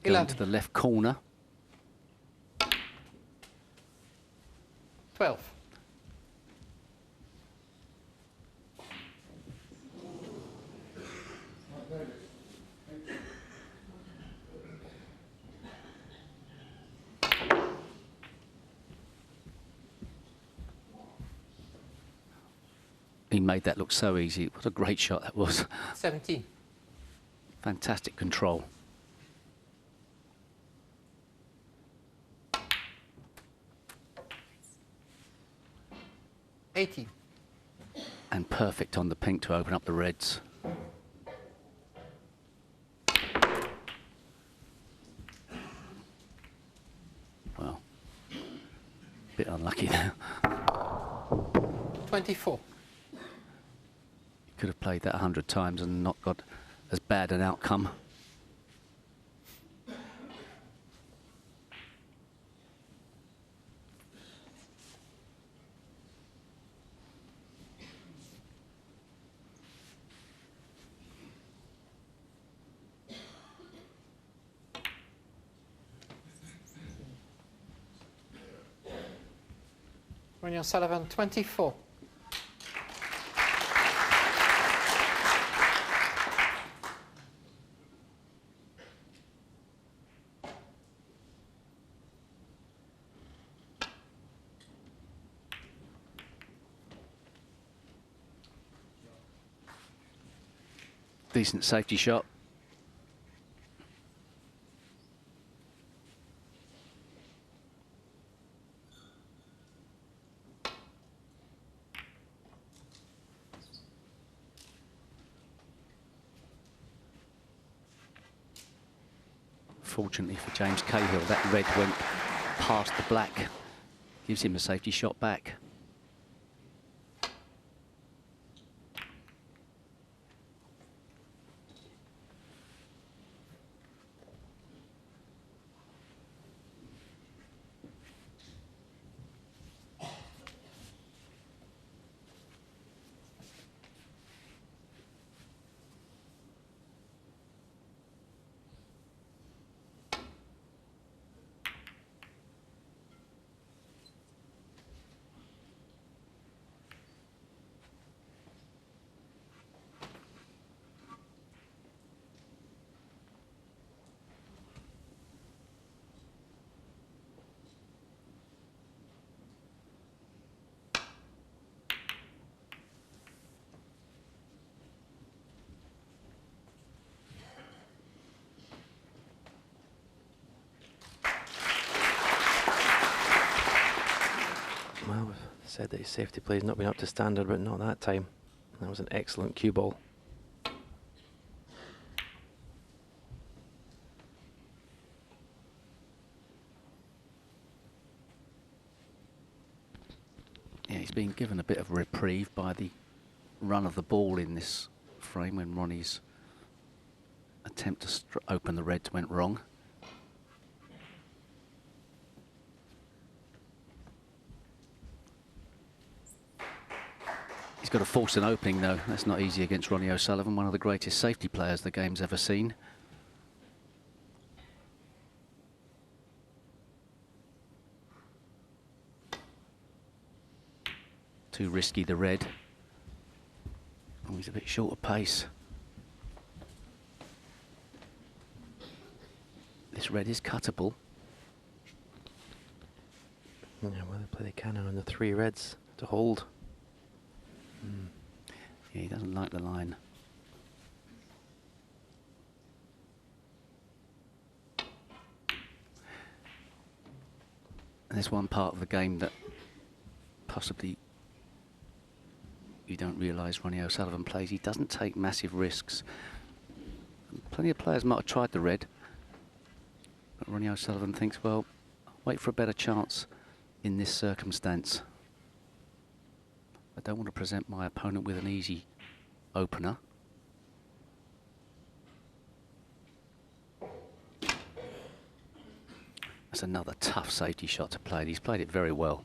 going to the left corner. 12. He made that look so easy. What a great shot that was. 17. Fantastic control. $80. And perfect on the pink to open up the reds. Well, a bit unlucky there. 24. Could have played that 100 times and not got as bad an outcome. Ronnie O'Sullivan, 24. Decent safety shot. Fortunately for James Cahill, that red went past the black. Gives him a safety shot back. Well, we've said that his safety play's not been up to standard, but not that time. That was an excellent cue ball. Yeah, he's been given a bit of reprieve by the run of the ball in this frame when Ronnie's attempt to open the reds went wrong. He's got to force an opening, though. That's not easy against Ronnie O'Sullivan, one of the greatest safety players the game's ever seen. Too risky, the red. Oh, he's a bit short of pace. This red is cuttable. Yeah, well, they play the cannon on the three reds to hold. Yeah, he doesn't like the line. And there's one part of the game that possibly you don't realise Ronnie O'Sullivan plays. He doesn't take massive risks. Plenty of players might have tried the red, but Ronnie O'Sullivan thinks, well, wait for a better chance in this circumstance. I don't want to present my opponent with an easy opener. That's another tough safety shot to play. He's played it very well.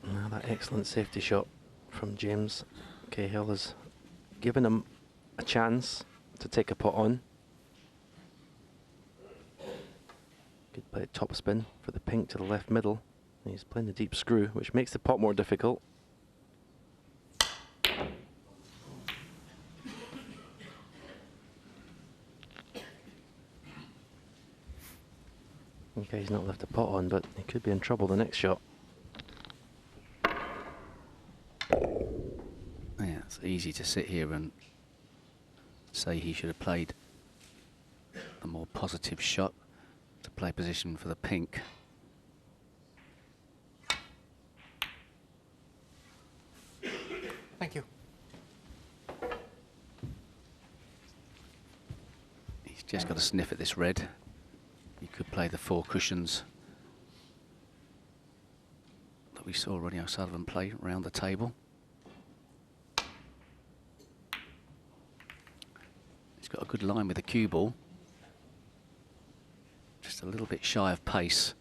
Now that excellent safety shot from James Cahill has given him a chance to take a pot on. Good play top spin for the pink to the left middle. And he's playing the deep screw, which makes the pot more difficult. Okay, he's not left the pot on, but he could be in trouble the next shot. Yeah, it's easy to sit here and say he should have played a more positive shot to play position for the pink. Thank you. He's just got to sniff at this red. He could play the 4 cushions that we saw Ronnie O'Sullivan play around the table. He's got a good line with the cue ball. Just a little bit shy of pace.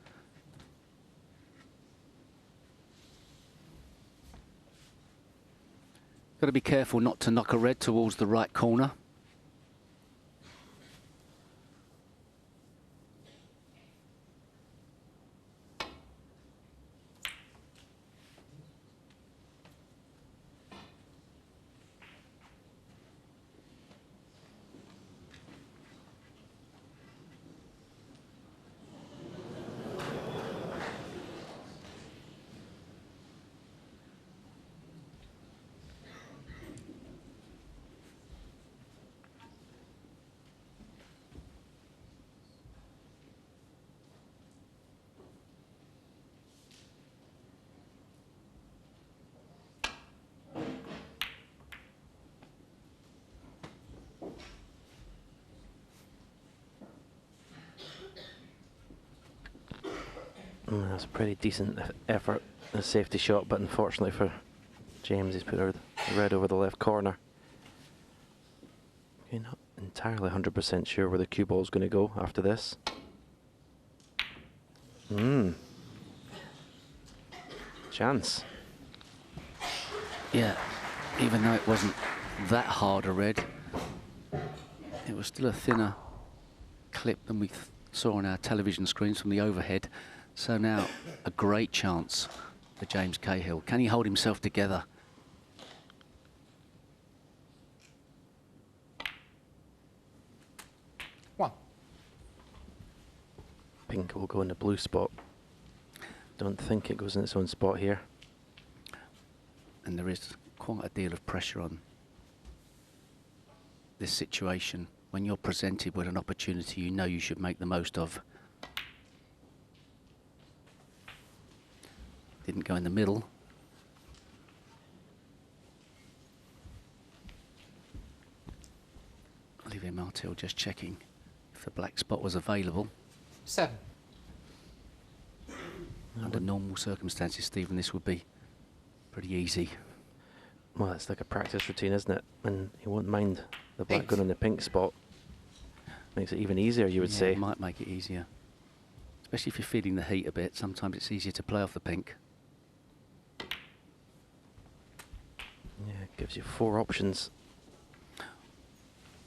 Got to be careful not to knock a red towards the right corner. That's a pretty decent effort, a safety shot, but unfortunately for James, he's put the red over the left corner. Okay, not entirely 100% sure where the cue ball is going to go after this. Chance. Yeah, even though it wasn't that hard a red, it was still a thinner clip than we saw on our television screens from the overhead. So now a great chance for James Cahill. Can he hold himself together? One. Pink will go in the blue spot. Don't think it goes in its own spot here. And there is quite a deal of pressure on this situation. When you're presented with an opportunity you know you should make the most of. Didn't go in the middle. Olivier Martel just checking if the black spot was available. 7. Under normal circumstances, Stephen, this would be pretty easy. Well, it's like a practice routine, isn't it? And you won't mind the black 8. going in the pink spot. Makes it even easier, you would say. It might make it easier. Especially if you're feeling the heat a bit, sometimes it's easier to play off the pink. Yeah, it gives you 4 options.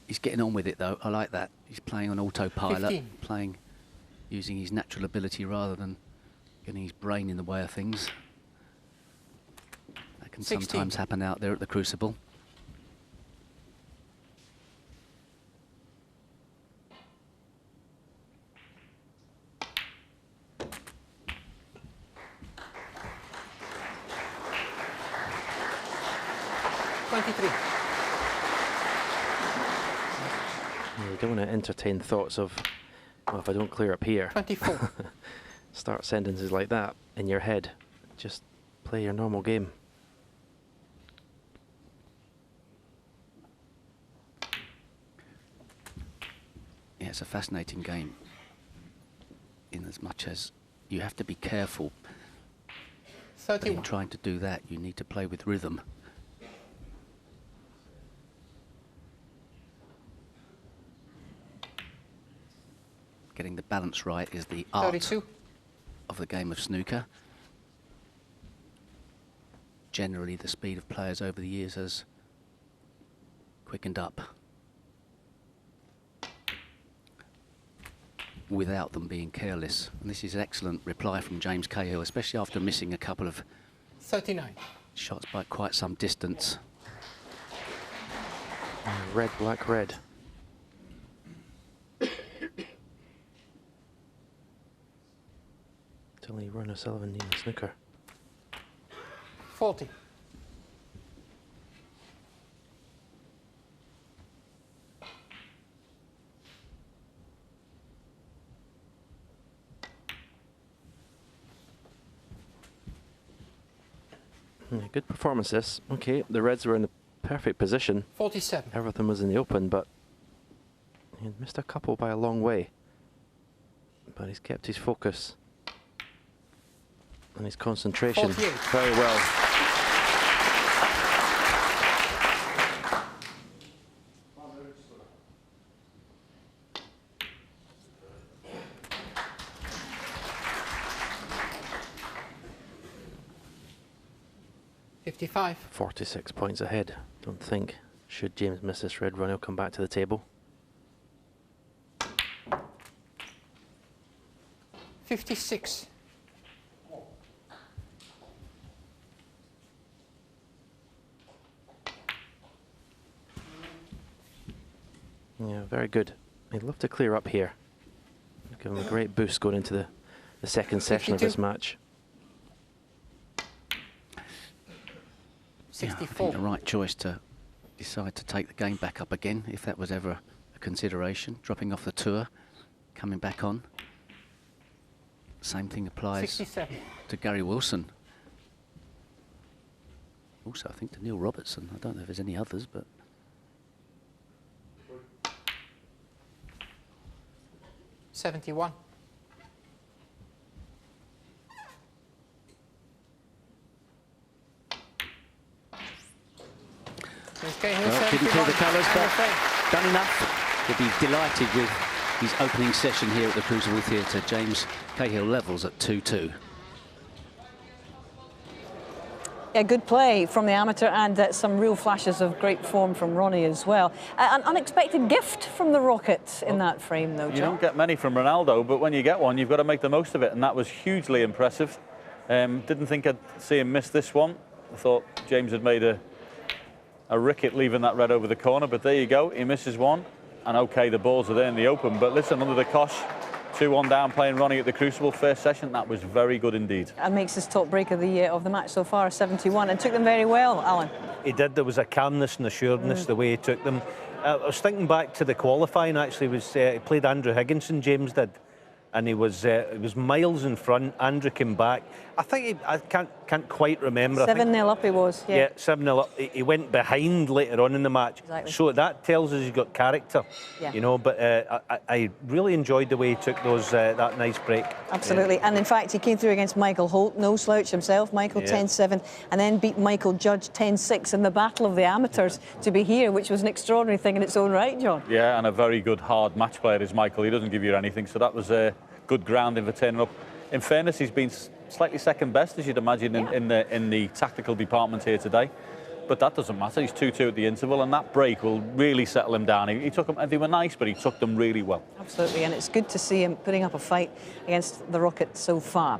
He's getting on with it though, I like that. He's playing on autopilot, 15. Using his natural ability rather than getting his brain in the way of things. That can 16. sometimes happen out there at the Crucible. You don't want to entertain thoughts of, well, if I don't clear up here. 24. Start sentences like that in your head. Just play your normal game. Yeah, it's a fascinating game. In as much as you have to be careful. 31. In trying to do that, you need to play with rhythm. Getting the balance right is the art 32. of the game of snooker. Generally, the speed of players over the years has quickened up. without them being careless. And this is an excellent reply from James Cahill, especially after missing a couple of 39. shots by quite some distance. Red, black, red. Only Ron O'Sullivan needing snooker. 40. Good performance this. Okay, the Reds were in the perfect position. 47. Everything was in the open, but he had missed a couple by a long way. But he's kept his focus and his concentration 48. very well. $55. 46 points ahead. Don't think, should James miss this red run, he'll come back to the table. 56. Yeah, very good. He'd love to clear up here. Give him a great boost going into the second session of this match. Yeah, I think the right choice to decide to take the game back up again, if that was ever a consideration. Dropping off the tour, coming back on. Same thing applies 67. to Gary Wilson. Also, I think to Neil Robertson. I don't know if there's any others, but... $71. Well, didn't pull the colours, but done enough. He'll be delighted with his opening session here at the Crucible Theatre. James Cahill levels at 2-2. Yeah, good play from the amateur and some real flashes of great form from Ronnie as well. An unexpected gift from the Rockets in that frame, though, John. You don't get many from Ronaldo, but when you get one, you've got to make the most of it, and that was hugely impressive. Didn't think I'd see him miss this one. I thought James had made a ricket leaving that red over the corner, but there you go, he misses one. And okay, the balls are there in the open, but listen, under the cosh, 2-1 down, playing Ronnie at the Crucible first session. That was very good indeed. And makes his top break of the match so far, 71, and took them very well, Alan. He did. There was a calmness and assuredness the way he took them. I was thinking back to the qualifying. Actually, he played Andrew Higgins, James did, and he was miles in front. Andrew came back. I think I can't quite remember. 7-0 up he was. Yeah, 7-0 up. He went behind later on in the match. Exactly. So that tells us he's got character. Yeah. You know, but I really enjoyed the way he took those that nice break. Absolutely, and in fact he came through against Michael Holt, no slouch himself. Michael 10-7, and then beat Michael Judge 10-6 in the battle of the amateurs to be here, which was an extraordinary thing in its own right, John. Yeah, and a very good hard match player is Michael. He doesn't give you anything, so that was good grounding for turning up. In fairness, he's been slightly second best, as you'd imagine, in the tactical department here today. But that doesn't matter. He's 2-2 at the interval, and that break will really settle him down. He took them, they were nice, but he took them really well. Absolutely, and it's good to see him putting up a fight against the Rockets so far.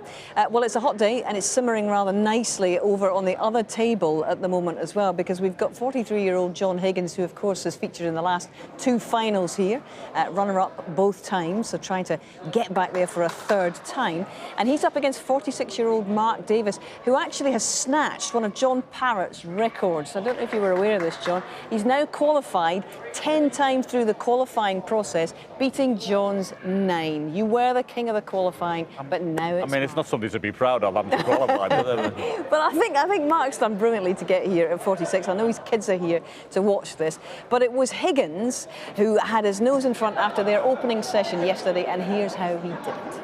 Well, it's a hot day, and it's simmering rather nicely over on the other table at the moment as well, because we've got 43-year-old John Higgins, who, of course, has featured in the last two finals here, runner-up both times, so trying to get back there for a third time. And he's up against 46-year-old Mark Davis, who actually has snatched one of John Parrott's records. I don't know if you were aware of this, John. He's now qualified 10 times through the qualifying process, beating John's 9. You were the king of the qualifying, but now it's... I mean, it's not something to be proud of, having to qualify. But I think Mark's done brilliantly to get here at 46. I know his kids are here to watch this. But it was Higgins who had his nose in front after their opening session yesterday, and here's how he did it.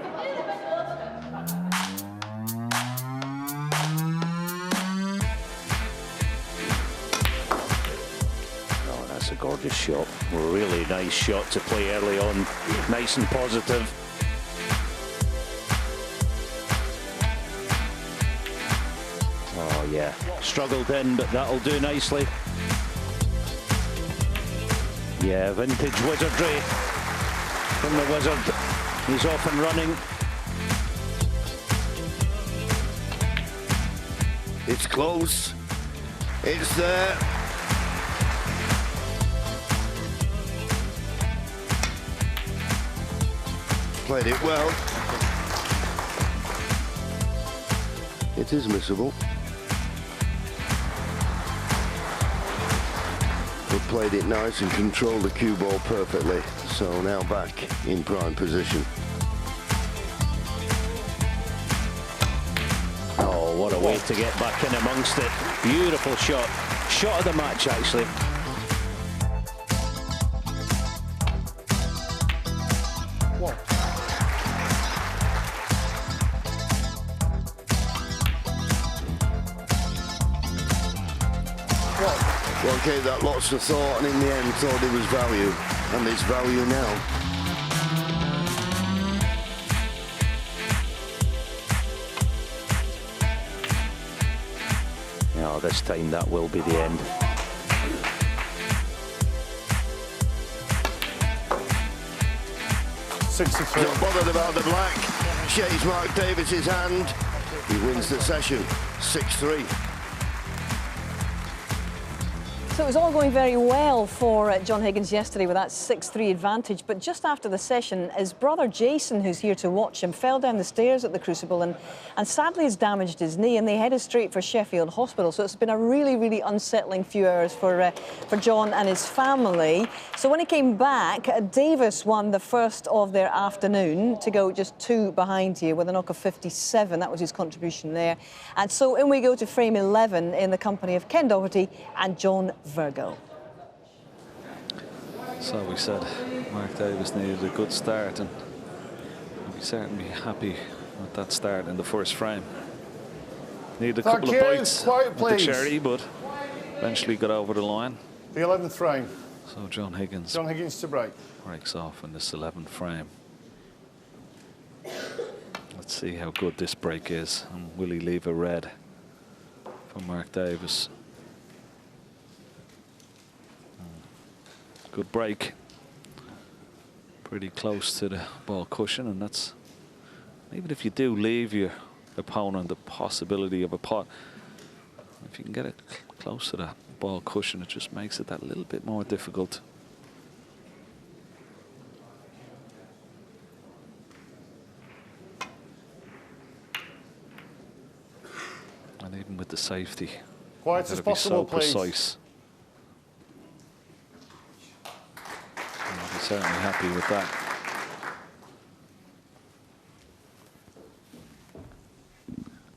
A gorgeous shot, really nice shot to play early on, nice and positive. Oh yeah, struggled in, but that'll do nicely. Yeah, vintage wizardry from the wizard. He's off and running. It's close. It's there. Played it well. It is missable. But played it nice and controlled the cue ball perfectly. So now back in prime position. Oh, what a way to get back in amongst it. Beautiful shot. Shot of the match, actually. What? Well, gave that lots of thought and in the end thought it was value. And it's value now. Oh, this time that will be the end. Not bothered about the black. Shakes Mark Davis's hand. He wins the session. 6-3. So it was all going very well for John Higgins yesterday with that 6-3 advantage, but just after the session, his brother Jason, who's here to watch him, fell down the stairs at the Crucible and sadly has damaged his knee, and they headed straight for Sheffield Hospital. So it's been a really, really unsettling few hours for John and his family. So when he came back, Davis won the first of their afternoon to go just 2 behind here with a knock of 57. That was his contribution there. And so in we go to frame 11 in the company of Ken Doherty and John Virgo. So we said Mark Davis needed a good start, and I'll be certainly happy with that start in the first frame. Needed a couple of bites with the cherry, but eventually got over the line. The 11th frame. So John Higgins to break. breaks off in this 11th frame. Let's see how good this break is, and will he leave a red for Mark Davis? Good break. Pretty close to the ball cushion, and that's, even if you do leave your opponent the possibility of a pot, if you can get it close to that ball cushion, it just makes it that little bit more difficult. And even with the safety, Quiet as possible, please. Precise. I'll be certainly happy with that.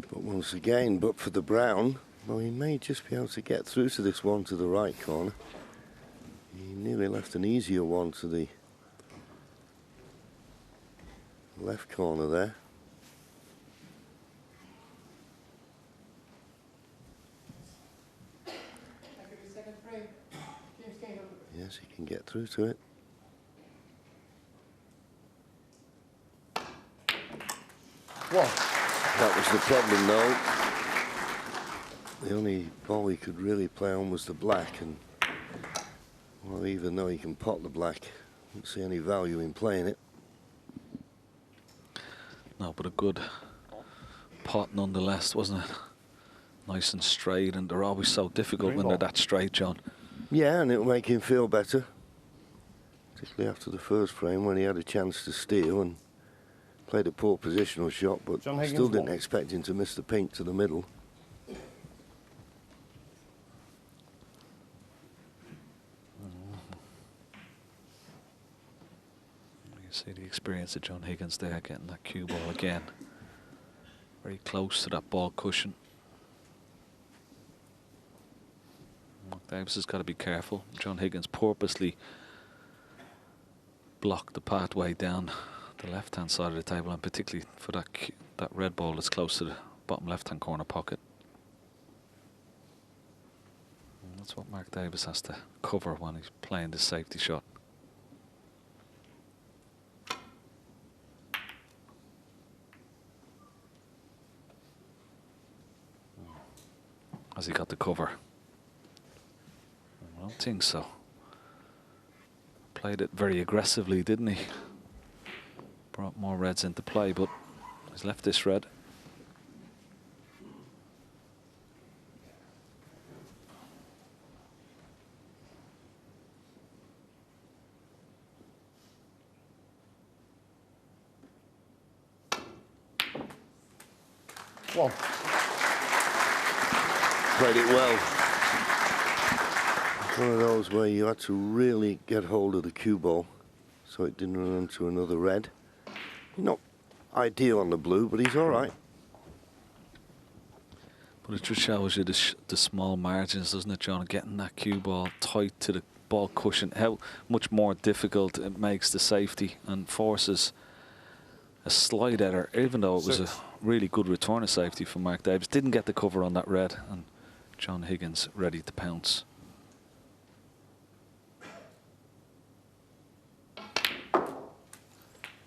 But once again, but for the brown, well, he may just be able to get through to this one to the right corner. He nearly left an easier one to the left corner there. Yes, he can get through to it. What? That was the problem, though. The only ball he could really play on was the black, and well, even though he can pot the black, I don't see any value in playing it. No, but a good pot nonetheless, wasn't it? Nice and straight, and they're always so difficult when they're that straight, John. Yeah, and it'll make him feel better, particularly after the first frame when he had a chance to steal and played a poor positional shot, but still didn't expect him to miss the pink to the middle. You see the experience of John Higgins there, getting that cue ball again. Very close to that ball cushion. Mark Davis has got to be careful. John Higgins purposely blocked the pathway down the left-hand side of the table, and particularly for that red ball that's close to the bottom left-hand corner pocket. And that's what Mark Davis has to cover when he's playing this safety shot. Has he got the cover? I don't think so. Played it very aggressively, didn't he? brought more reds into play, but he's left this red. One. Played it well. One of those where you had to really get hold of the cue ball so it didn't run into another red. Not ideal on the blue, but he's all right. But it just shows you the small margins, doesn't it, John? Getting that cue ball tight to the ball cushion, how much more difficult it makes the safety and forces a slight error, even though it was a really good return of safety from Mark Davis. Didn't get the cover on that red, and John Higgins ready to pounce.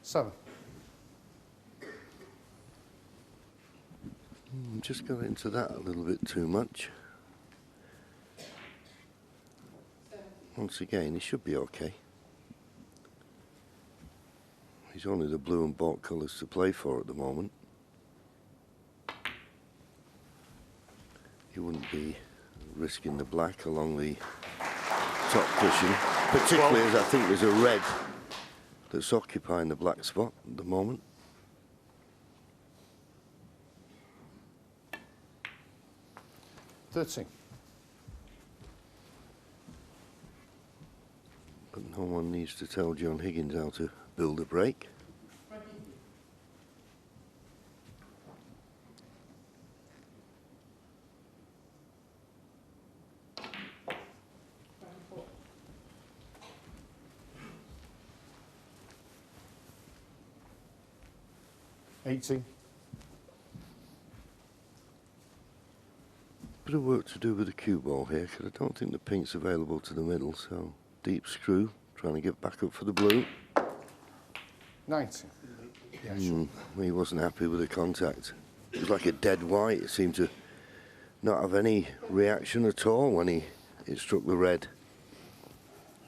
Seven. Just got into that a little bit too much. Once again, he should be okay. He's only the blue and baulk colours to play for at the moment. He wouldn't be risking the black along the top cushion, particularly as I think there's a red that's occupying the black spot at the moment. But no one needs to tell John Higgins how to build a break. $18. Bit of work to do with the cue ball here, because I don't think the pink's available to the middle, so deep screw, trying to get back up for the blue. 90. Yeah, sure. He wasn't happy with the contact. It was like a dead white. It seemed to not have any reaction at all when it struck the red.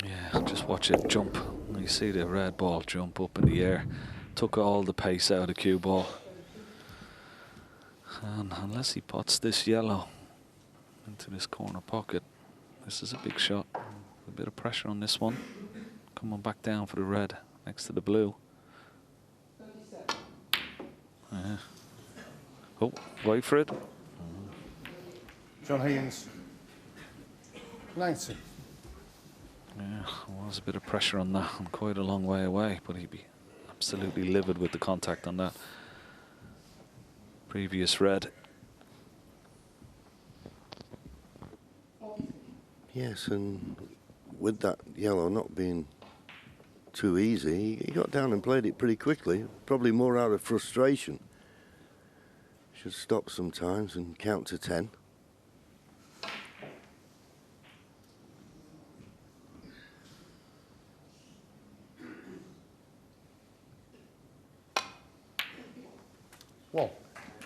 Yeah, just watch it jump. You see the red ball jump up in the air. Took all the pace out of the cue ball. And unless he pots this yellow into this corner pocket, this is a big shot. A bit of pressure on this one. Coming back down for the red next to the blue. Oh, wait for it. John Higgins. 90. Yeah, there was a bit of pressure on that. I'm quite a long way away, but he'd be absolutely livid with the contact on that previous red. Yes, and with that yellow not being too easy, he got down and played it pretty quickly, probably more out of frustration. Should stop sometimes and count to 10. One.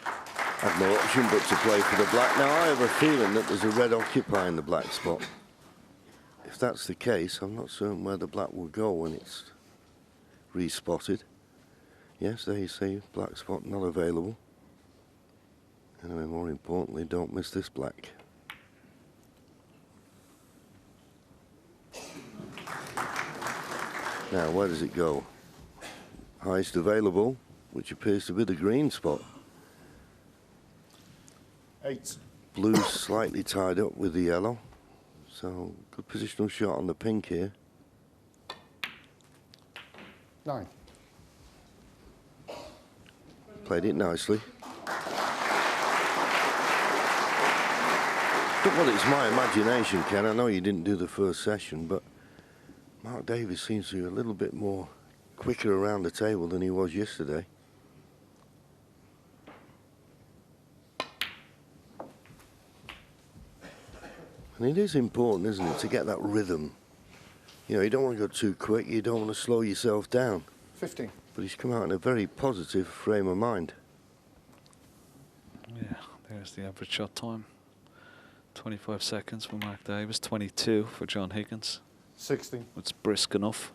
Had no option but to play for the black. Now I have a feeling that there's a red occupying the black spot. If that's the case, I'm not certain where the black will go when it's respotted. Yes, there you see, black spot not available. Anyway, more importantly, don't miss this black. Now, where does it go? Highest available, which appears to be the green spot. 8. Blue's slightly tied up with the yellow, so good positional shot on the pink here. 9. Played it nicely. But well, it's my imagination, Ken. I know you didn't do the first session, but Mark Davis seems to be a little bit more quicker around the table than he was yesterday. And it is important, isn't it, to get that rhythm. You know, you don't want to go too quick, you don't want to slow yourself down. 15. But he's come out in a very positive frame of mind. Yeah, there's the average shot time. 25 seconds for Mark Davis, 22 for John Higgins. 16. It's brisk enough.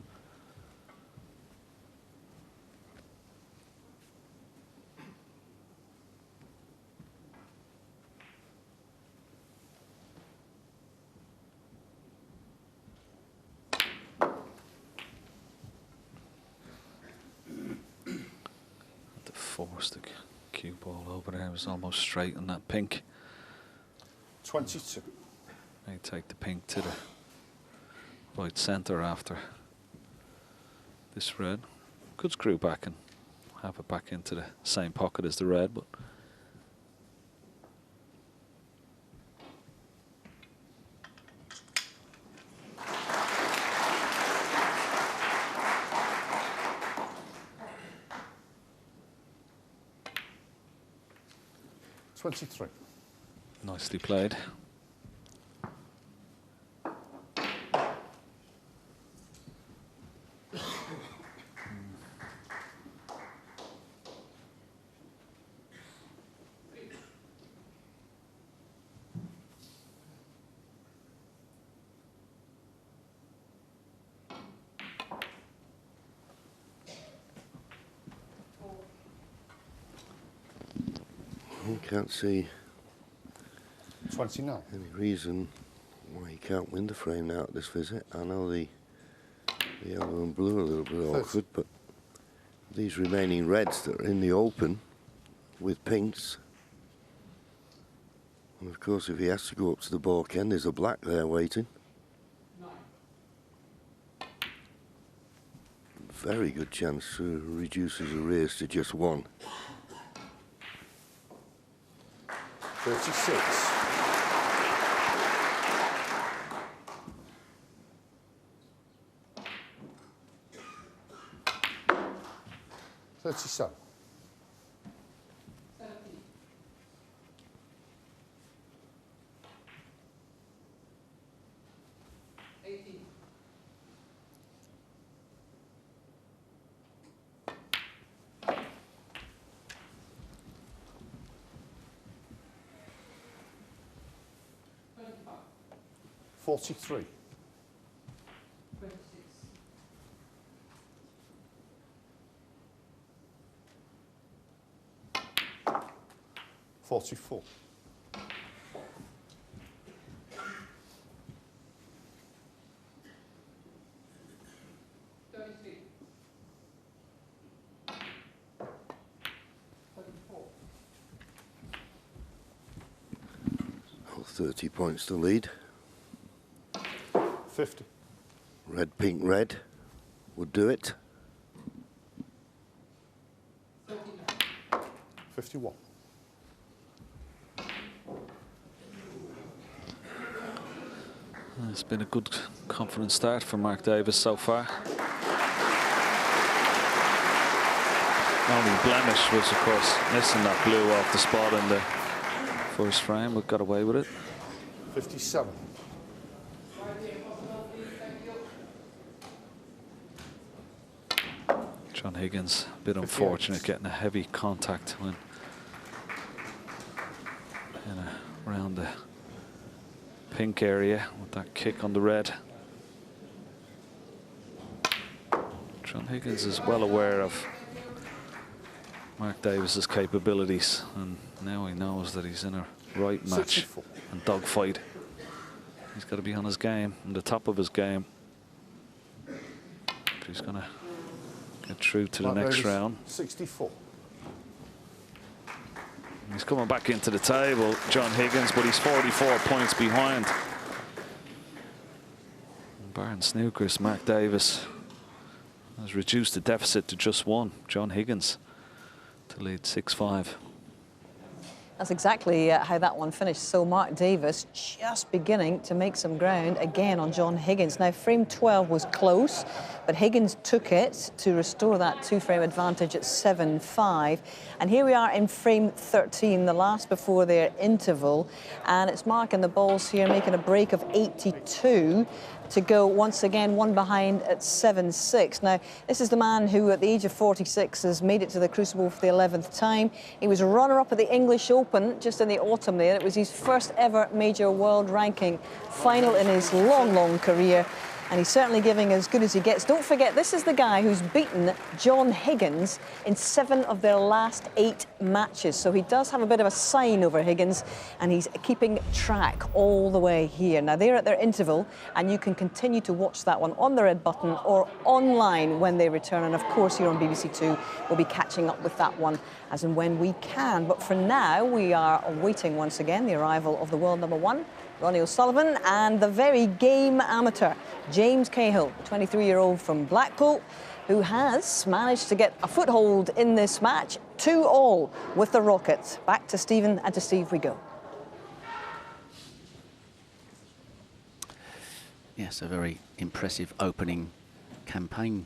forced the cue ball over there. It was almost straight on that pink. 22. They take the pink to the right centre after this red. Could screw back and have it back into the same pocket as the red, but nicely played. I can't see 29. any reason why he can't win the frame now at this visit. I know the yellow and blue are a little bit awkward, but these remaining reds that are in the open with pinks, and of course if he has to go up to the balk end, there's a black there waiting. Very good chance to reduce his arrears to just one. 36. $37. $43. 44. Oh, 30 points to lead. 50. Red, pink, red would do it. 51. It's been a good, confident start for Mark Davis so far. Only blemish was, of course, missing that blue off the spot in the first frame, but got away with it. 57. John Higgins, a bit unfortunate getting a heavy contact when around the pink area with that kick on the red. John Higgins is well aware of Mark Davis's capabilities, and now he knows that he's in a right match and dogfight. He's got to be on his game, on the top of his game, if he's going to get through to the next round. 64. He's coming back into the table, John Higgins, but he's 44 points behind. Barron Snooker's Mark Davis has reduced the deficit to just one. John Higgins to lead 6-5. That's exactly how that one finished. So Mark Davis just beginning to make some ground again on John Higgins. Now, frame 12 was close, but Higgins took it to restore that two-frame advantage at 7-5. And here we are in frame 13, the last before their interval. And it's Mark and the balls here making a break of 82 to go once again one behind at 7-6. Now, this is the man who at the age of 46 has made it to the Crucible for the 11th time. He was a runner-up at the English Open just in the autumn there. It was his first ever major world ranking final in his long, long career. and he's certainly giving as good as he gets. Don't forget, this is the guy who's beaten John Higgins in 7 of their last 8 matches. So he does have a bit of a sign over Higgins, and he's keeping track all the way here. Now, they're at their interval, and you can continue to watch that one on the red button or online when they return. And of course, here on BBC Two, we'll be catching up with that one as and when we can. But for now, we are awaiting once again the arrival of the world number 1, Ronnie O'Sullivan, and the very game amateur, James Cahill, 23-year-old from Blackpool, who has managed to get a foothold in this match, 2-all with the Rockets. Back to Stephen and to Steve we go. Yes, a very impressive opening campaign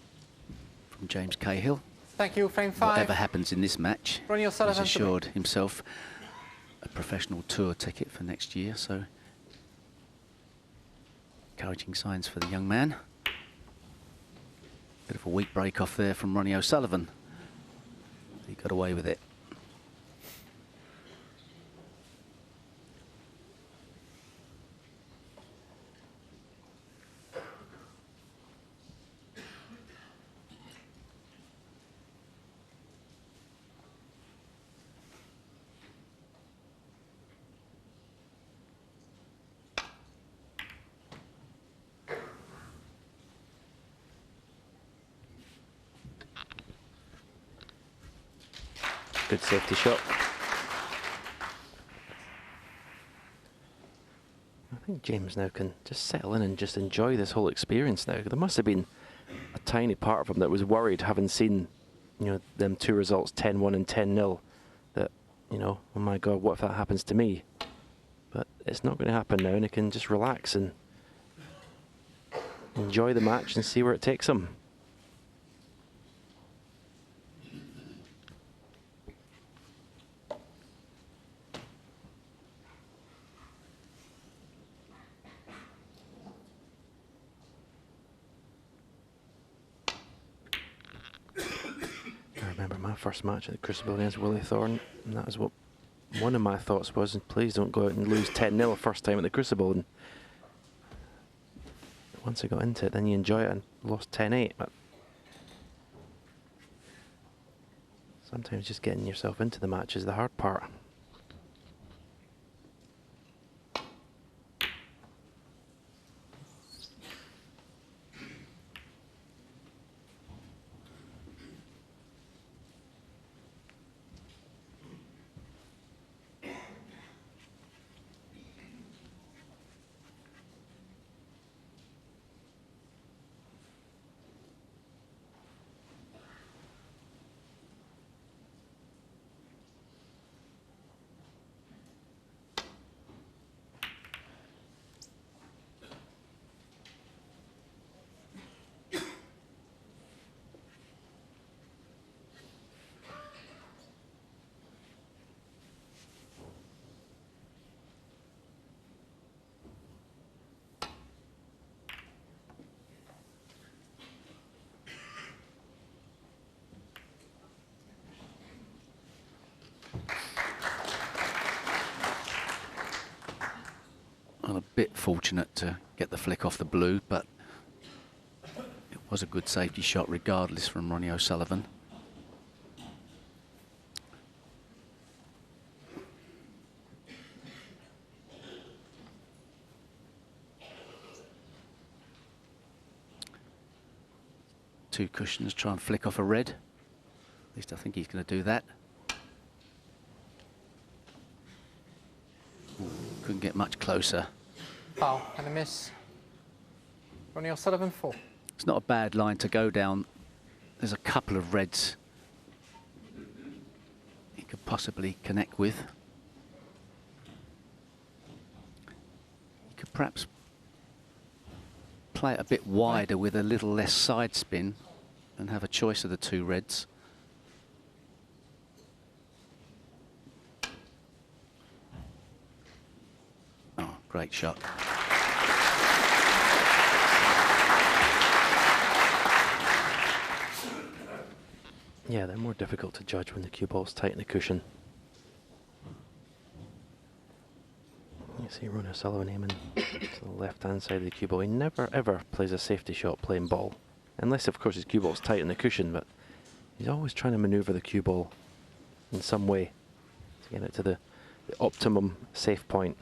from James Cahill. Thank you, frame 5. Whatever happens in this match, Ronnie O'Sullivan he's assured himself a professional tour ticket for next year, so encouraging signs for the young man. Bit of a weak break off there from Ronnie O'Sullivan. He got away with it. Good safety shot. I think James now can just settle in and just enjoy this whole experience now. There must have been a tiny part of him that was worried, having seen, you know, them 2 results, 10-1 and 10-0, that, you know, oh my God, what if that happens to me? But it's not going to happen now, and he can just relax and enjoy the match and see where it takes him. First match at the Crucible against Willie Thorne, and that was what one of my thoughts was, and please don't go out and lose 10-0 first time at the Crucible. And once I got into it, then you enjoy it, and lost 10-8. But sometimes just getting yourself into the match is the hard part. Well, a bit fortunate to get the flick off the blue, but it was a good safety shot regardless from Ronnie O'Sullivan. Two cushions, try and flick off a red. At least I think he's going to do that. Couldn't get much closer. Foul and a miss. Ronnie O'Sullivan 4. It's not a bad line to go down. There's a couple of reds he could possibly connect with. He could perhaps play it a bit wider with a little less side spin and have a choice of the 2 reds. Oh, great shot. Yeah, they're more difficult to judge when the cue ball's tight in the cushion. You see Ronnie O'Sullivan aiming to the left-hand side of the cue ball. He never ever plays a safety shot playing ball, unless of course his cue ball's tight on the cushion, but he's always trying to manoeuvre the cue ball in some way to get it to the optimum safe point.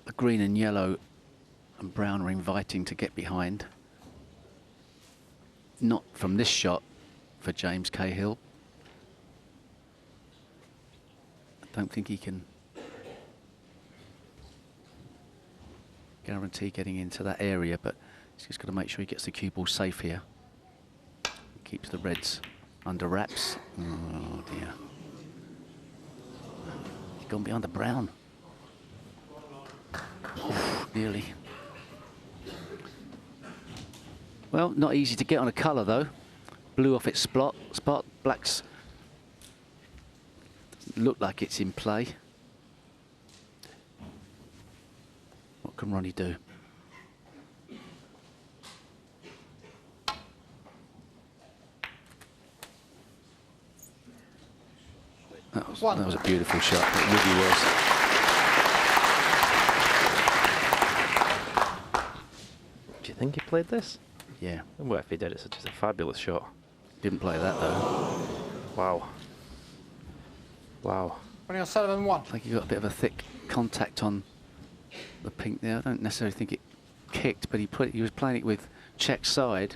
The green and yellow and brown are inviting to get behind. Not from this shot for James Cahill. I don't think he can guarantee getting into that area, but he's just got to make sure he gets the cue ball safe here. Keeps the reds under wraps. Oh dear. He's gone behind the brown. Oof, nearly. Well, not easy to get on a colour though. Blue off its spot. Black's look like it's in play. What can Ronnie do? That was a beautiful shot. It really was. Do you think he played this? Yeah. Well, if he did, it's just a fabulous shot. Didn't play that though. Wow. Wow. Ronnie O'Sullivan 1. I think he got a bit of a thick contact on the pink there. I don't necessarily think it kicked, but he was playing it with check side.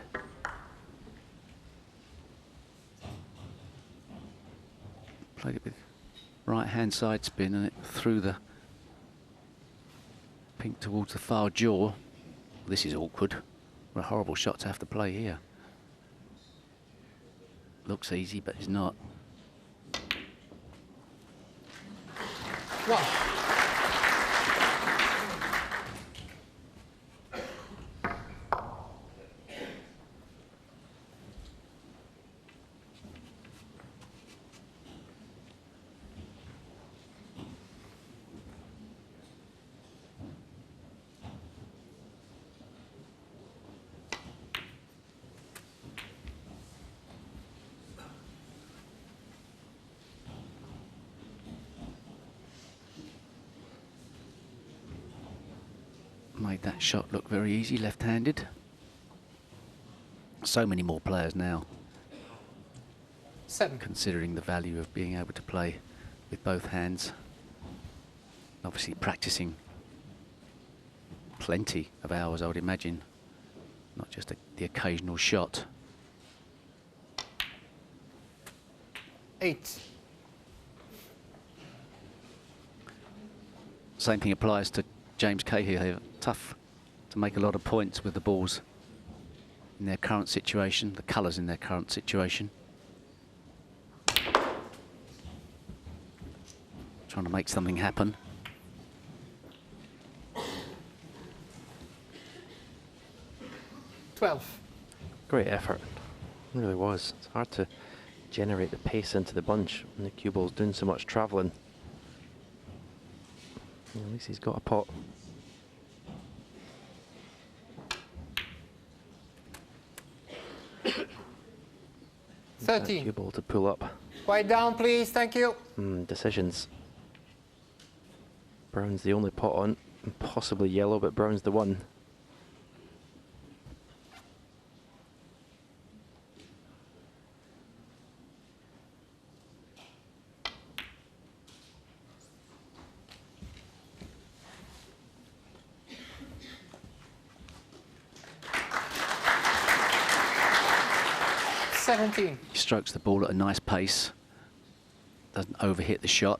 Played it with right hand side spin and it threw the pink towards the far jaw. This is awkward. What a horrible shot to have to play here. Looks easy, but it's not. Wow. Made that shot look very easy, left-handed. So many more players now. 7. Considering the value of being able to play with both hands. Obviously practicing plenty of hours, I would imagine. Not just the occasional shot. 8. Same thing applies to James Cahill here. Tough to make a lot of points with the balls in their current situation, the colours in their current situation. Trying to make something happen. Great effort. It really was. It's hard to generate the pace into the bunch when the cue ball's doing so much travelling. At least he's got a pot. 13. Cue ball to pull up. Quiet down, please. Thank you. Decisions. Brown's the only pot on, and possibly yellow, but Brown's the one. He strokes the ball at a nice pace. Doesn't overhit the shot.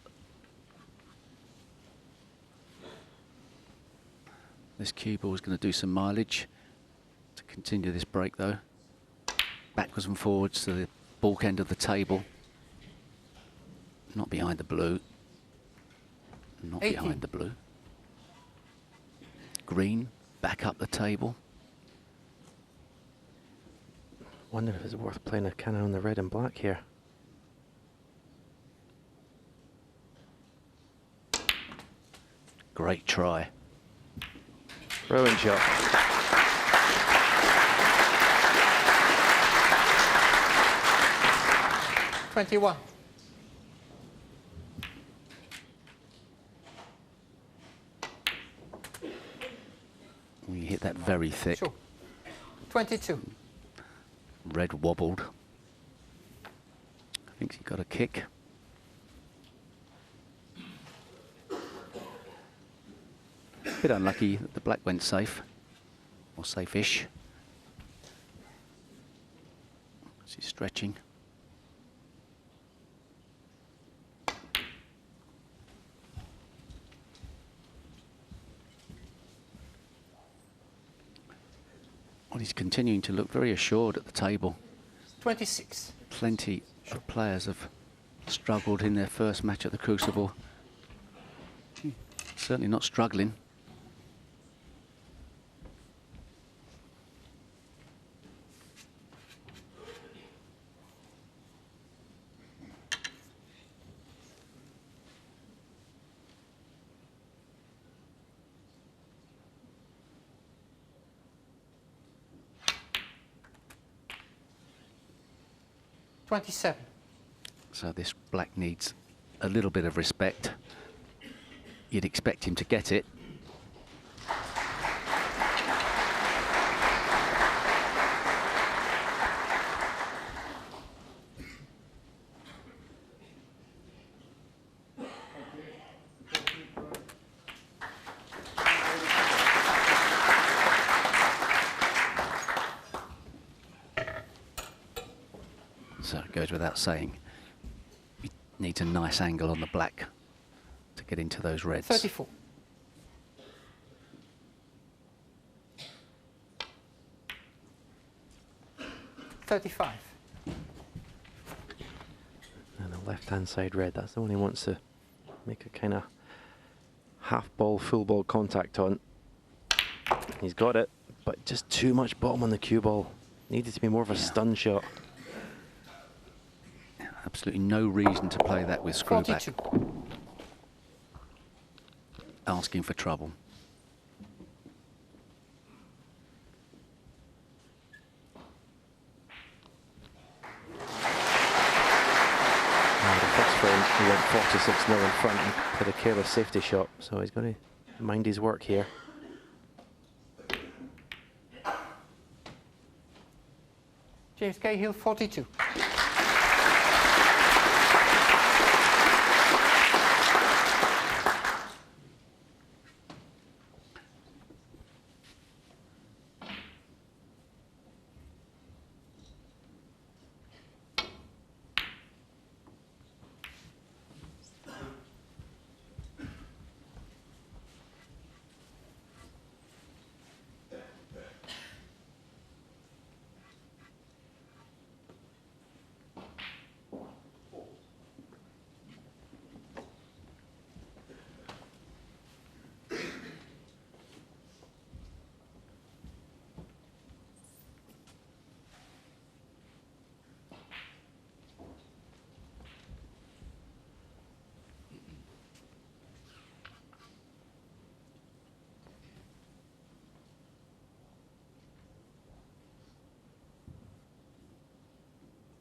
This cue ball is going to do some mileage to continue this break though. Backwards and forwards to the balk end of the table. Not behind the blue. Not 18. behind the blue. Green, back up the table. Wonder if it's worth playing a cannon on the red and black here. Great try. Brilliant shot. 21. You hit that very thick. Sure. 22. Red wobbled. I think he got a kick. Bit unlucky that the black went safe, or safe-ish. She's stretching. Well, he's continuing to look very assured at the table. 26. Plenty of players have struggled in their first match at the Crucible. Certainly not struggling. So this black needs a little bit of respect. You'd expect him to get it. So it goes without saying, he needs a nice angle on the black to get into those reds. 34. $35. And the left-hand side red, that's the one he wants to make a kind of half ball, full ball contact on. He's got it, but just too much bottom on the cue ball. Needed to be more of a stun shot. Absolutely no reason to play that with screw back. 42. Asking for trouble. The first frame, he went 46-0 in front and put a careless safety shot, so he's going to mind his work here. James Cahill, 42.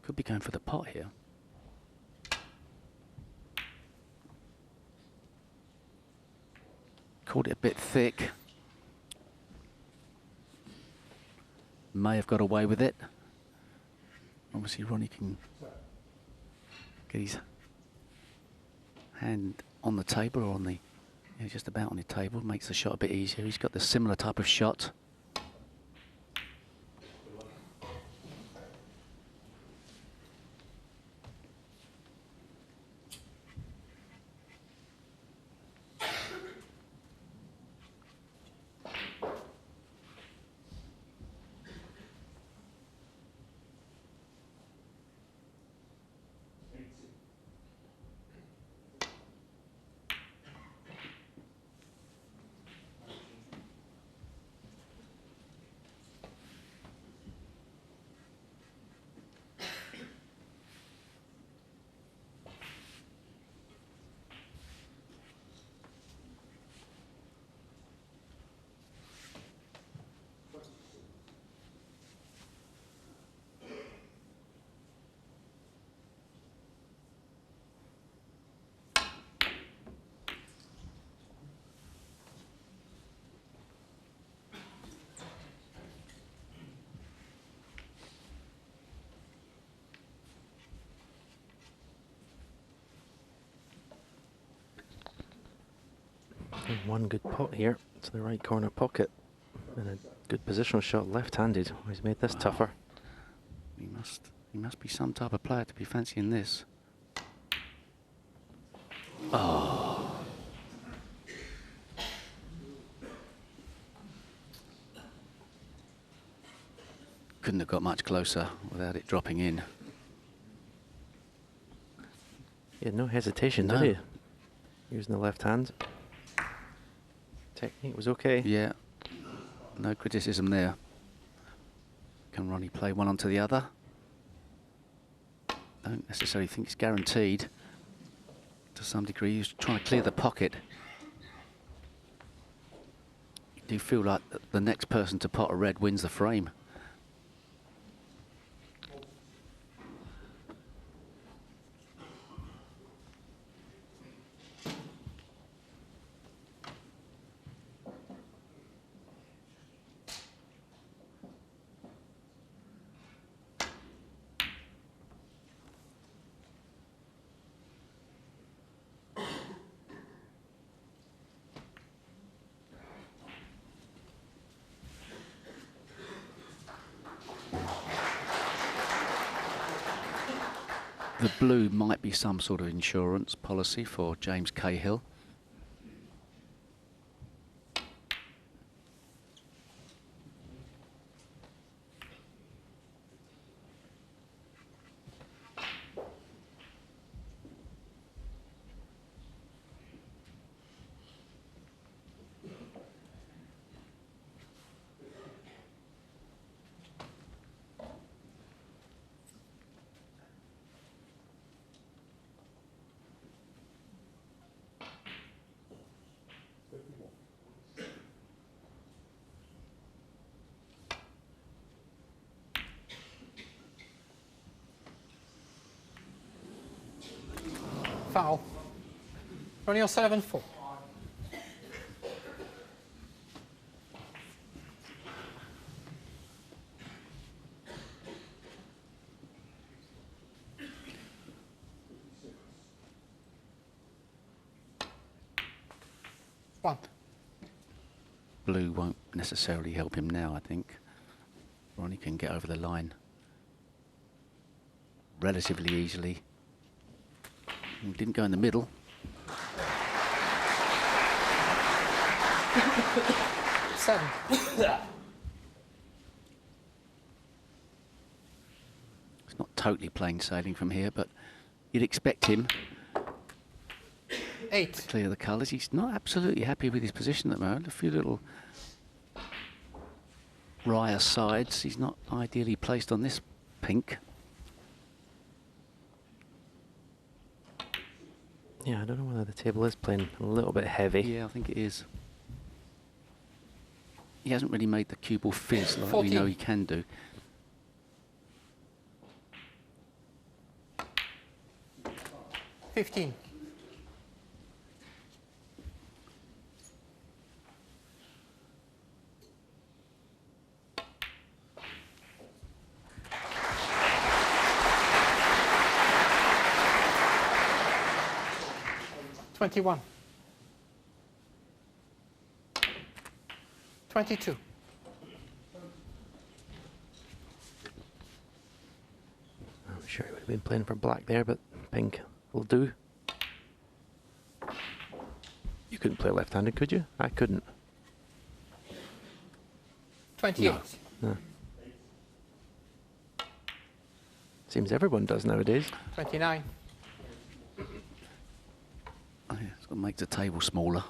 Could be going for the pot here. Called it a bit thick. May have got away with it. Obviously Ronnie can get his hand on the table or on the, yeah, just about on the table, makes the shot a bit easier. He's got the similar type of shot. And one good pot here to the right corner pocket. And a good positional shot left-handed. He's made this tougher. He must be some type of player to be fancying this. Oh. Couldn't have got much closer without it dropping in. He had no hesitation, No. did he? Using the left hand. Technique was okay. Yeah. No criticism there. Can Ronnie play one onto the other? Don't necessarily think it's guaranteed. To some degree, he's trying to clear the pocket. You do feel like the next person to pot a red wins the frame. The blue might be some sort of insurance policy for James Cahill. Foul. Ronnie O'Sullivan 4. One. Blue won't necessarily help him now, I think. Ronnie can get over the line relatively easily. He didn't go in the middle. Seven. It's not totally plain sailing from here, but you'd expect him 8. to clear the colours. He's not absolutely happy with his position at the moment. A few little wry sides. He's not ideally placed on this pink. Yeah, I don't know whether the table is playing a little bit heavy. Yeah, I think it is. He hasn't really made the cue ball fizz like 14. we know he can do. $15. $21. 22. I'm sure he would have been playing for black there, but pink will do. You couldn't play left-handed, could you? I couldn't. 28. No. Seems everyone does nowadays. 29. Oh, yeah, it's going to make the table smaller.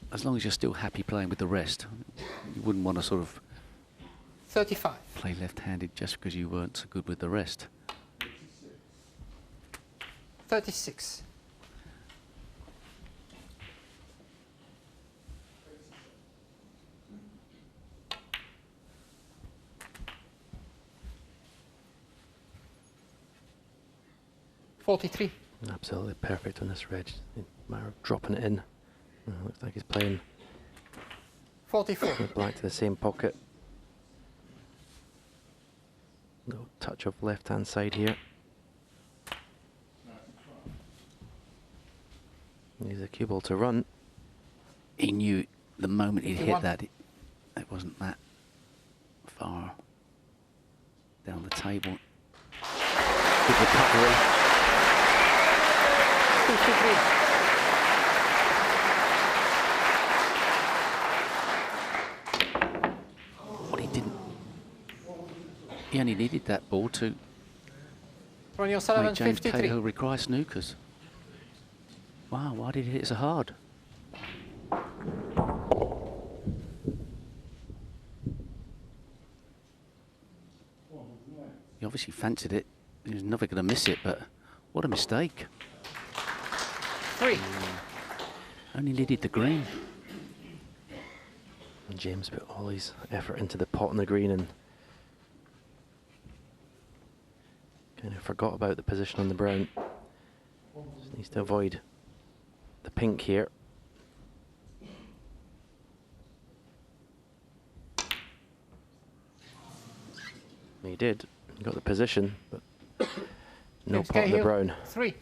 As long as you're still happy playing with the rest, you wouldn't want to sort of 35. play left-handed just because you weren't so good with the rest. 36. $43. Absolutely perfect on this red. Matter of dropping it in. Looks like he's playing 44. with black to the same pocket. No touch of left-hand side here. a cue ball to run. He knew the moment he'd hit 51. that, it wasn't that far down the table. Good recovery. 53. What he didn't... He only needed that ball to Ronnie O'Sullivan, make James 53. Cahill require snookers. Wow, why did he hit it so hard? He obviously fancied it. He was never going to miss it, but what a mistake. 3. Only needed the green. And James put all his effort into the pot on the green and kind of forgot about the position on the brown. Just needs to avoid the pink here. He did. He got the position, but no pot on the brown. 3.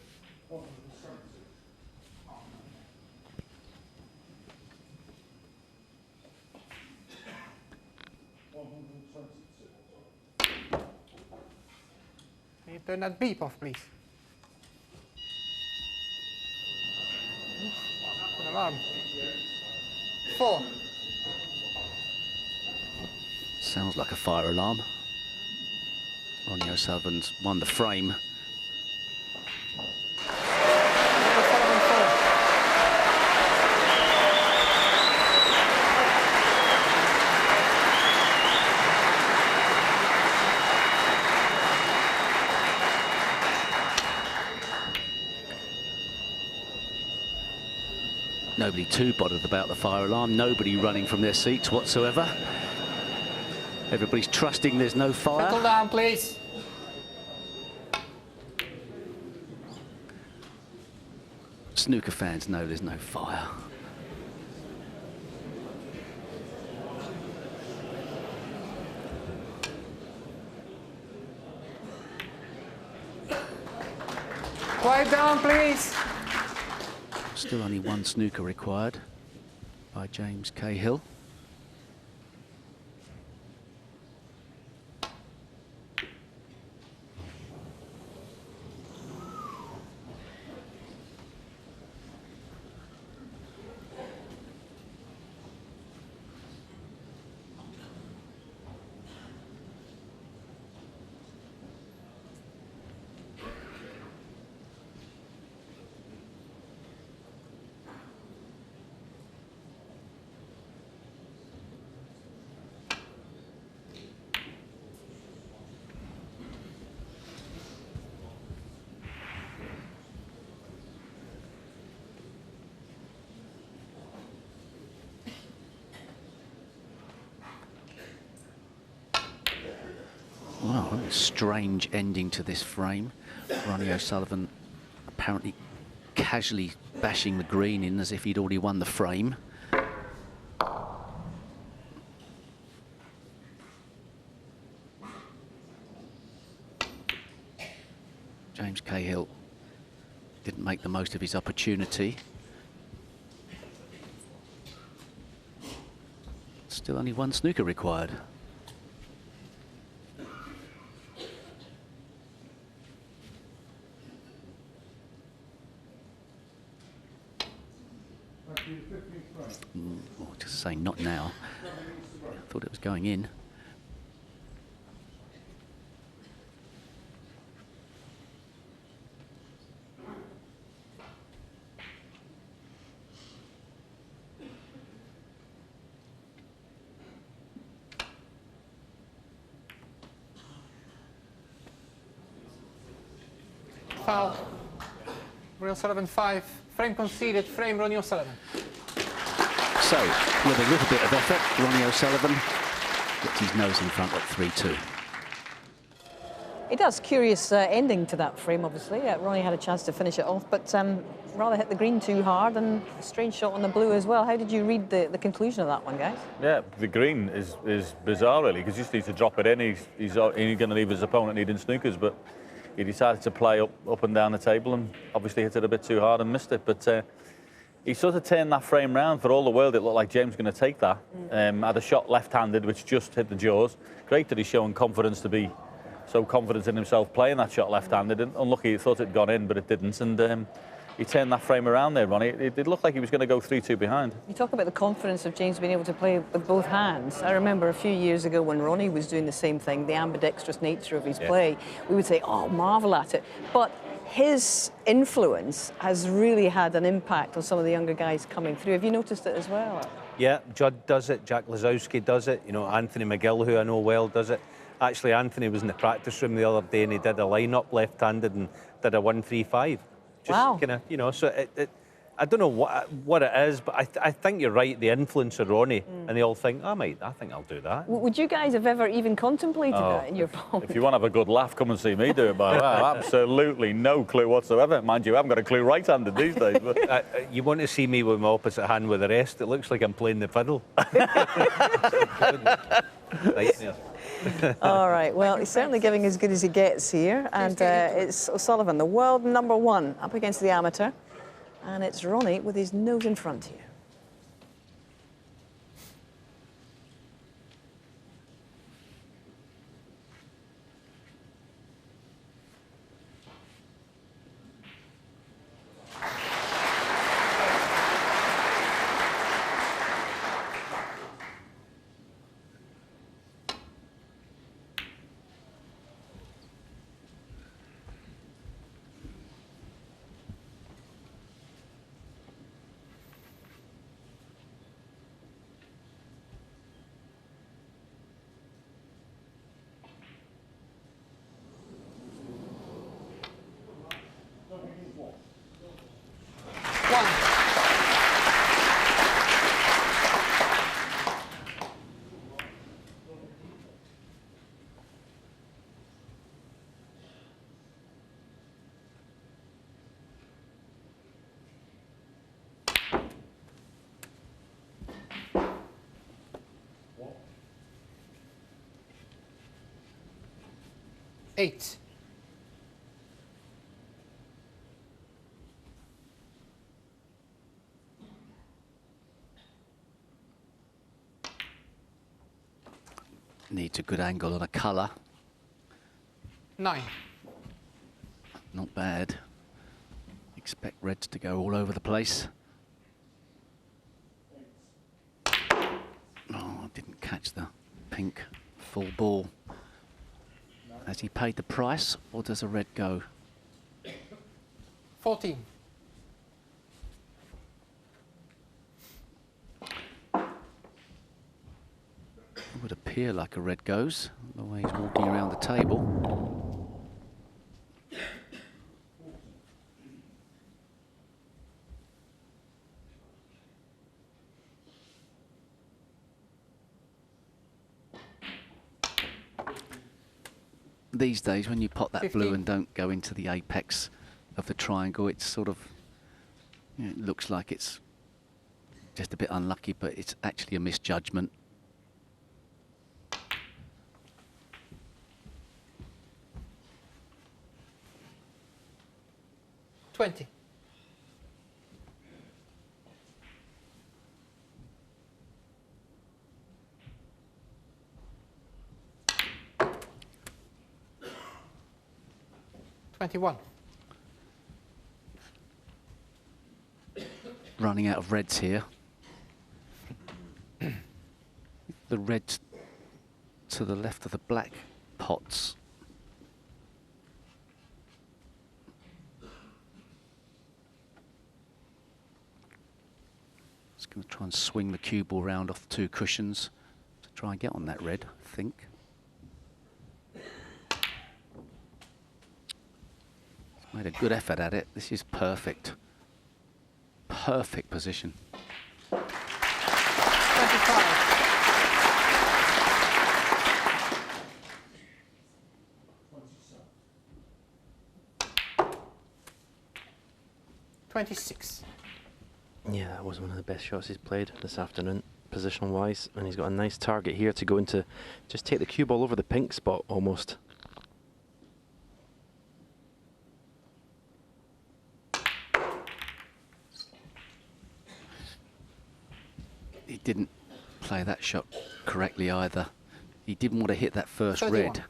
Can you turn that beep off, please? An alarm. 4. Sounds like a fire alarm. Ronnie O'Sullivan's won the frame. Nobody too bothered about the fire alarm. Nobody running from their seats whatsoever. Everybody's trusting there's no fire. Settle down, please. Snooker fans know there's no fire. Quiet down, please. Still only one snooker required by James Cahill. Wow, what a strange ending to this frame. Ronnie O'Sullivan apparently casually bashing the green in as if he'd already won the frame. James Cahill didn't make the most of his opportunity. Still only one snooker required. Well, just saying not now. I thought it was going in. Foul. Ronnie O'Sullivan 5. Frame conceded. Frame Ronnie O'Sullivan. So, with a little bit of effort, Ronnie O'Sullivan gets his nose in front at 3-2. It does. Curious ending to that frame, obviously. Ronnie had a chance to finish it off, but rather hit the green too hard, and a strange shot on the blue as well. How did you read the conclusion of that one, guys? Yeah, the green is bizarre, really, because he just needs to drop it in. He's going to leave his opponent needing snookers, but he decided to play up and down the table and obviously hit it a bit too hard and missed it. But he sort of turned that frame round. For all the world, it looked like James was going to take that. Had a shot left-handed, which just hit the jaws. Great that he's showing confidence to be so confident in himself playing that shot left-handed. And unlucky, he thought it'd gone in, but it didn't. And he turned that frame around there, Ronnie. It looked like he was going to go 3-2 behind. You talk about the confidence of James being able to play with both hands. I remember a few years ago when Ronnie was doing the same thing, the ambidextrous nature of his play, we would say, oh, marvel at it. But his influence has really had an impact on some of the younger guys coming through. Have you noticed it as well? Yeah, Judd does it, Jack Lazowski does it, you know, Anthony McGill, who I know well, does it. Actually, Anthony was in the practice room the other day and he did a line-up left-handed and did a 1-3-5. Just wow. Kind of, you know, so I don't know what it is, but I think you're right, the influence of Ronnie, and they all think, I think I'll do that. Would you guys have ever even contemplated that in your phone? If you want to have a good laugh, come and see me do it, by the way. Absolutely no clue whatsoever. Mind you, I haven't got a clue right-handed these days. But you want to see me with my opposite hand with the rest, it looks like I'm playing the fiddle. All right, well, he's certainly giving as good as he gets here, and it's O'Sullivan, the world #1, up against the amateur, and it's Ronnie with his nose in front here. Eight. Needs a good angle on a colour. 9. Not bad. Expect reds to go all over the place. Oh, didn't catch the pink full ball. Has he paid the price, or does a red go? 14. It would appear like a red goes, the way he's walking around the table. These days, when you pot that 15. blue and don't go into the apex of the triangle, it's sort of, you know, it looks like it's just a bit unlucky, but it's actually a misjudgment. $20. $21. Running out of reds here. The red to the left of the black pots. Just going to try and swing the cue ball round off the 2 cushions to try and get on that red, I think. Made a good effort at it. This is perfect. Perfect position. 25. $26. Yeah, that was one of the best shots he's played this afternoon, positional-wise, and he's got a nice target here to go into, just take the cue ball over the pink spot almost. didn't play that shot correctly either. He didn't want to hit that first 31. red.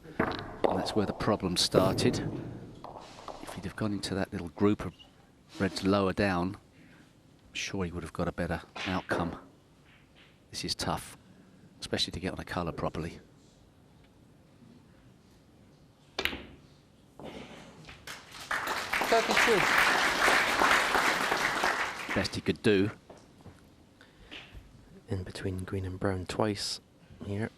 And that's where the problem started. If he'd have gone into that little group of reds lower down, I'm sure he would have got a better outcome. This is tough, especially to get on a colour properly. Best he could do. In between green and brown twice here.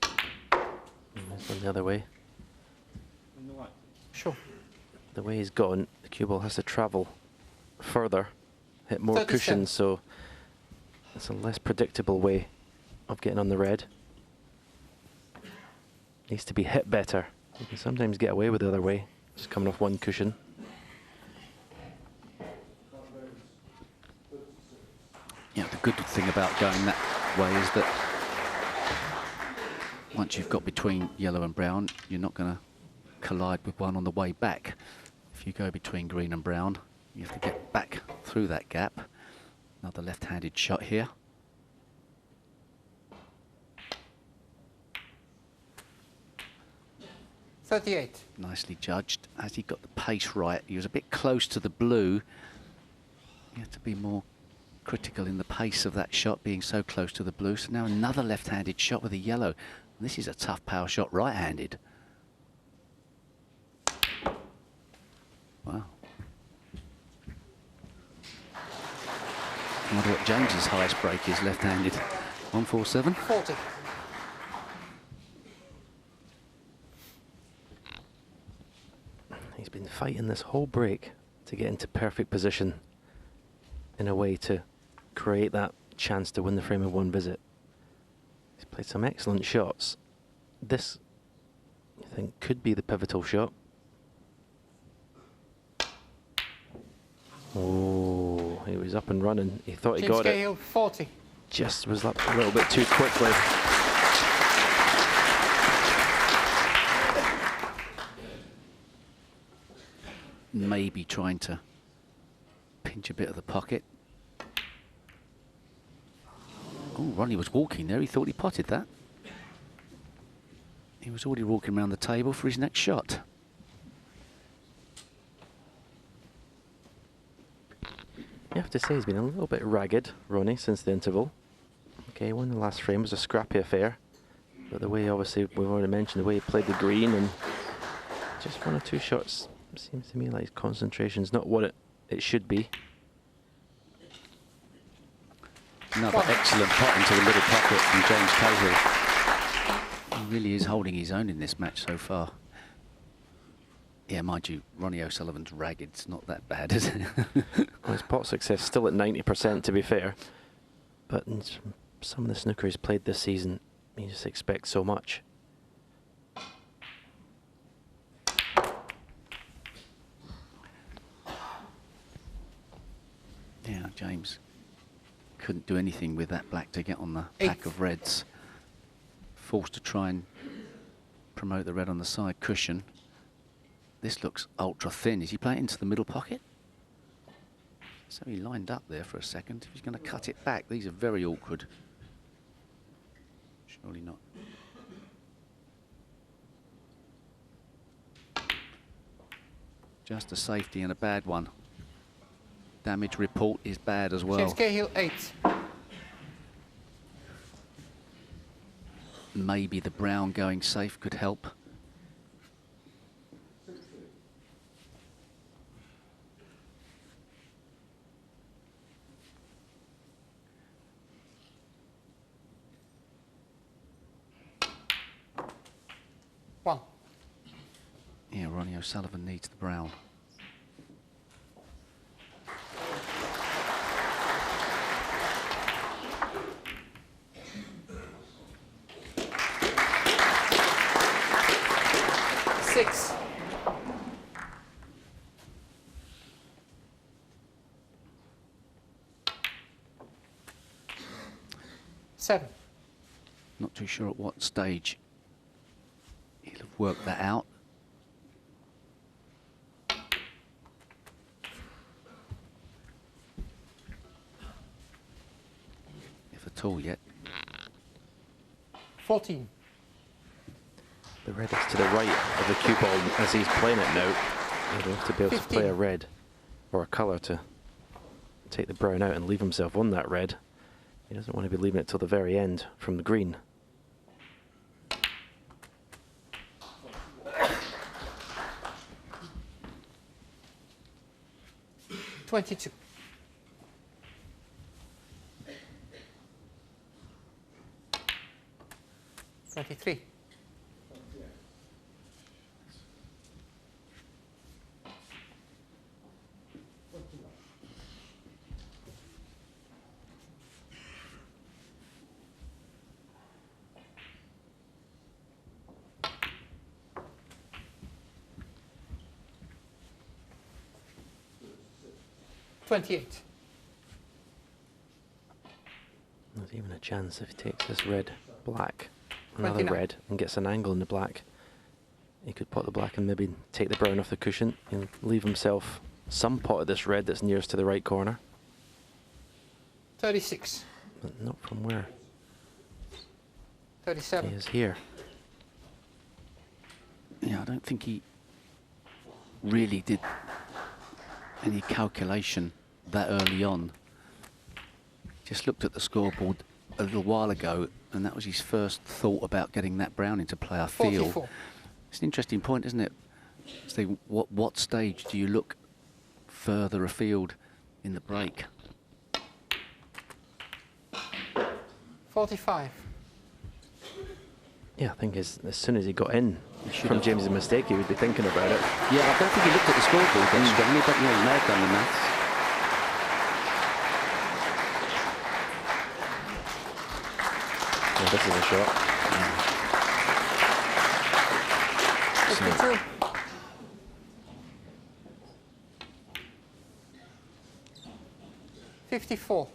This one the other way. Sure. The way he's gone, the cue ball has to travel further, hit more 37. cushions, so it's a less predictable way of getting on the red. Needs to be hit better. You can sometimes get away with the other way, just coming off one cushion. Yeah, the good thing about going that way is that once you've got between yellow and brown, you're not going to collide with one on the way back. If you go between green and brown, you have to get back through that gap. Another left-handed shot here. .38. Nicely judged. As he got the pace right, he was a bit close to the blue. You have to be more critical in the pace of that shot, being so close to the blue. So now another left-handed shot with a yellow. This is a tough power shot right-handed. Wow. I wonder what James's highest break is left-handed. 147? 40. He's been fighting this whole break to get into perfect position in a way to create that chance to win the frame of one visit. He's played some excellent shots. This, I think, could be the pivotal shot. Oh, he was up and running. He thought he got Cahill, it. 40. Just was up a little bit too quickly. Maybe trying to pinch a bit of the pocket. Oh, Ronnie was walking there. He thought he potted that. He was already walking around the table for his next shot. You have to say he's been a little bit ragged, Ronnie, since the interval. Okay, won the last frame was a scrappy affair. But the way, obviously, we've already mentioned the way he played the green and just one or two shots. Seems to me like his concentration's not what it should be. Another excellent pot into the middle pocket from James Cahill. He really is holding his own in this match so far. Yeah, mind you, Ronnie O'Sullivan's ragged. It's not that bad, is it? Well, his pot success still at 90%, to be fair. But in some of the snooker he's played this season, you just expect so much. Yeah, James couldn't do anything with that black to get on the pack of reds. Forced to try and promote the red on the side cushion. This looks ultra thin. Is he playing into the middle pocket? So he lined up there for a second. If he's going to cut it back, these are very awkward. Surely not. Just a safety and a bad one. Damage report is bad as well. James Cahill, 8. Maybe the brown going safe could help. One. Yeah, Ronnie O'Sullivan needs the brown. Six. Seven. Not too sure at what stage he'll have worked that out. at all yet. 14. The red is to the right of the cue ball as he's playing it now. He'll have to be able to play a red or a colour to take the brown out and leave himself on that red. He doesn't want to be leaving it till the very end from the green. $22. 23. $28. There's even a chance if he takes this red, black, another 29. red, and gets an angle in the black, he could pot the black and maybe take the brown off the cushion and leave himself some pot of this red that's nearest to the right corner. 36. But not from where 37. he is here. Yeah, I don't think he really did any calculation that early on. Just looked at the scoreboard a little while ago, and that was his first thought about getting that brown into play, I feel. 44. It's an interesting point, isn't it? Say, what stage do you look further afield in the break? 45. Yeah, I think as soon as he got in from James's mistake, he would be thinking about it. Yeah, I don't think he looked at the scoreboard that strongly, but yeah, he may have done the maths. Yeah, this is a shot. 52. $54.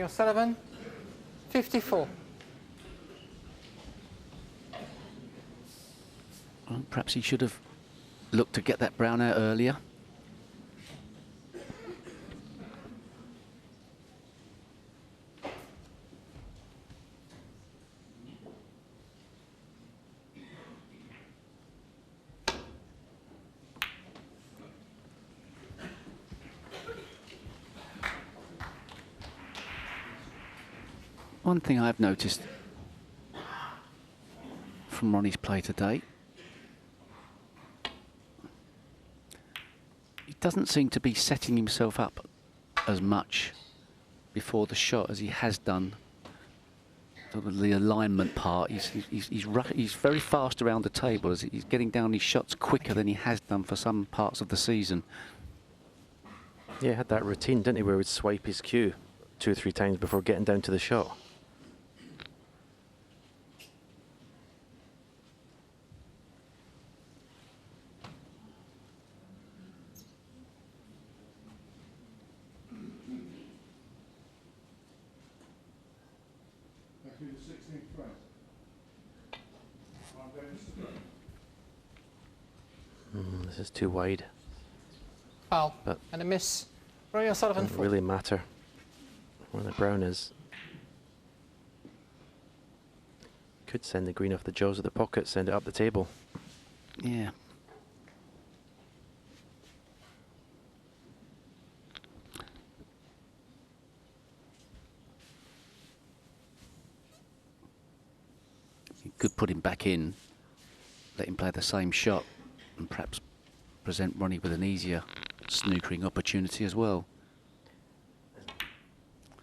Sullivan, 54. Well, perhaps he should have looked to get that brown out earlier. One thing I've noticed from Ronnie's play today, he doesn't seem to be setting himself up as much before the shot as he has done sort of the alignment part. He's very fast around the table. As he's getting down his shots quicker than he has done for some parts of the season. Yeah, he had that routine, didn't he, where he would swipe his cue 2 or 3 times before getting down to the shot. This is too wide. Foul. But and a miss. Rory O'Sullivan. Doesn't really matter where the brown is. Could send the green off the jaws of the pocket, send it up the table. Yeah. You could put him back in, let him play the same shot, and perhaps present Ronnie with an easier snookering opportunity as well.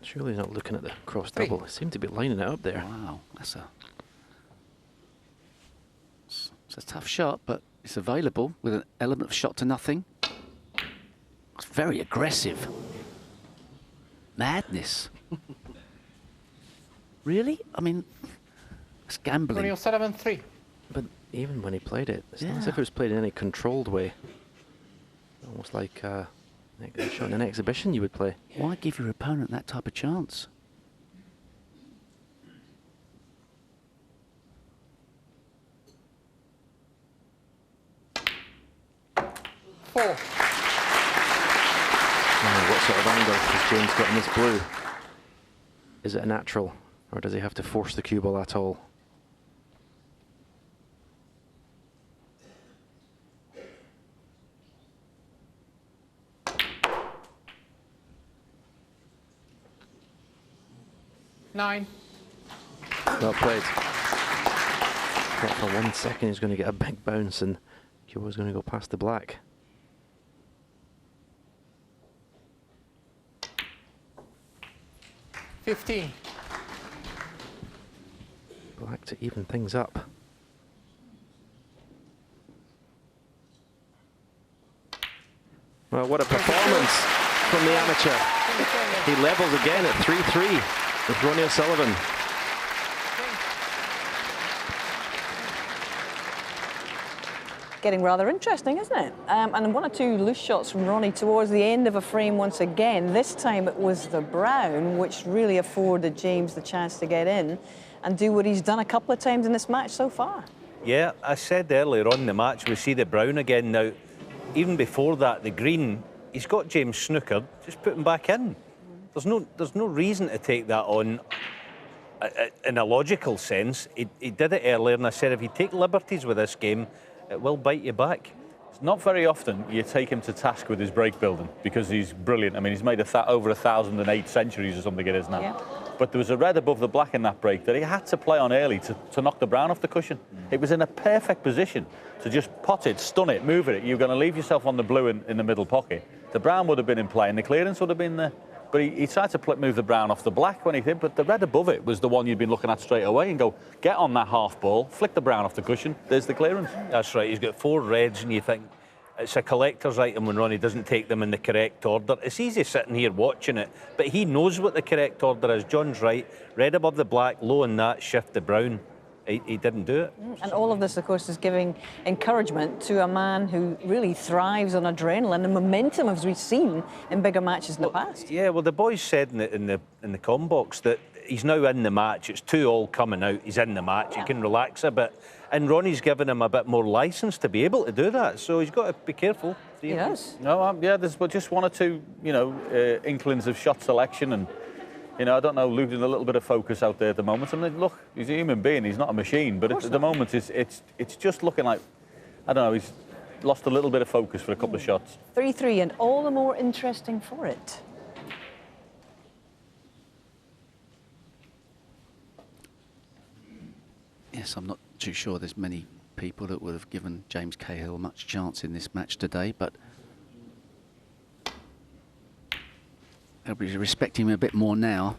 Surely he's not looking at the cross double. He seemed to be lining it up there. Wow, it's a tough shot, but it's available with an element of shot to nothing. It's very aggressive. Madness. Really? I mean, it's gambling. Rory O'Sullivan, 3. But even when he played it, it's not as Yeah. if it was played in any controlled way. Almost like a shot in an exhibition you would play. Why give your opponent that type of chance? 4. Now, what sort of angle has James got in this blue? Is it a natural, or does he have to force the cue ball at all? Nine. Well played. Thought for 1 second he's going to get a big bounce and cue was going to go past the black. $15. Black to even things up. Well, what a performance from the amateur. He levels again at 3-3 with Ronnie O'Sullivan. Getting rather interesting, isn't it? And 1 or 2 loose shots from Ronnie towards the end of a frame once again. This time it was the brown, which really afforded James the chance to get in and do what he's done a couple of times in this match so far. Yeah, I said earlier on in the match, we see the brown again now. Even before that, the green, he's got James snookered, just put him back in. There's no reason to take that on in a logical sense. He did it earlier, and I said if you take liberties with this game, it will bite you back. It's not very often you take him to task with his break building because he's brilliant. I mean, he's made over 1,008 centuries or something it is now. Yeah. But there was a red above the black in that break that he had to play on early to knock the brown off the cushion. It was in a perfect position to just pot it, stun it, move it. You're going to leave yourself on the blue in the middle pocket. The brown would have been in play and the clearance would have been there. But he tried to move the brown off the black when he did, but the red above it was the one you'd been looking at straight away and go, get on that half ball, flick the brown off the cushion, there's the clearance. That's right, he's got 4 reds and you think it's a collector's item when Ronnie doesn't take them in the correct order. It's easy sitting here watching it, but he knows what the correct order is. John's right, red above the black, low on that, shift the brown. He didn't do it. And all of this, of course, is giving encouragement to a man who really thrives on adrenaline and momentum, as we've seen in bigger matches in the past. Yeah, well, the boys said in the comm box that he's now in the match. It's 2-2 coming out. He's in the match. He can relax a bit. And Ronnie's given him a bit more licence to be able to do that. So he's got to be careful. Yes. No, yeah, there's just 1 or 2, inklings of shot selection and. I don't know, losing a little bit of focus out there at the moment. I mean, look, he's a human being, he's not a machine. But at the moment, it's just looking like, I don't know, he's lost a little bit of focus for a couple of shots. 3-3, and all the more interesting for it. Yes, I'm not too sure there's many people that would have given James Cahill much chance in this match today, but I'll be respecting him a bit more now.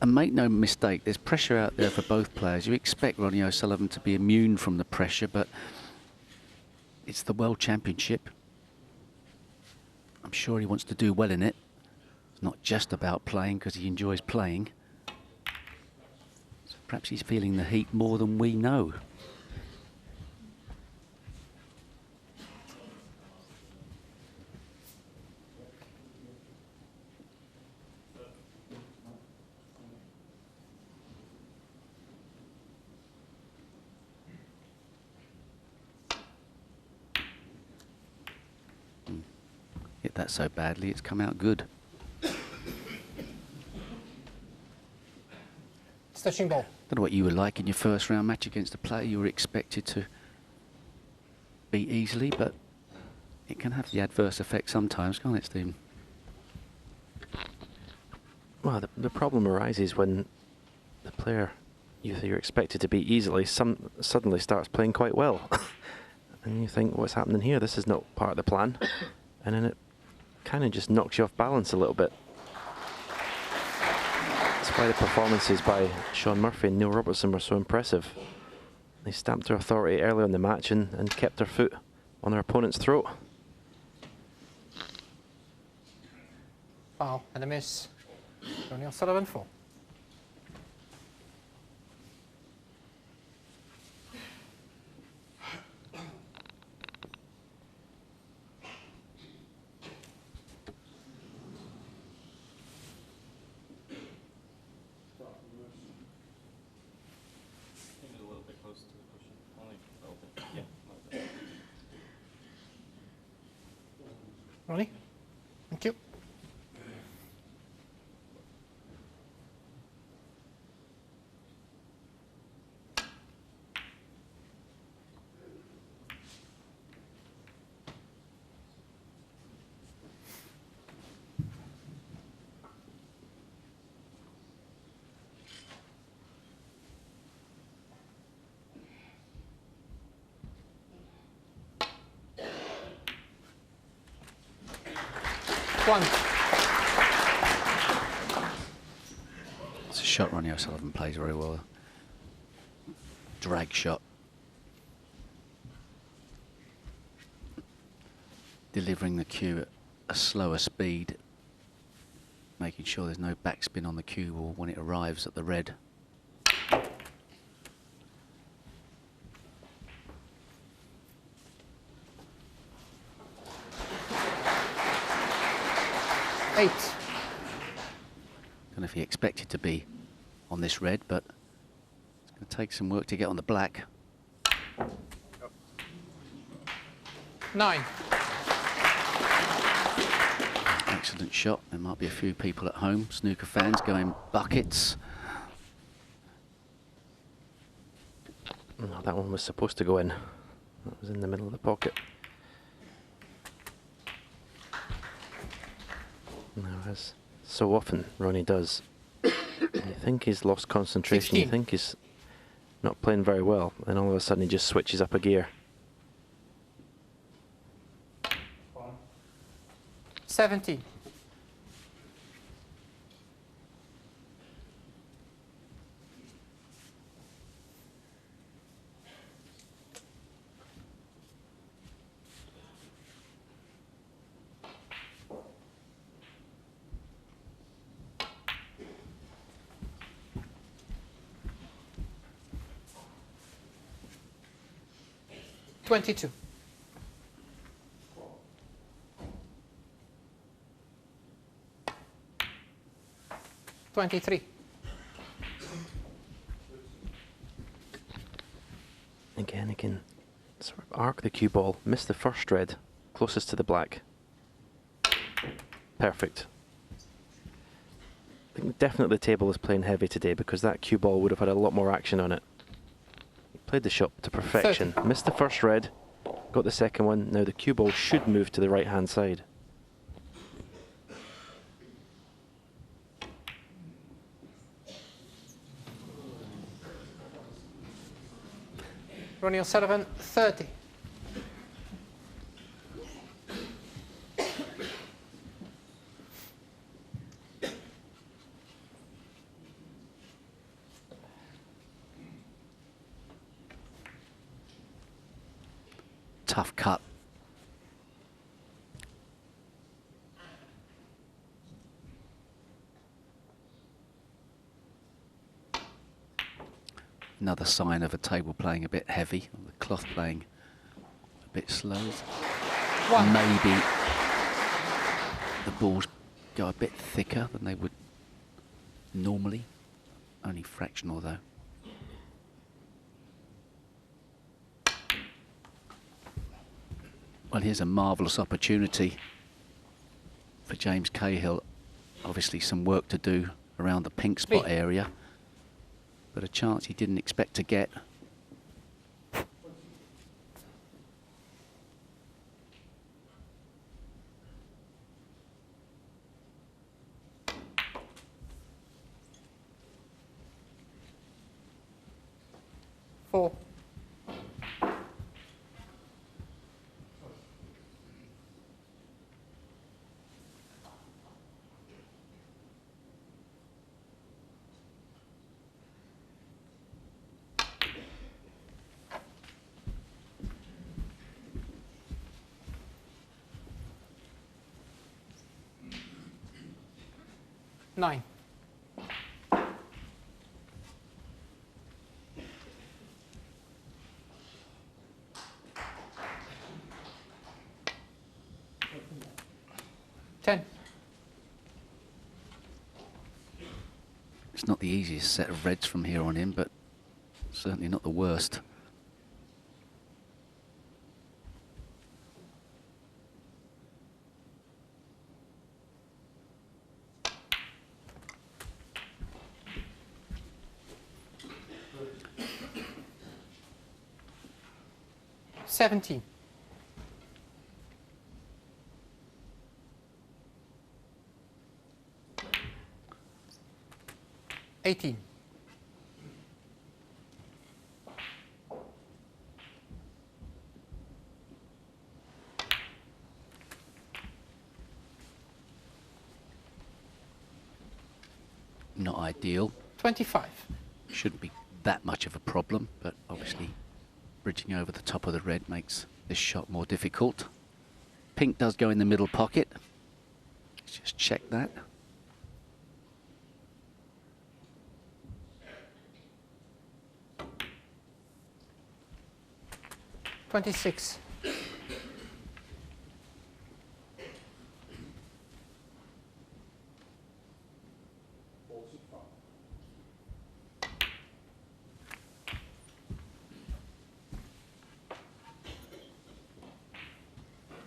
And make no mistake, there's pressure out there for both players. You expect Ronnie O'Sullivan to be immune from the pressure, but it's the World Championship. I'm sure he wants to do well in it. It's not just about playing because he enjoys playing. So perhaps he's feeling the heat more than we know. Hit that so badly, it's come out good. Touching ball. Don't know what you were like in your first round match against a player you were expected to beat easily, but it can have the adverse effect sometimes, can't it, Stephen? Well, the problem arises when the player you're expected to beat easily suddenly starts playing quite well. And you think, what's happening here? This is not part of the plan. And then it kind of just knocks you off balance a little bit. That's why the performances by Shaun Murphy and Neil Robertson were so impressive. They stamped their authority early in the match and kept their foot on their opponent's throat. Foul and a miss. Ronnie O'Sullivan 4. Ronnie? Thank you. One. It's a shot Ronnie O'Sullivan plays very well. Drag shot. Delivering the cue at a slower speed. Making sure there's no backspin on the cue ball when it arrives at the red. Eight. Don't know if he expected to be on this red, but it's going to take some work to get on the black. 9. Excellent shot. There might be a few people at home, snooker fans, going buckets. No, that one was supposed to go in. That was in the middle of the pocket. Now, as so often Ronnie does, you think he's lost concentration, 15. you think he's not playing very well, and all of a sudden he just switches up a gear. 17. $22. $23. Again, he can sort of arc the cue ball, miss the first red, closest to the black. Perfect. I think definitely the table is playing heavy today because that cue ball would have had a lot more action on it. He played the shot to perfection, missed the first red, got the second one. Now the cue ball should move to the right hand side. Ronnie O'Sullivan, 30. Tough cut. Another sign of a table playing a bit heavy, the cloth playing a bit slow. One. Maybe the balls go a bit thicker than they would normally. Only fractional though. Well, here's a marvellous opportunity for James Cahill. Obviously some work to do around the pink spot area, but a chance he didn't expect to get. Four. Nine. Ten. It's not the easiest set of reds from here on in, but certainly not the worst. 17. 18. 'Not ideal. 25. Shouldn't be that much of a problem, but obviously bridging over the top of the red makes this shot more difficult. Pink does go in the middle pocket. Let's just check that. $26.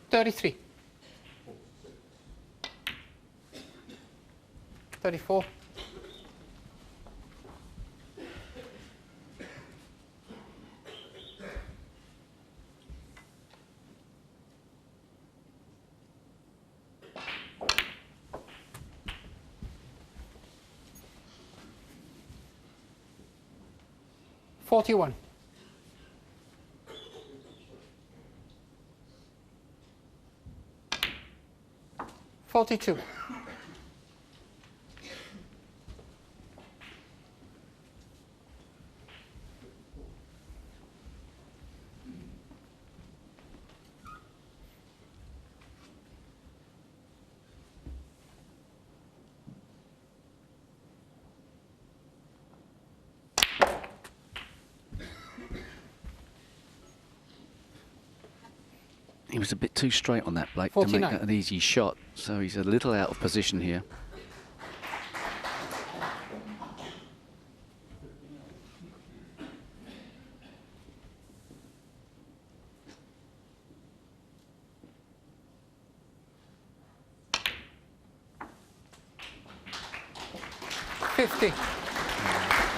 33. 34. 41. 42. He was a bit too straight on that, Blake, to 49. make that an easy shot, so he's a little out of position here.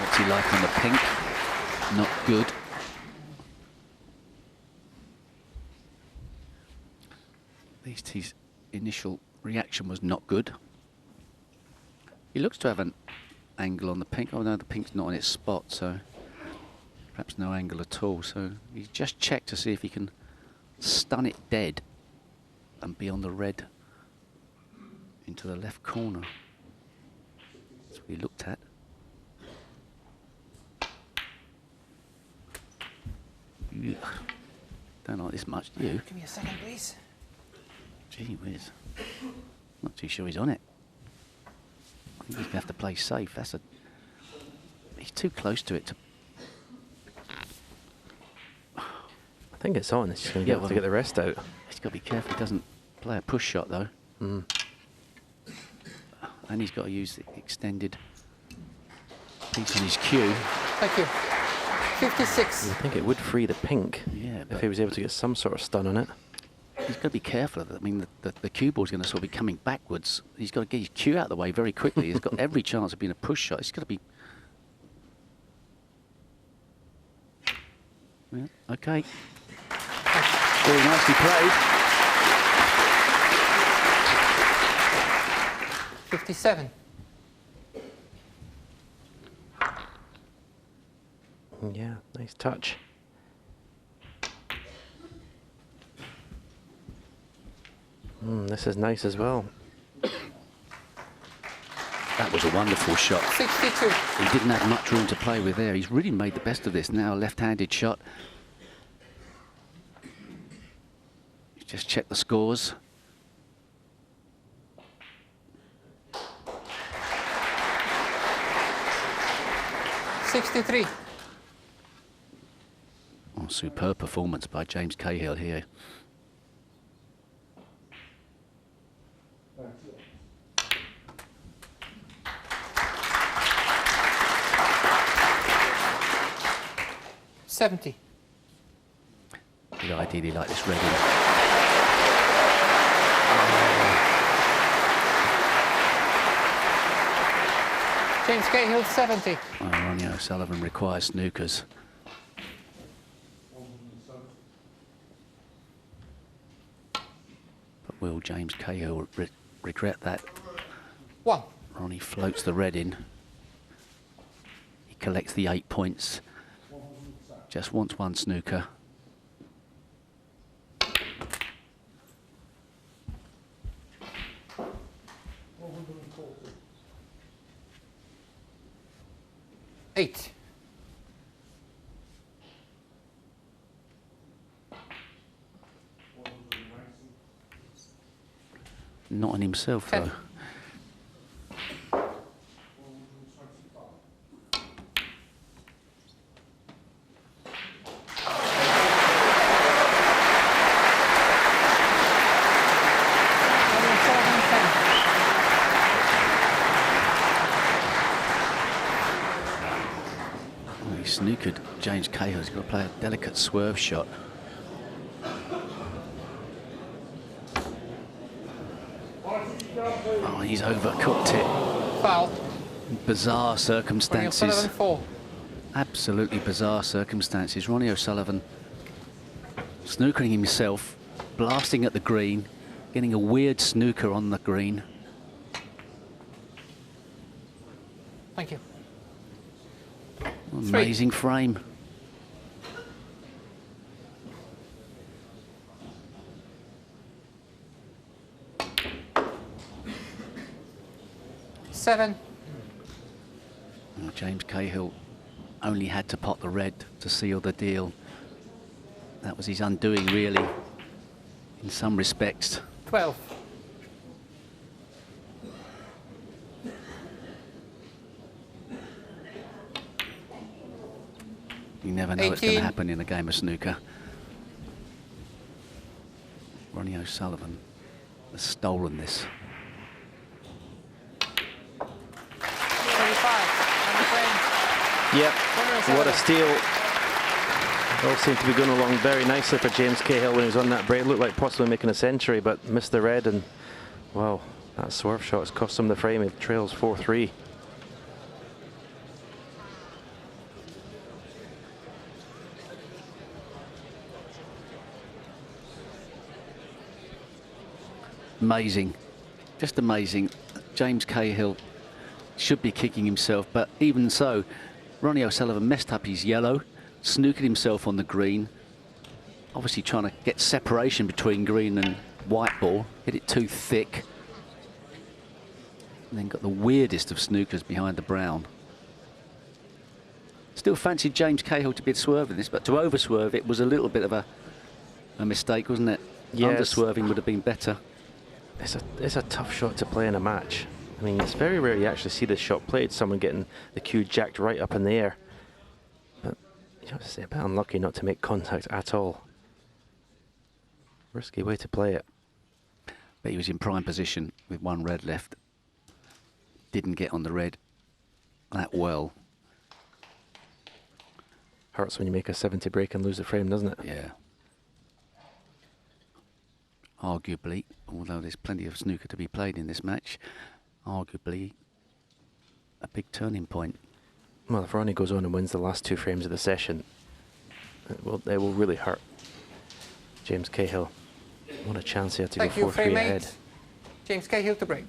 What's he like on the pink? Not good. At least his initial reaction was not good. He looks to have an angle on the pink. Oh no, the pink's not on its spot, so perhaps no angle at all. So he's just checked to see if he can stun it dead and be on the red into the left corner. That's what he looked at. Ugh. Don't like this much, do you? Give me a second, please. Gee whiz. Not too sure he's on it. I think he's going to have to play safe. He's too close to it to... I think it's on. It's just going to get the rest out. He's got to be careful he doesn't play a push shot, though. Mm. And he's got to use the extended piece on his cue. Thank you. 56. I think it would free the pink Yeah, if he was able to get some sort of stun on it. He's got to be careful of it. I mean, the cue ball's going to sort of be coming backwards. He's got to get his cue out of the way very quickly. He's got every chance of being a push shot. He's got to be... Yeah, okay. Very nicely played. 57. Yeah, nice touch. This is nice as well. That was a wonderful shot. 62. He didn't have much room to play with there. He's really made the best of this now. Left-handed shot. Just check the scores. $63. Oh, superb performance by James Cahill here. $70. He'd ideally like this ready. James Cahill, 70. Oh, Ronnie O'Sullivan requires snookers. Will James Cahill regret that? 1. Ronnie floats the red in. He collects the 8 points. Just wants one snooker. Eight. Not on himself, though. He snookered James Cahill. He's got to play a delicate swerve shot. Oh, he's overcooked it. Foul. Bizarre circumstances. Ronnie O'Sullivan, 4. Absolutely bizarre circumstances. Ronnie O'Sullivan snookering himself, blasting at the green, getting a weird snooker on the green. Thank you. Amazing frame. Seven. Well, James Cahill only had to pot the red to seal the deal. That was his undoing, really, in some respects. 12. You never know what's going 18. to happen in a game of snooker. Ronnie O'Sullivan has stolen this. 35. Yep, what a steal. It all seemed to be going along very nicely for James Cahill when he was on that break. Looked like possibly making a century, but missed the red, and wow, that swerve shot has cost him the frame. He trails 4-3. Amazing, just amazing. James Cahill should be kicking himself, but even so, Ronnie O'Sullivan messed up his yellow, snookered himself on the green, obviously trying to get separation between green and white ball, hit it too thick, and then got the weirdest of snookers behind the brown. Still fancied James Cahill to be swerving this, but to over-swerve it was a little bit of a mistake, wasn't it? Yes. Under-swerving would have been better. It's a tough shot to play in a match. I mean, it's very rare you actually see this shot played, someone getting the cue jacked right up in the air. But you have to say, a bit unlucky not to make contact at all. Risky way to play it. But he was in prime position with one red left. Didn't get on the red that well. Hurts when you make a 70 break and lose the frame, doesn't it? Yeah. Arguably, although there's plenty of snooker to be played in this match, arguably a big turning point. Well, if Ronnie goes on and wins the last 2 frames of the session, it will really hurt James Cahill. What a chance he had to Thank go you, 4-3 frame ahead. 8. James Cahill to break.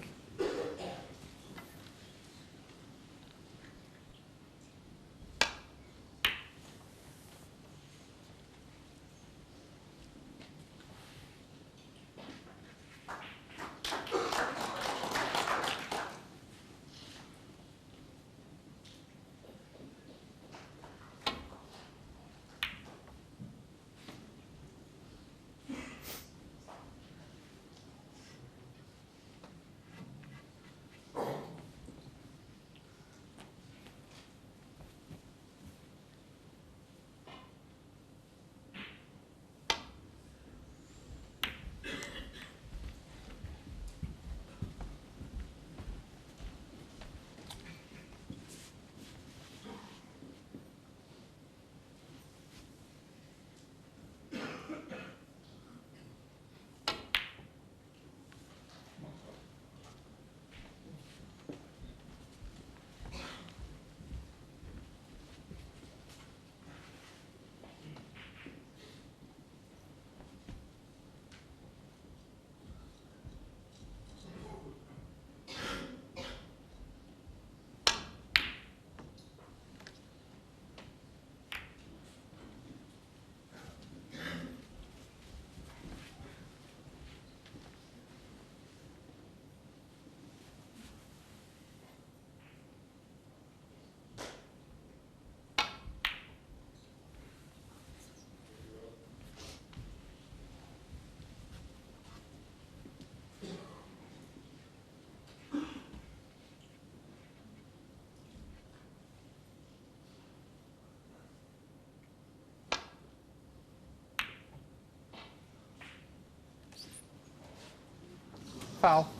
Foul.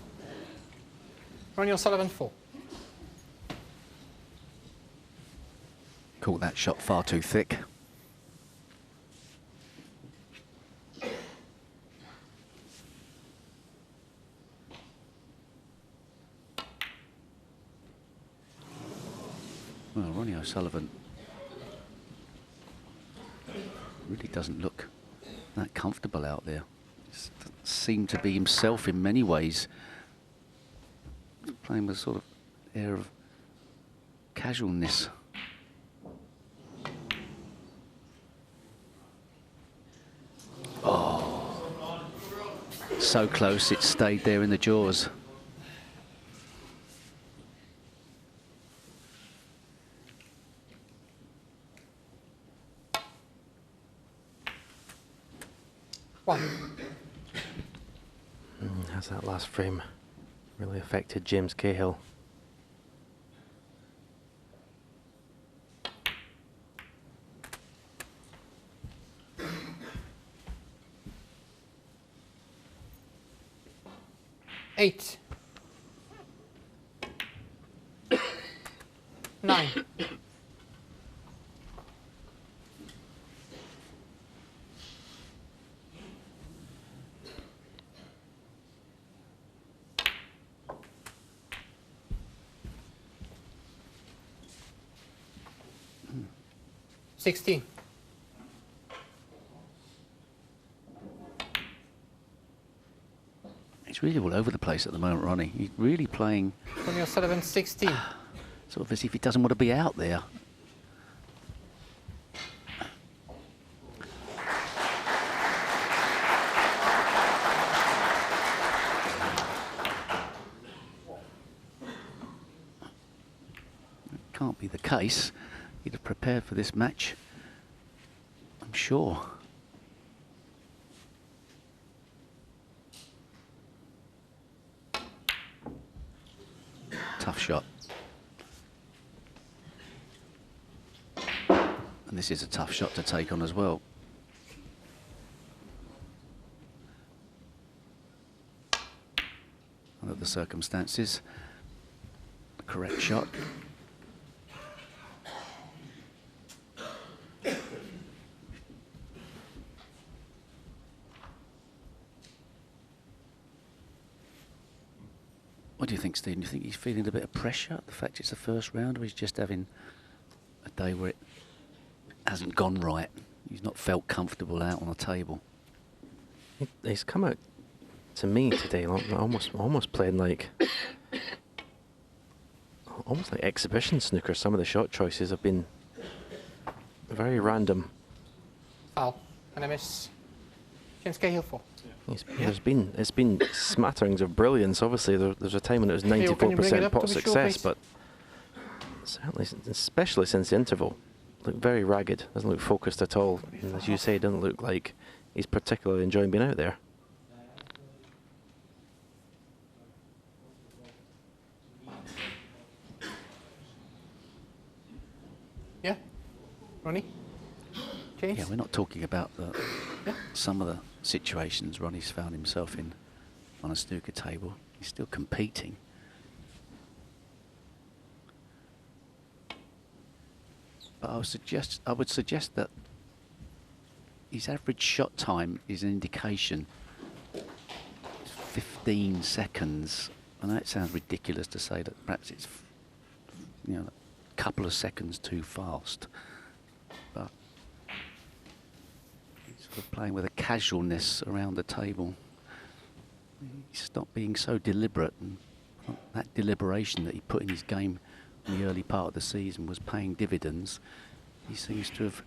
Ronnie O'Sullivan 4. Caught that shot far too thick. Well, Ronnie O'Sullivan really doesn't look that comfortable out there. Just doesn't seem to be himself in many ways. Playing with a sort of air of casualness. Oh, so close it stayed there in the jaws. Has that last frame really affected James Cahill? Eight. 9. Hmm. 16. He's really all over the place at the moment, Ronnie. He's really playing Ronnie O'Sullivan 16. sort of as if he doesn't want to be out there. Can't be the case. He'd have prepared for this match, I'm sure. Tough shot. And this is a tough shot to take on as well. Under the circumstances, the correct shot. What do you think, Stephen? Do you think he's feeling a bit of pressure, the fact it's the first round, or he's just having a day where it hasn't gone right? He's not felt comfortable out on the table. He's come out to me today almost playing like almost like exhibition snooker. Some of the shot choices have been very random. Foul. And I miss. James Cahill 4. It's been smatterings of brilliance. Obviously, there's a time when it was 94% pot success, but certainly, especially since the interval, looked very ragged. Doesn't look focused at all. And as you say, doesn't look like he's particularly enjoying being out there. Yeah, Ronnie. James? Yeah, we're not talking about some of the situations Ronnie's found himself in on a snooker table. He's still competing. But I would suggest that his average shot time is an indication. 15 seconds. I know it sounds ridiculous to say that perhaps it's a couple of seconds too fast. But he's sort of playing with a casualness around the table. He stopped being so deliberate, and that deliberation that he put in his game in the early part of the season was paying dividends. He seems to have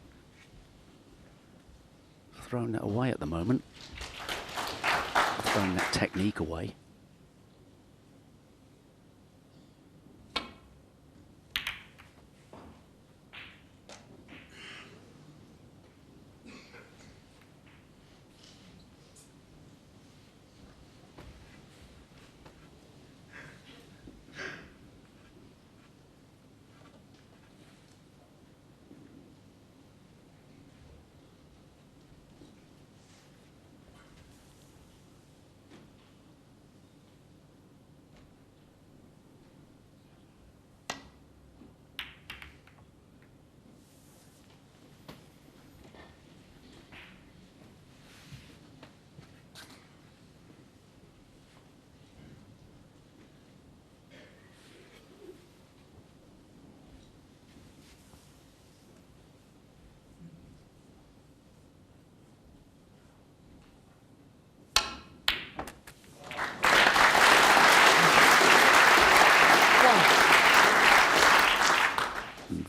thrown that away at the moment. Thrown that technique away.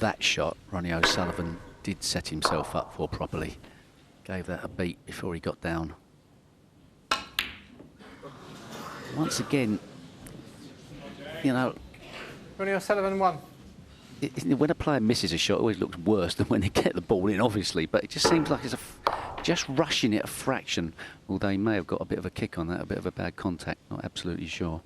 that shot, Ronnie O'Sullivan did set himself up for properly. Gave that a beat before he got down. Once again, you know, Ronnie O'Sullivan 1. When a player misses a shot, it always looks worse than when they get the ball in, obviously. But it just seems like it's just rushing it a fraction. Although he may have got a bit of a kick on that, a bit of a bad contact. Not absolutely sure.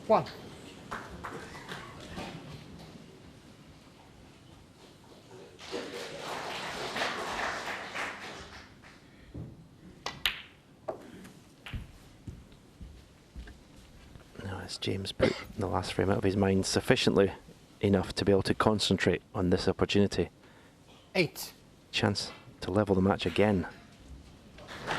One. As James put the last frame out of his mind sufficiently enough to be able to concentrate on this opportunity. 8. Chance to level the match again. He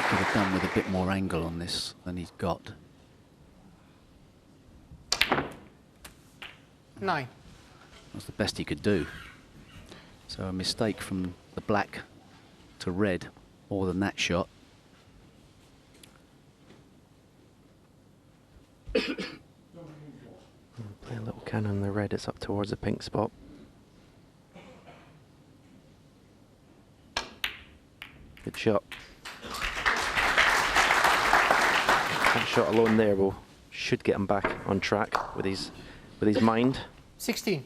could have done with a bit more angle on this than he's got. 9. That's the best he could do. So a mistake from the black to red more than that shot. Play a little cannon on the red, it's up towards the pink spot. Good shot. That shot alone there should get him back on track with his mind. 16.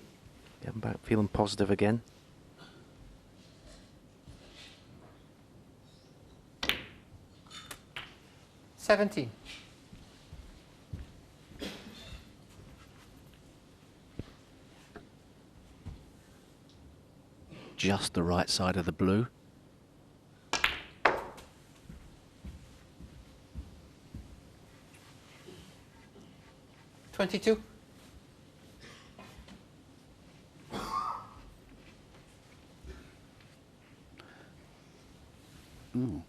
Get him back feeling positive again. $17. Just the right side of the blue. $22. Ooh.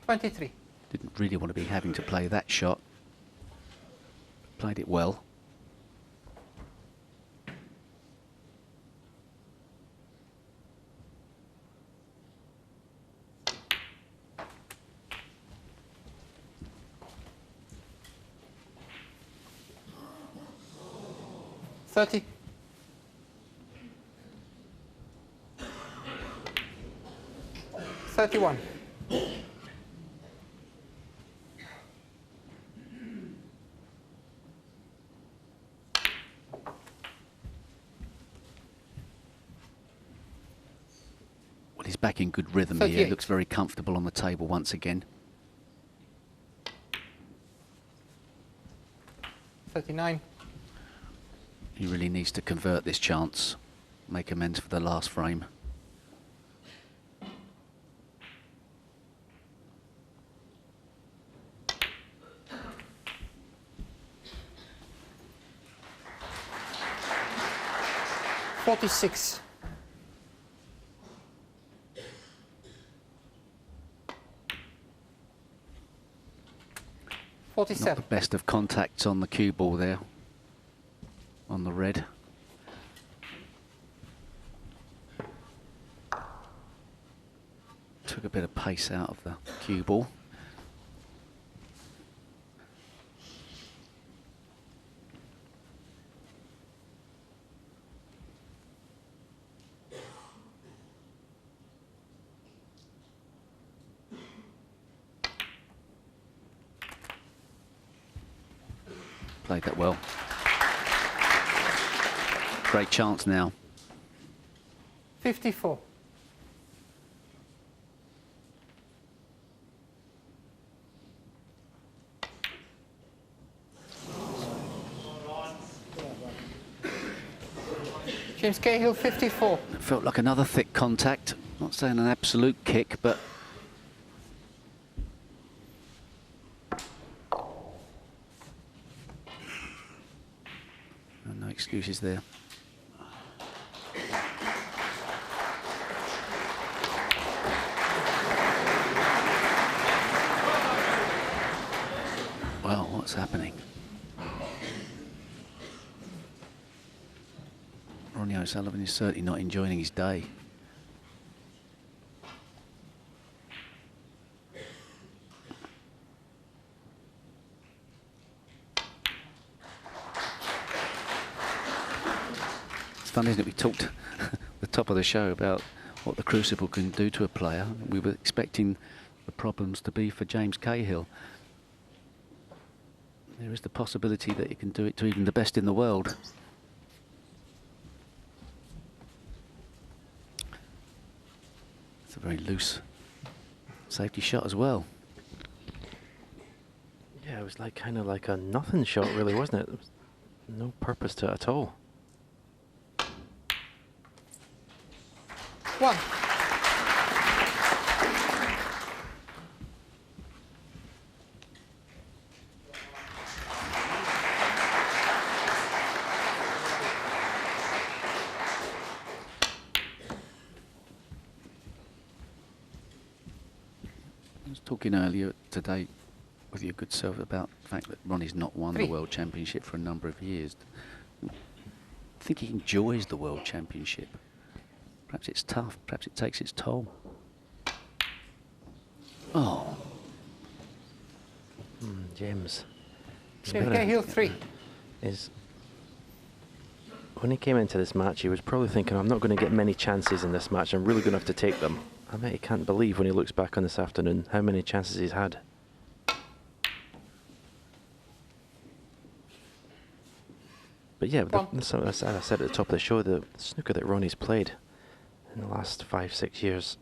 $23. Didn't really want to be having to play that shot. Played it well. $30. $31. Well, he's back in good rhythm here. 38. Looks very comfortable on the table once again. 39. He really needs to convert this chance, make amends for the last frame. $46. Not the best of contacts on the cue ball there, on the red. Took a bit of pace out of the cue ball. Played that well. Great chance now. 54. James Cahill, 54. It felt like another thick contact. Not saying an absolute kick, but no excuses there. Well, what's happening? O'Sullivan is certainly not enjoying his day. It's funny, isn't it? We talked at the top of the show about what the Crucible can do to a player. We were expecting the problems to be for James Cahill. There is the possibility that he can do it to even the best in the world. It's a very loose safety shot as well. Yeah, it was like kind of like a nothing shot, really, wasn't it? There was no purpose to it at all. 1. I was talking earlier today with your good self about the fact that Ronnie's not won the World Championship for a number of years. I think he enjoys the World Championship. Perhaps it's tough, perhaps it takes its toll. Oh. James. Cahill 3. When he came into this match, he was probably thinking, I'm not going to get many chances in this match. I'm really going to have to take them. I bet he can't believe when he looks back on this afternoon how many chances he's had. But yeah, as I said at the top of the show, the snooker that Ronnie's played in the last 5-6 years,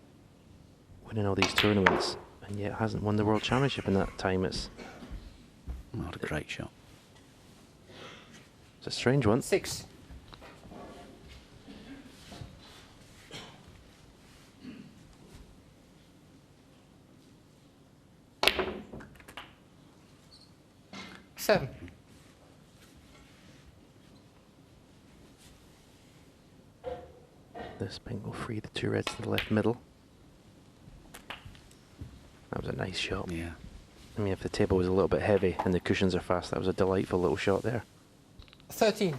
winning all these tournaments, and yet hasn't won the World Championship in that time. It's not a great shot. It's a strange one. 6. Seven. This pink will free the two reds to the left middle. That was a nice shot. Yeah. I mean, if the table was a little bit heavy and the cushions are fast, that was a delightful little shot there. 13.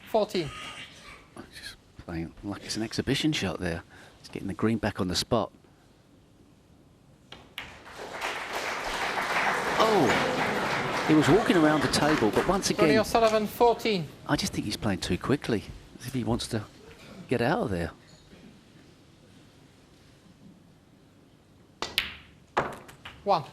14. Just playing like it's an exhibition shot there. It's getting the green back on the spot. Oh, he was walking around the table, but once again, Ronnie O'Sullivan 14. I just think he's playing too quickly, as if he wants to get out of there. 1.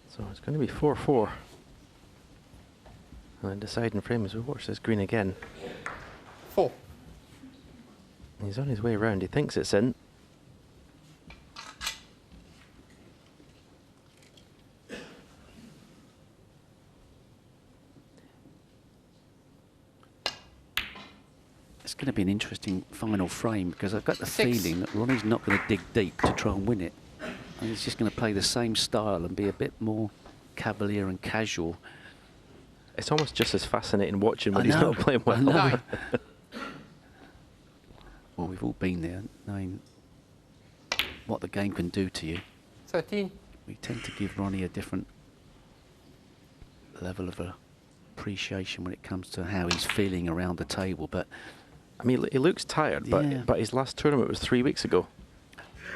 So it's going to be 4-4. And the deciding frame as we watch this green again. 4. He's on his way around. He thinks it's in. It's going to be an interesting final frame because I've got the feeling that Ronnie's not going to dig deep to try and win it. And he's just going to play the same style and be a bit more cavalier and casual. It's almost just as fascinating watching when he's not playing well. Well, we've all been there, knowing what the game can do to you. 13. We tend to give Ronnie a different level of appreciation when it comes to how he's feeling around the table. But I mean, he looks tired, but his last tournament was 3 weeks ago.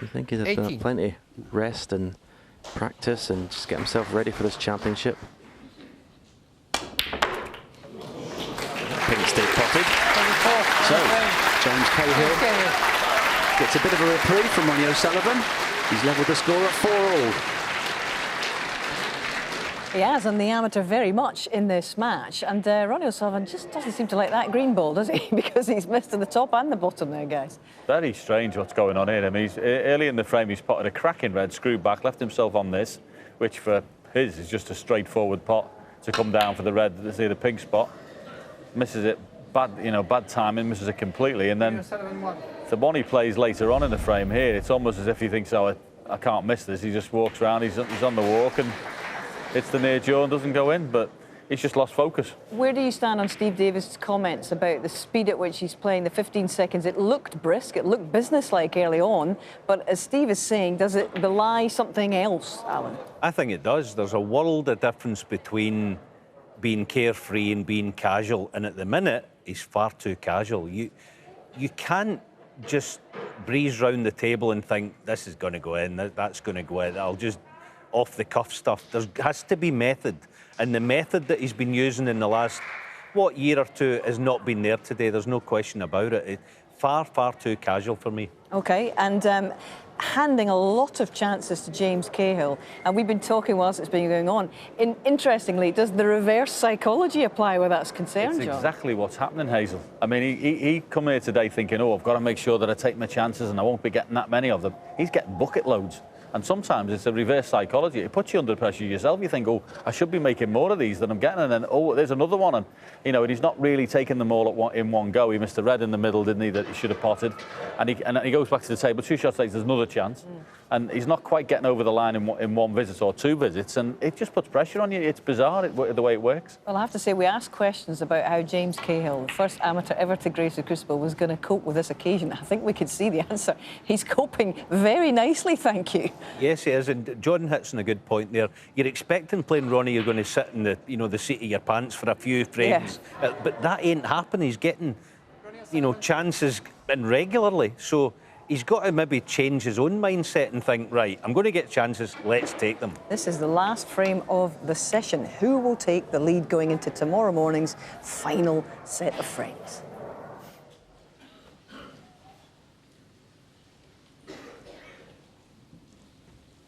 You think he'd have done plenty rest and practice and just get himself ready for this championship. Pink stay potted. So, James Cahill gets a bit of a reprieve from Ronnie O'Sullivan. He's levelled the score at 4-all. He has, and the amateur very much in this match. And Ronnie O'Sullivan just doesn't seem to like that green ball, does he? Because he's missed in the top and the bottom there, guys. Very strange what's going on here. I mean, early in the frame, he spotted a cracking red, screwed back, left himself on this, which for his is just a straightforward pot to come down for the red, to see the pink spot. Misses it, bad timing, misses it completely. And then the one he plays later on in the frame here, it's almost as if he thinks, oh, I can't miss this. He just walks around, he's on the walk and hits the near jaw and doesn't go in. But he's just lost focus. Where do you stand on Steve Davis' comments about the speed at which he's playing, the 15 seconds? It looked brisk, it looked businesslike early on, but as Steve is saying, does it belie something else, Alan? I think it does. There's a world of difference between being carefree and being casual, and at the minute, he's far too casual. You can't just breeze round the table and think, this is going to go in, that's going to go in. I'll just off-the-cuff stuff. There has to be method. And the method that he's been using in the last, year or two has not been there today. There's no question about it. It's far, far too casual for me. OK, and handing a lot of chances to James Cahill. And we've been talking whilst it's been going on. Interestingly, does the reverse psychology apply where that's concerned, It's John? exactly what's happening, Hazel. I mean, he come here today thinking, I've got to make sure that I take my chances and I won't be getting that many of them. He's getting bucket loads. And sometimes it's a reverse psychology. It puts you under pressure yourself. You think, I should be making more of these than I'm getting. And then, there's another one. And, and he's not really taking them all in one go. He missed a red in the middle, didn't he, that he should have potted. And he goes back to the table. 2 shots later, there's another chance. And he's not quite getting over the line in one visit or 2 visits. And it just puts pressure on you. It's bizarre the way it works. Well, I have to say, we asked questions about how James Cahill, the first amateur ever to grace the Crucible, was going to cope with this occasion. I think we could see the answer. He's coping very nicely, thank you. Yes, he is, and John hits on a good point there. You're expecting playing Ronnie, you're going to sit in the, the seat of your pants for a few frames, but that ain't happening. He's getting, chances in regularly. So he's got to maybe change his own mindset and think, right, I'm going to get chances, let's take them. This is the last frame of the session. Who will take the lead going into tomorrow morning's final set of frames?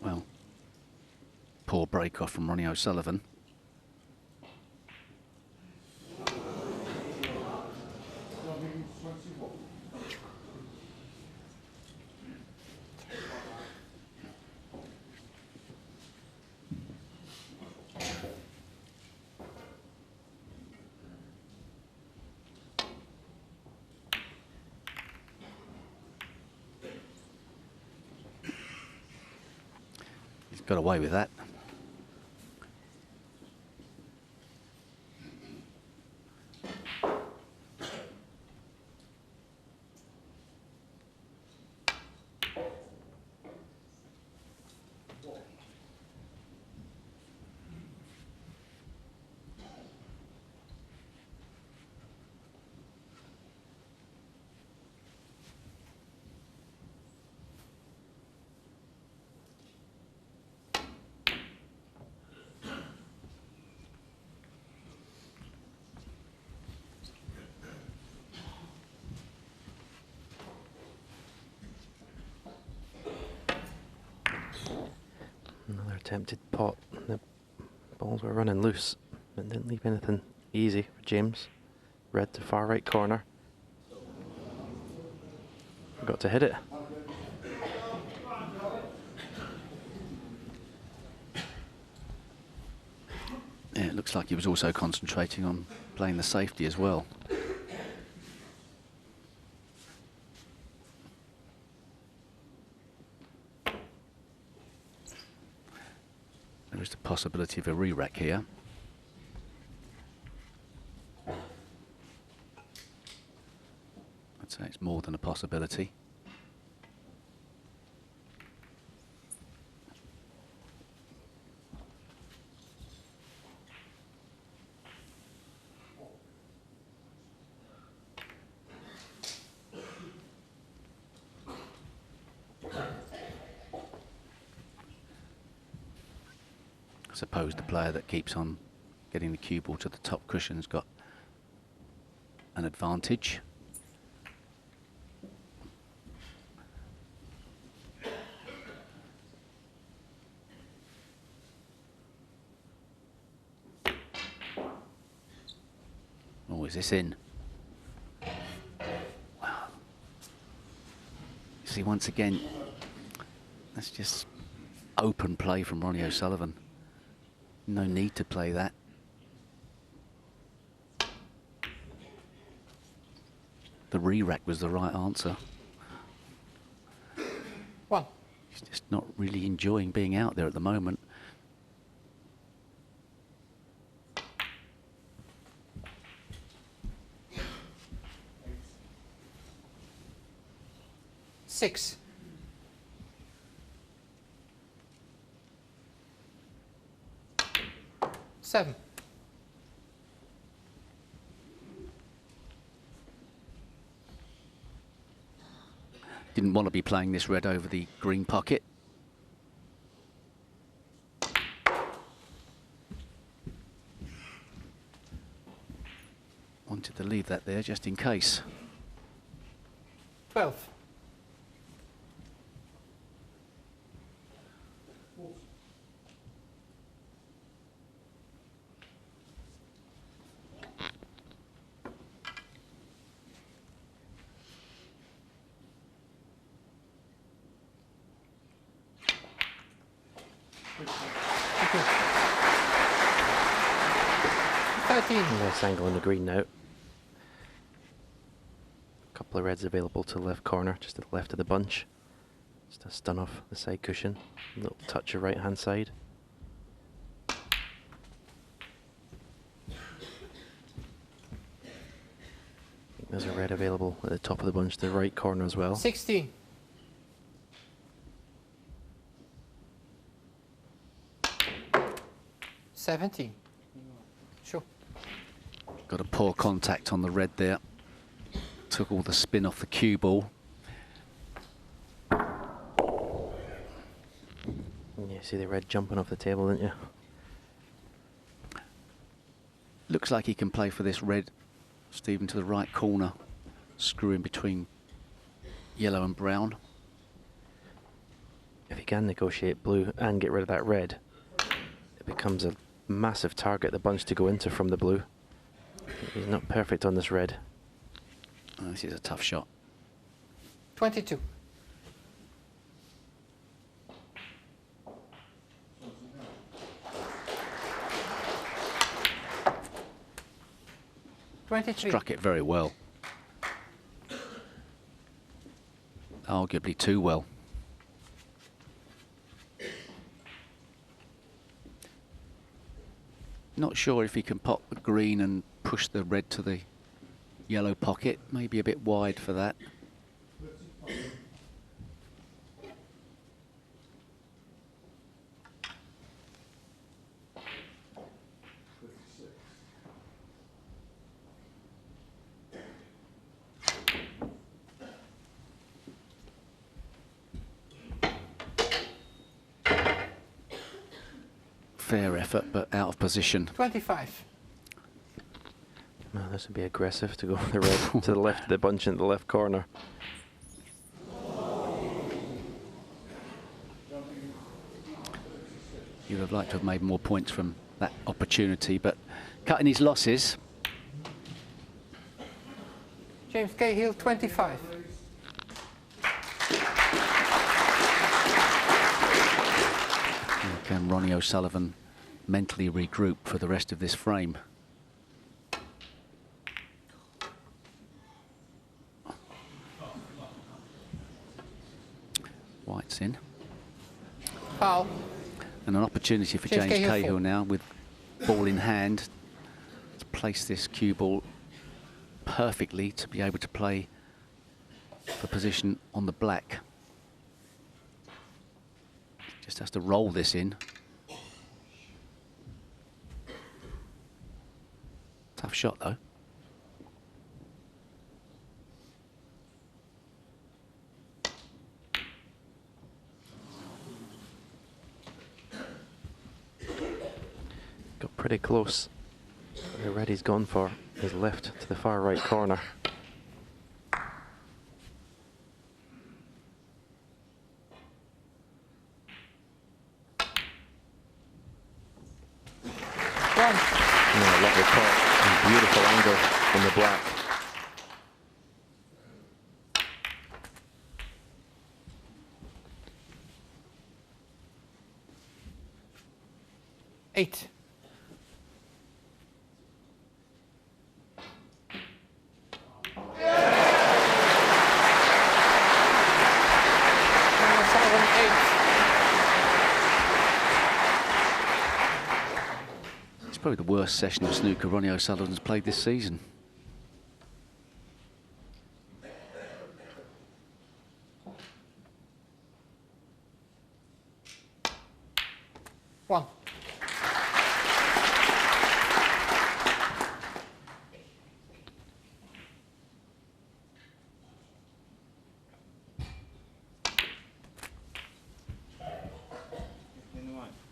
Well, poor break-off from Ronnie O'Sullivan. Got away with that. Another attempted pot. The balls were running loose. It didn't leave anything easy for James. Red to far right corner. Got to hit it. Yeah, it looks like he was also concentrating on playing the safety as well. There is the possibility of a re-rack here. I'd say it's more than a possibility. I suppose the player that keeps on getting the cue ball to the top cushion's got an advantage. Oh, is this in? Wow. See, once again, that's just open play from Ronnie O'Sullivan. No need to play that. The re-rack was the right answer. One. He's just not really enjoying being out there at the moment. 6. Seven. Didn't want to be playing this red over the green pocket. Wanted to leave that there just in case. 12. Nice angle on the green now. A couple of reds available to the left corner, just to the left of the bunch. Just a stun off the side cushion. A little touch of right hand side. There's a red available at the top of the bunch, the right corner as well. 16. $17. Sure. Got a poor contact on the red there. Took all the spin off the cue ball. You see the red jumping off the table, didn't you? Looks like he can play for this red, Stephen, to the right corner. Screw in between yellow and brown. If he can negotiate blue and get rid of that red, it becomes a massive target the bunch to go into from the blue. He's not perfect on this red. Oh, this is a tough shot. 22. Struck it very well. Arguably too well. Not sure if he can pop the green and push the red to the yellow pocket. Maybe a bit wide for that. Fair effort, but out of position. 25. Well, this would be aggressive to go the red to the left of the bunch in the left corner. You would have liked to have made more points from that opportunity, but cutting his losses. James Cahill, 25. Can Ronnie O'Sullivan mentally regroup for the rest of this frame? White's in. Foul. And an opportunity for James Cahill now with ball in hand to place this cue ball perfectly to be able to play for position on the black. Just has to roll this in. Tough shot though. Got pretty close. The red he's gone for is left to the far right corner. Lovely pot and beautiful angle on the black. Eight. Probably the worst session of snooker Ronnie O'Sullivan's played this season. 1.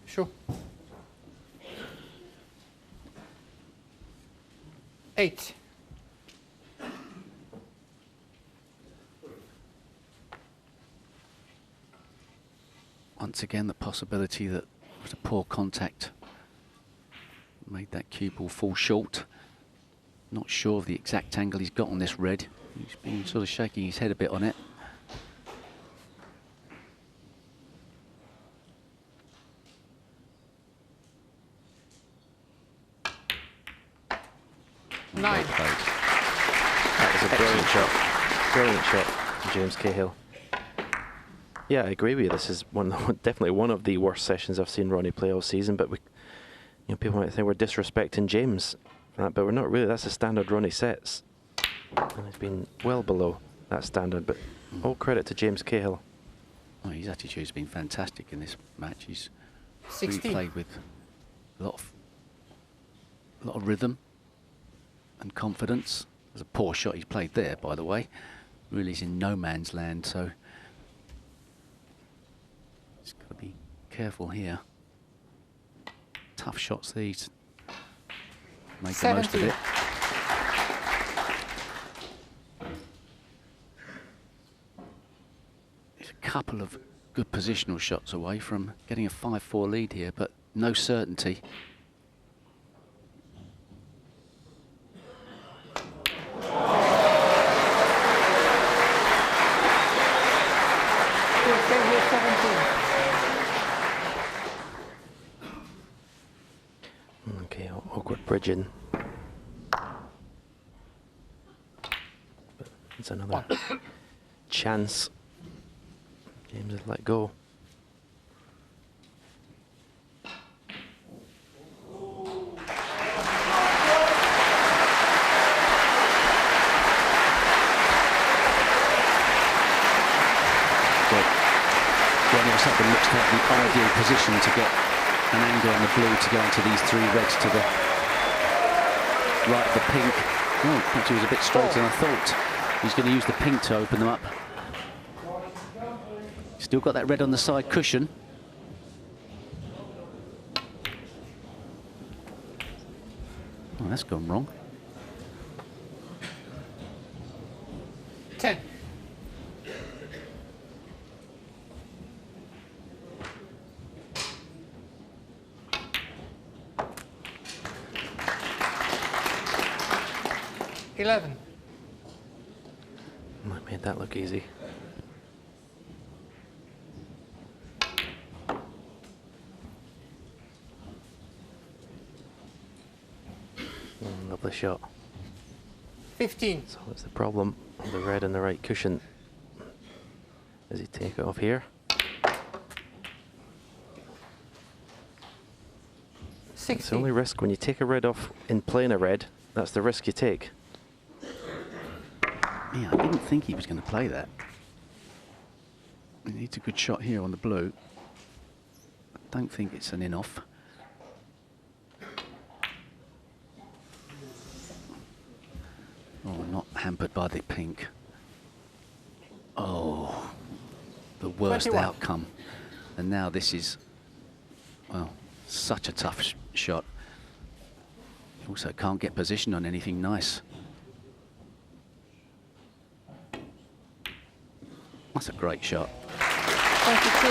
Sure. 8. Once again, the possibility that it was a poor contact made that cue ball fall short. Not sure of the exact angle he's got on this red. He's been sort of shaking his head a bit on it. Nine. That was a brilliant shot. Brilliant shot from James Cahill. Yeah, I agree with you. This is definitely one of the worst sessions I've seen Ronnie play all season. But people might think we're disrespecting James for that, but we're not really. That's the standard Ronnie sets, and he's been well below that standard. But all credit to James Cahill. Oh, his attitude's been fantastic in this match. He's 16. really played with a lot of rhythm and confidence. It was a poor shot he's played there, by the way. Really is in no man's land, so he's got to be careful here. Tough shots these. Make the most of it. He's a couple of good positional shots away from getting a 5-4 lead here, but no certainty. Okay, awkward bridging. But it's another chance. James has let go. Ronnie looks like the ideal position to get an angle on the blue to go into these 3 reds to the right of the pink. Oh, perhaps he was a bit straighter than I thought. He's going to use the pink to open them up. Still got that red on the side cushion. Oh, that's gone wrong. 10. $11. Might made that look easy. Lovely shot. 15. So what's the problem? The red and the right cushion. Does he take it off here? 60. It's the only risk when you take a red off in playing a red. That's the risk you take. Yeah, I didn't think he was going to play that. He needs a good shot here on the blue. I don't think it's an in-off. Oh, not hampered by the pink. Oh, the worst 21. outcome. And now this is, well, such a tough shot. Also can't get position on anything nice. That's a great shot. 22.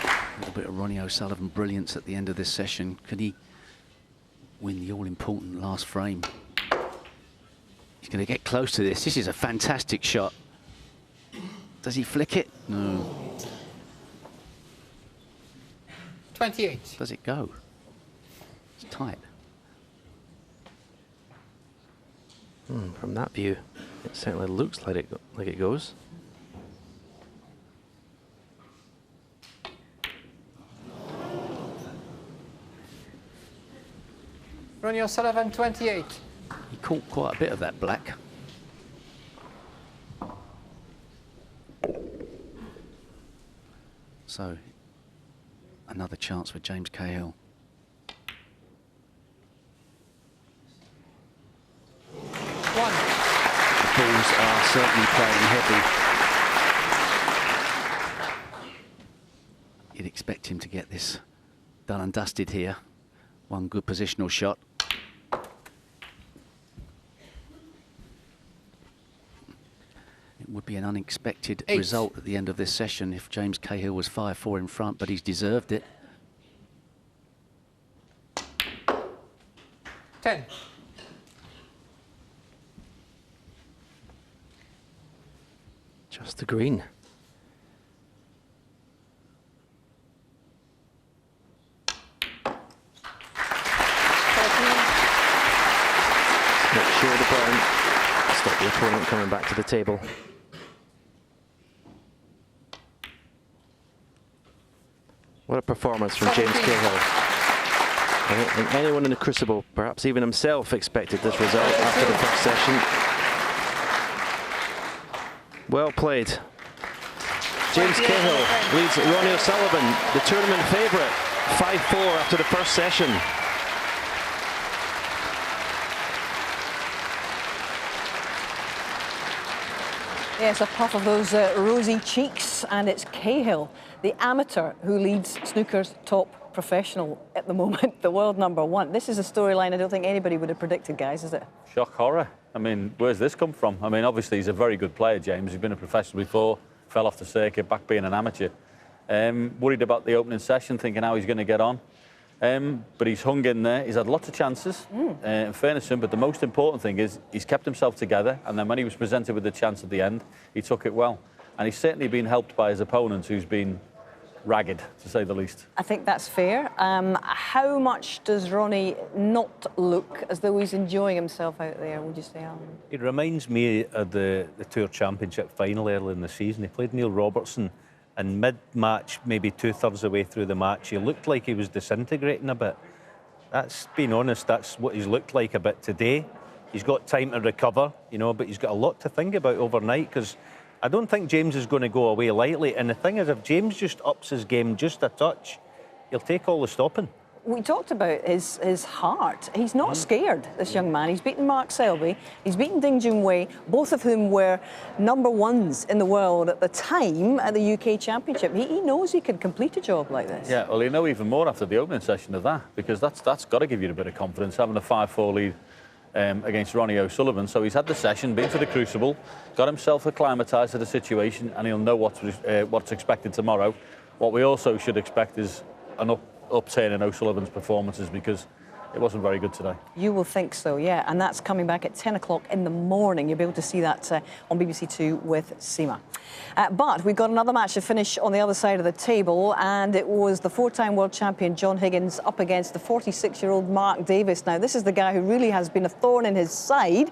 A little bit of Ronnie O'Sullivan brilliance at the end of this session. Can he win the all-important last frame? He's going to get close to this. This is a fantastic shot. Does he flick it? No. 28. Does it go? It's tight. From that view, it certainly looks like it goes. Ronnie O'Sullivan, 28. He caught quite a bit of that black. So, another chance for James Cahill. The balls are certainly playing heavy. You'd expect him to get this done and dusted here. One good positional shot. It would be an unexpected result at the end of this session if James Cahill was 5-4 in front, but he's deserved it. 10. Just the green. Make sure the brown. Stop the opponent coming back to the table. What a performance from James Cahill. I don't think anyone in the Crucible, perhaps even himself, expected this result after the first session. Well played. James Cahill leads Ronnie O'Sullivan, the tournament favourite, 5-4 after the first session. Yes, a puff of those rosy cheeks, and it's Cahill, the amateur, who leads snooker's top professional at the moment, the world #1. This is a storyline I don't think anybody would have predicted, guys, is it? Shock horror. I mean, where's this come from? I mean, obviously he's a very good player, James. He's been a professional before, fell off the circuit, back being an amateur. Worried about the opening session, thinking how he's going to get on. But he's hung in there. He's had lots of chances, in fairness to him. But the most important thing is he's kept himself together. And then when he was presented with the chance at the end, he took it well. And he's certainly been helped by his opponent, who's been ragged, to say the least. I think that's fair. How much does Ronnie not look as though he's enjoying himself out there, would you say, Alan? It reminds me of the Tour Championship final early in the season. He played Neil Robertson, and mid-match, maybe 2/3 of the way through the match, he looked like he was disintegrating a bit. That's, being honest, that's what he's looked like a bit today. He's got time to recover, you know, but he's got a lot to think about overnight, because I don't think James is going to go away lightly. And the thing is, if James just ups his game just a touch, he'll take all the stopping. We talked about his heart. He's not scared, this young man. He's beaten Mark Selby. He's beaten Ding Junhui, both of whom were #1s in the world at the time at the UK Championship. He knows he can complete a job like this. Yeah, well, you know even more after the opening session of that, because that's got to give you a bit of confidence, having a 5-4 lead against Ronnie O'Sullivan. So he's had the session, been to the Crucible, got himself acclimatised to the situation, and he'll know what's expected tomorrow. What we also should expect is an upturn in O'Sullivan's performances, because it wasn't very good today. You will think so, yeah. And that's coming back at 10 o'clock in the morning. You'll be able to see that on BBC Two with Seema. But we've got another match to finish on the other side of the table, and it was the 4-time world champion John Higgins up against the 46-year-old Mark Davis. Now, this is the guy who really has been a thorn in his side,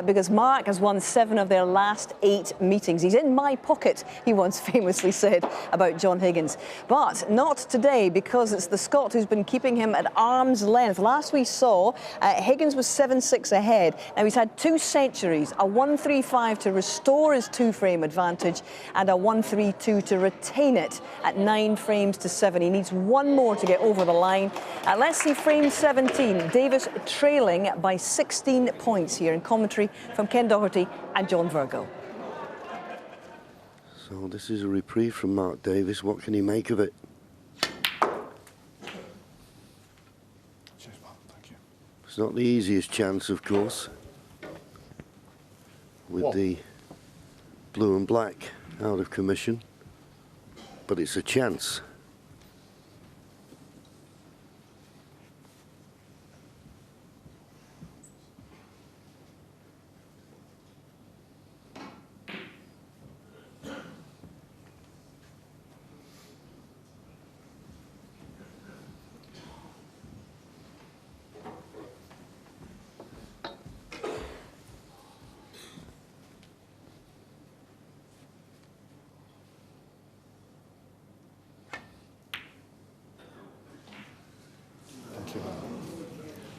because Mark has won 7 of their last 8 meetings. He's in my pocket, he once famously said about John Higgins. But not today, because it's the Scot who's been keeping him at arm's length. Last we saw, Higgins was 7-6 ahead. Now, he's had 2 centuries, a 1-3-5 to restore his 2-frame advantage, and a 1-3-2 to retain it at 9 frames to 7. He needs 1 more to get over the line. Let's see frame 17. Davis trailing by 16 points here in commentary from Ken Doherty and John Virgo. So this is a reprieve from Mark Davis. What can he make of it? It's not the easiest chance, of course, with the blue and black out of commission, but it's a chance.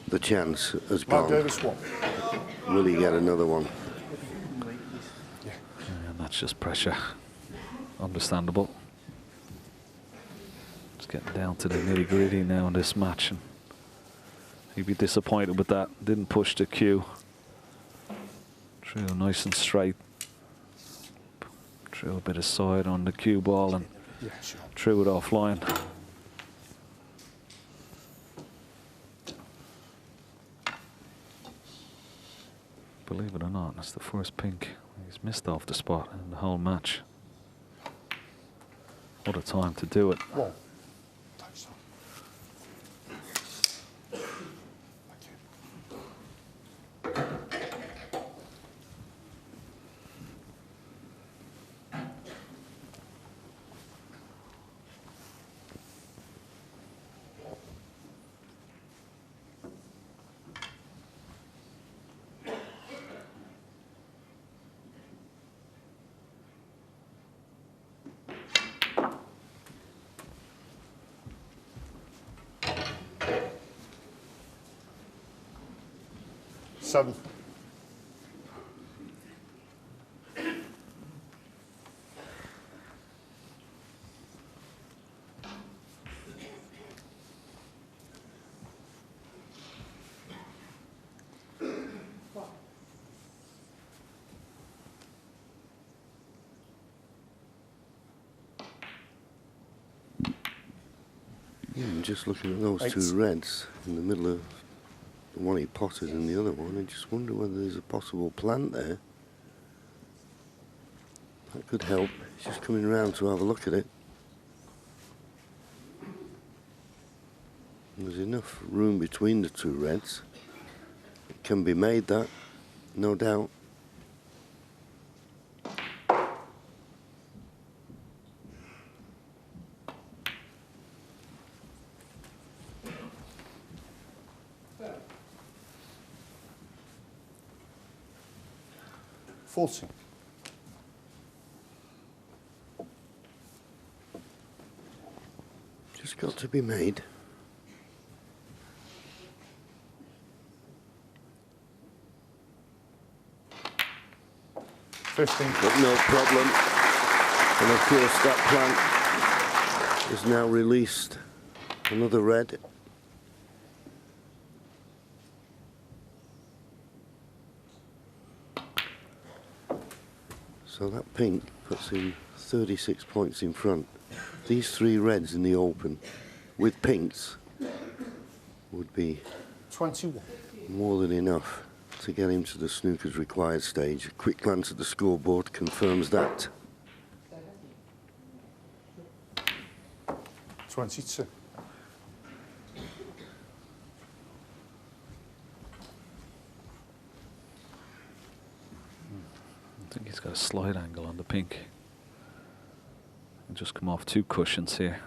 The chance has gone. Davis won. Will he get another one? Yeah, that's just pressure. Understandable. It's getting down to the nitty-gritty now in this match, and he'd be disappointed with that. Didn't push the cue. Threw nice and straight. Threw a bit of side on the cue ball and threw it offline. Believe it or not, that's the first pink he's missed off the spot in the whole match. What a time to do it. Whoa. Seven. Just looking at those two reds in the middle of the one he potted and the other one, I just wonder whether there's a possible plant there. That could help. He's just coming around to have a look at it. There's enough room between the two reds. It can be made, that, no doubt. Forcing. Just got to be made. But no problem. And of course that plant is now released. Another red. So that pink puts him 36 points in front. These three reds in the open with pinks would be 21. More than enough to get him to the snooker's required stage. A quick glance at the scoreboard confirms that. 22. I think he's got a slide angle on the pink. He'll just come off two cushions here.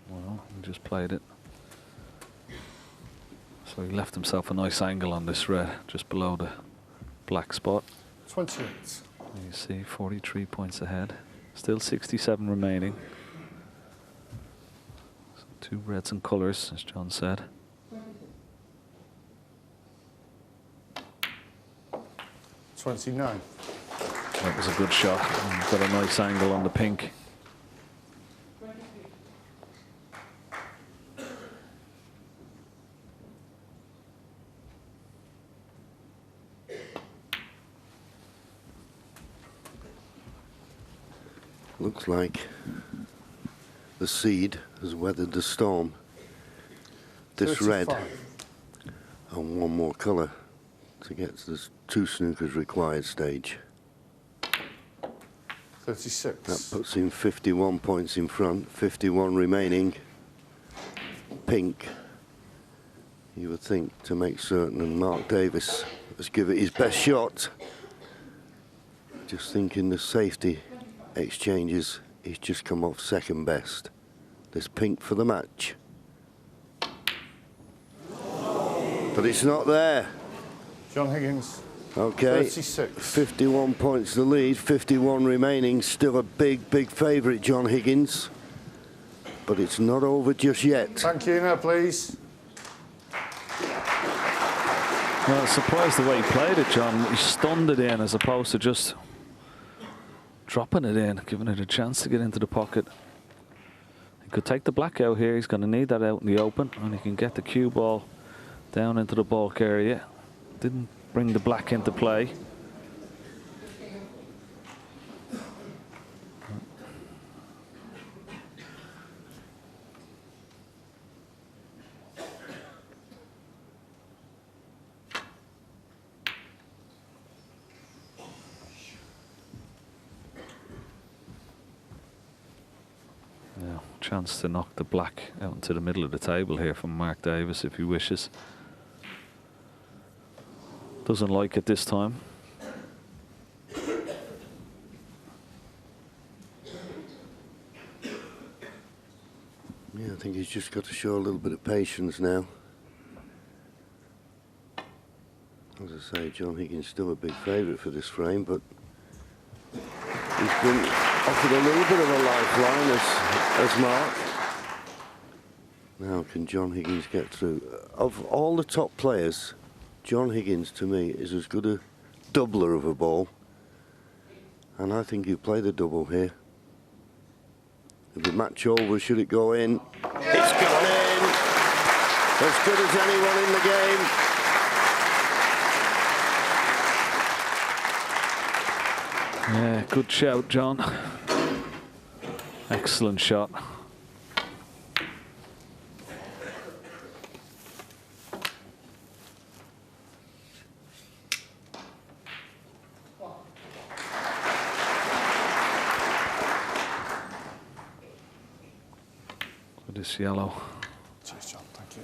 Well, he just played it. So he left himself a nice angle on this red, just below the black spot. 28. You see, 43 points ahead. Still 67 remaining. So two reds and colours, as John said. 29. That was a good shot. And got a nice angle on the pink. Looks like the seed has weathered the storm. This 35. red and one more colour to get to the two snookers required stage. 36. That puts him 51 points in front, 51 remaining. Pink, you would think, to make certain, and Mark Davis has given it his best shot. Just thinking the safety exchanges, he's just come off second best. There's pink for the match. But it's not there. John Higgins. Okay, 36. 51 points the lead, 51 remaining. Still a big, big favourite, John Higgins. But it's not over just yet. Thank you, now please. Well, surprised the way he played it, John. He stunned it in as opposed to just dropping it in, giving it a chance to get into the pocket. He could take the black out here. He's going to need that out in the open, and he can get the cue ball down into the bulk area. Didn't bring the black into play. Now, chance to knock the black out into the middle of the table here from Mark Davis if he wishes. Doesn't like it this time. Yeah, I think he's just got to show a little bit of patience now. As I say, John Higgins still a big favourite for this frame, but he's been offered a little bit of a lifeline as Mark. Now can John Higgins get through? Of all the top players, John Higgins to me is as good a doubler of a ball, and I think he'll play the double here. If the match over, should it go in? It's gone in! As good as anyone in the game. Yeah, good shout, John. Excellent shot. This yellow. Cheers, John. Thank you.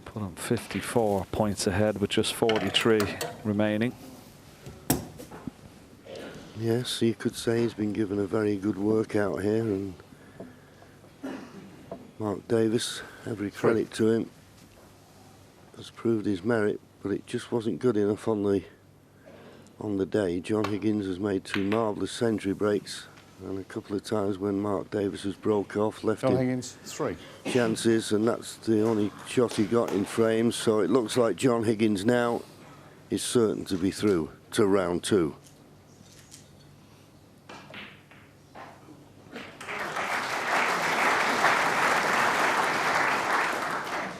Put him 54 points ahead with just 43 remaining. Yes, you could say he's been given a very good workout here, and Mark Davis, every credit to him, has proved his merit, but it just wasn't good enough on the day. John Higgins has made two marvellous century breaks, and a couple of times when Mark Davis has broke off, left John him Higgins, 3 chances, and that's the only shot he got in frames. So it looks like John Higgins now is certain to be through to round 2.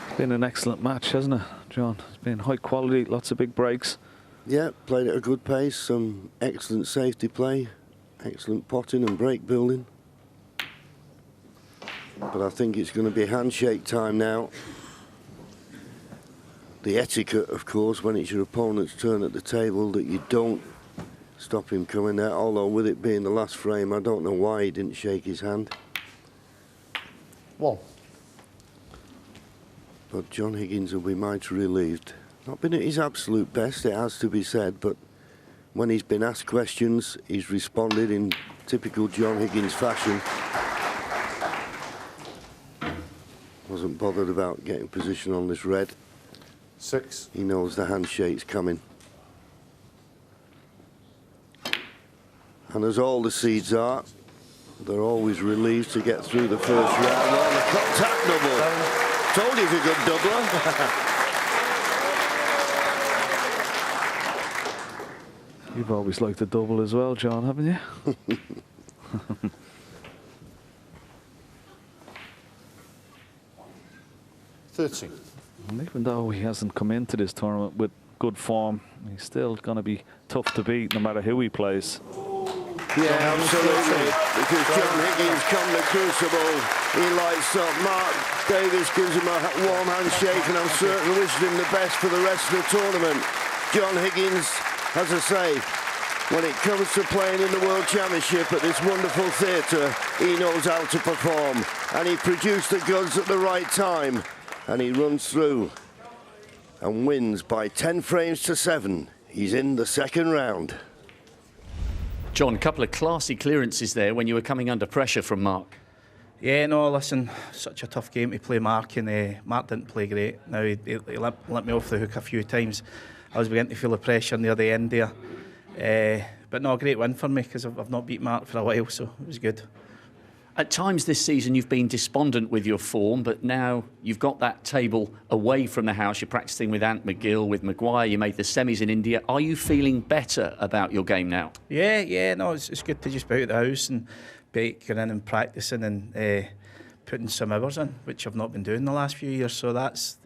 It's been an excellent match, hasn't it, John? It's been high quality, lots of big breaks. Yeah, played at a good pace, some excellent safety play, excellent potting and break building. But I think it's going to be handshake time now. The etiquette, of course, when it's your opponent's turn at the table, that you don't stop him coming there. Although with it being the last frame, I don't know why he didn't shake his hand. 1. But John Higgins will be mighty relieved. Not been at his absolute best, it has to be said, but when he's been asked questions, he's responded in typical John Higgins fashion. Wasn't bothered about getting position on this red. 6. He knows the handshake's coming. And as all the seeds are, they're always relieved to get through the first round. Oh, the contact double. Told you he's a good doubler. You've always liked a double as well, John, haven't you? 13. And even though he hasn't come into this tournament with good form, he's still going to be tough to beat no matter who he plays. Yeah, absolutely. Because John Higgins come the crucible, he lights up. Mark Davis gives him a warm handshake, and I'm certain wishes him the best for the rest of the tournament. John Higgins, as I say, when it comes to playing in the World Championship at this wonderful theatre, he knows how to perform, and he produced the goods at the right time, and he runs through and wins by 10 frames to 7. He's in the second round. John, a couple of classy clearances there when you were coming under pressure from Mark. Yeah, no, listen, such a tough game to play Mark, and Mark didn't play great. Now, he let me off the hook a few times. I was beginning to feel the pressure near the end there. But no, a great win for me, because I've not beat Mark for a while, so it was good. At times this season you've been despondent with your form, but now you've got that table away from the house. You're practising with Ant McGill, with Maguire. You made the semis in India. Are you feeling better about your game now? Yeah, no, it's good to just be out of the house and be going in and practising and putting some hours in, which I've not been doing the last few years. So that's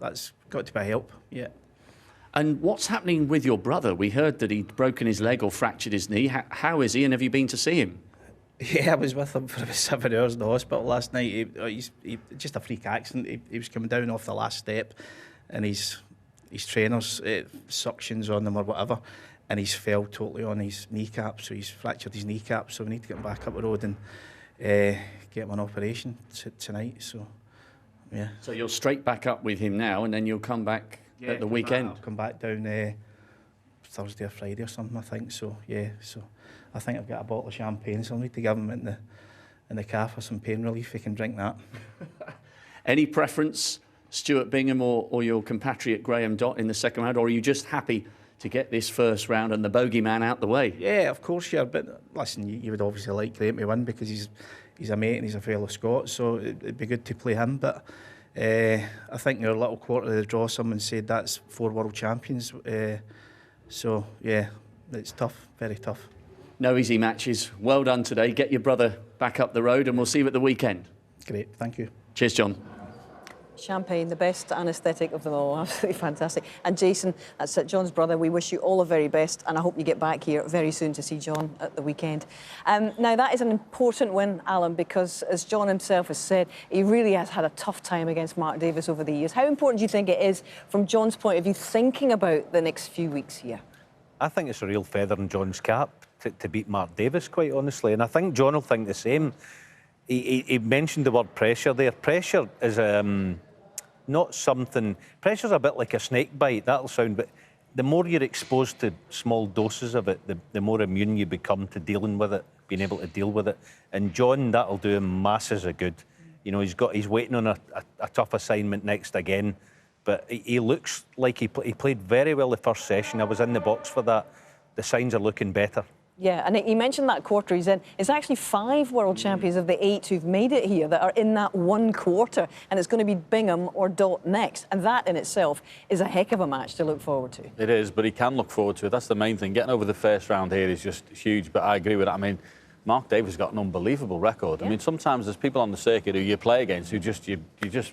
got to be a help. Yeah. And what's happening with your brother? We heard that he'd broken his leg or fractured his knee. How is he, and have you been to see him? Yeah, I was with him for about 7 hours in the hospital last night. He's just a freak accident. He was coming down off the last step, and his trainers suctions on him or whatever, and he's fell totally on his kneecap. So he's fractured his kneecap. So we need to get him back up the road and get him an operation tonight. So yeah. So you're straight back up with him now, and then you'll come back at the weekend. I'll come back down Thursday or Friday or something, I think. So yeah. So I think I've got a bottle of champagne, so I'll need to give him in the car for some pain relief. He can drink that. Any preference, Stuart Bingham or your compatriot Graham Dott in the second round, or are you just happy to get this first round and the bogeyman out the way? Yeah, of course you are. But listen, you would obviously like Graham to win because he's a mate and he's a fellow Scot, so it'd be good to play him. But I think your little quarter of the draw, someone said that's 4 world champions. So yeah, it's tough, very tough. No easy matches. Well done today. Get your brother back up the road and we'll see you at the weekend. Great, thank you. Cheers, John. Champagne, the best anaesthetic of them all. Absolutely fantastic. And Jason, that's John's brother. We wish you all the very best, and I hope you get back here very soon to see John at the weekend. Now, that is an important win, Alan, because as John himself has said, he really has had a tough time against Mark Davis over the years. How important do you think it is, from John's point of view, thinking about the next few weeks here? I think it's a real feather in John's cap to beat Mark Davis, quite honestly. And I think John will think the same. He mentioned the word pressure there. Pressure is not something... Pressure's a bit like a snake bite, that'll sound, but the more you're exposed to small doses of it, the more immune you become to dealing with it, being able to deal with it. And John, that'll do him masses of good. You know, he's waiting on a tough assignment next again, but he looks like he played very well the first session. I was in the box for that. The signs are looking better. Yeah, and he mentioned that quarter he's in. It's actually 5 world champions of the 8 who've made it here that are in that one quarter, and it's going to be Bingham or Dott next. And that in itself is a heck of a match to look forward to. It is, but he can look forward to it. That's the main thing. Getting over the first round here is just huge, but I agree with that. I mean, Mark Davis has got an unbelievable record. Yeah. I mean, sometimes there's people on the circuit who you play against who just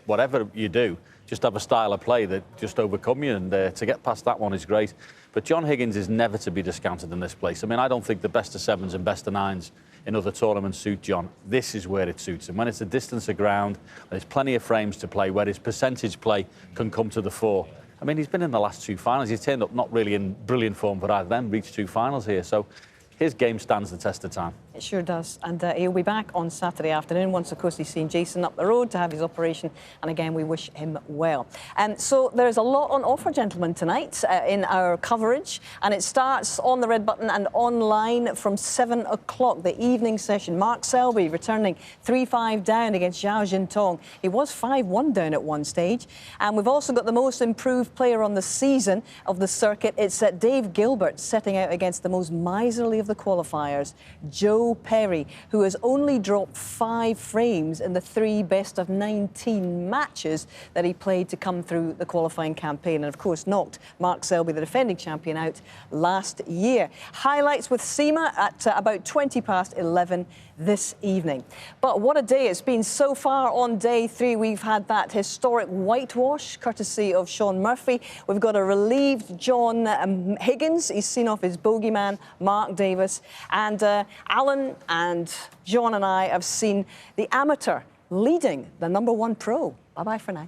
whatever you do, just have a style of play that just overcome you, and to get past that one is great. But John Higgins is never to be discounted in this place. I mean, I don't think the best of 7s and best of 9s in other tournaments suit John. This is where it suits him. When it's a distance of ground, there's plenty of frames to play, where his percentage play can come to the fore. I mean, he's been in the last 2 finals. He's turned up not really in brilliant form for either of them, reached 2 finals here. So his game stands the test of time. It sure does. And he'll be back on Saturday afternoon once, of course, he's seen Jason up the road to have his operation. And again, we wish him well. So there's a lot on offer, gentlemen, tonight in our coverage. And it starts on the red button and online from 7 o'clock, the evening session. Mark Selby returning 3-5 down against Zhao Jintong. He was 5-1 down at one stage. And we've also got the most improved player on the season of the circuit. It's Dave Gilbert setting out against the most miserly of the qualifiers, Joe Perry, who has only dropped 5 frames in the 3 best of 19 matches that he played to come through the qualifying campaign, and of course knocked Mark Selby, the defending champion, out last year. Highlights with SEMA at about 11:20 this evening. But what a day it's been so far on day 3. We've had that historic whitewash courtesy of Sean Murphy. We've got a relieved John Higgins. He's seen off his bogeyman Mark Davis, and Alan and John and I have seen the amateur leading the #1 pro. Bye-bye for now.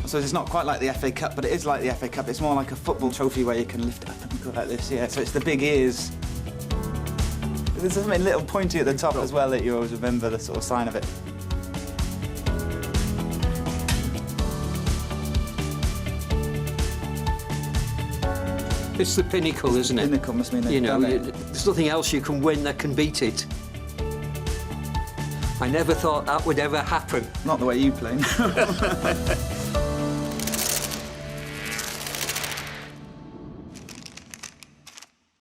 So it's not quite like the FA Cup, but it is like the FA Cup. It's more like a football trophy where you can lift it up and go like this, yeah. So it's the big ears. There's something little pointy at the top as well that you always remember the sort of sign of it. It's the pinnacle, isn't it? Pinnacle must mean you know, there's nothing else you can win that can beat it. I never thought that would ever happen. Not the way you play.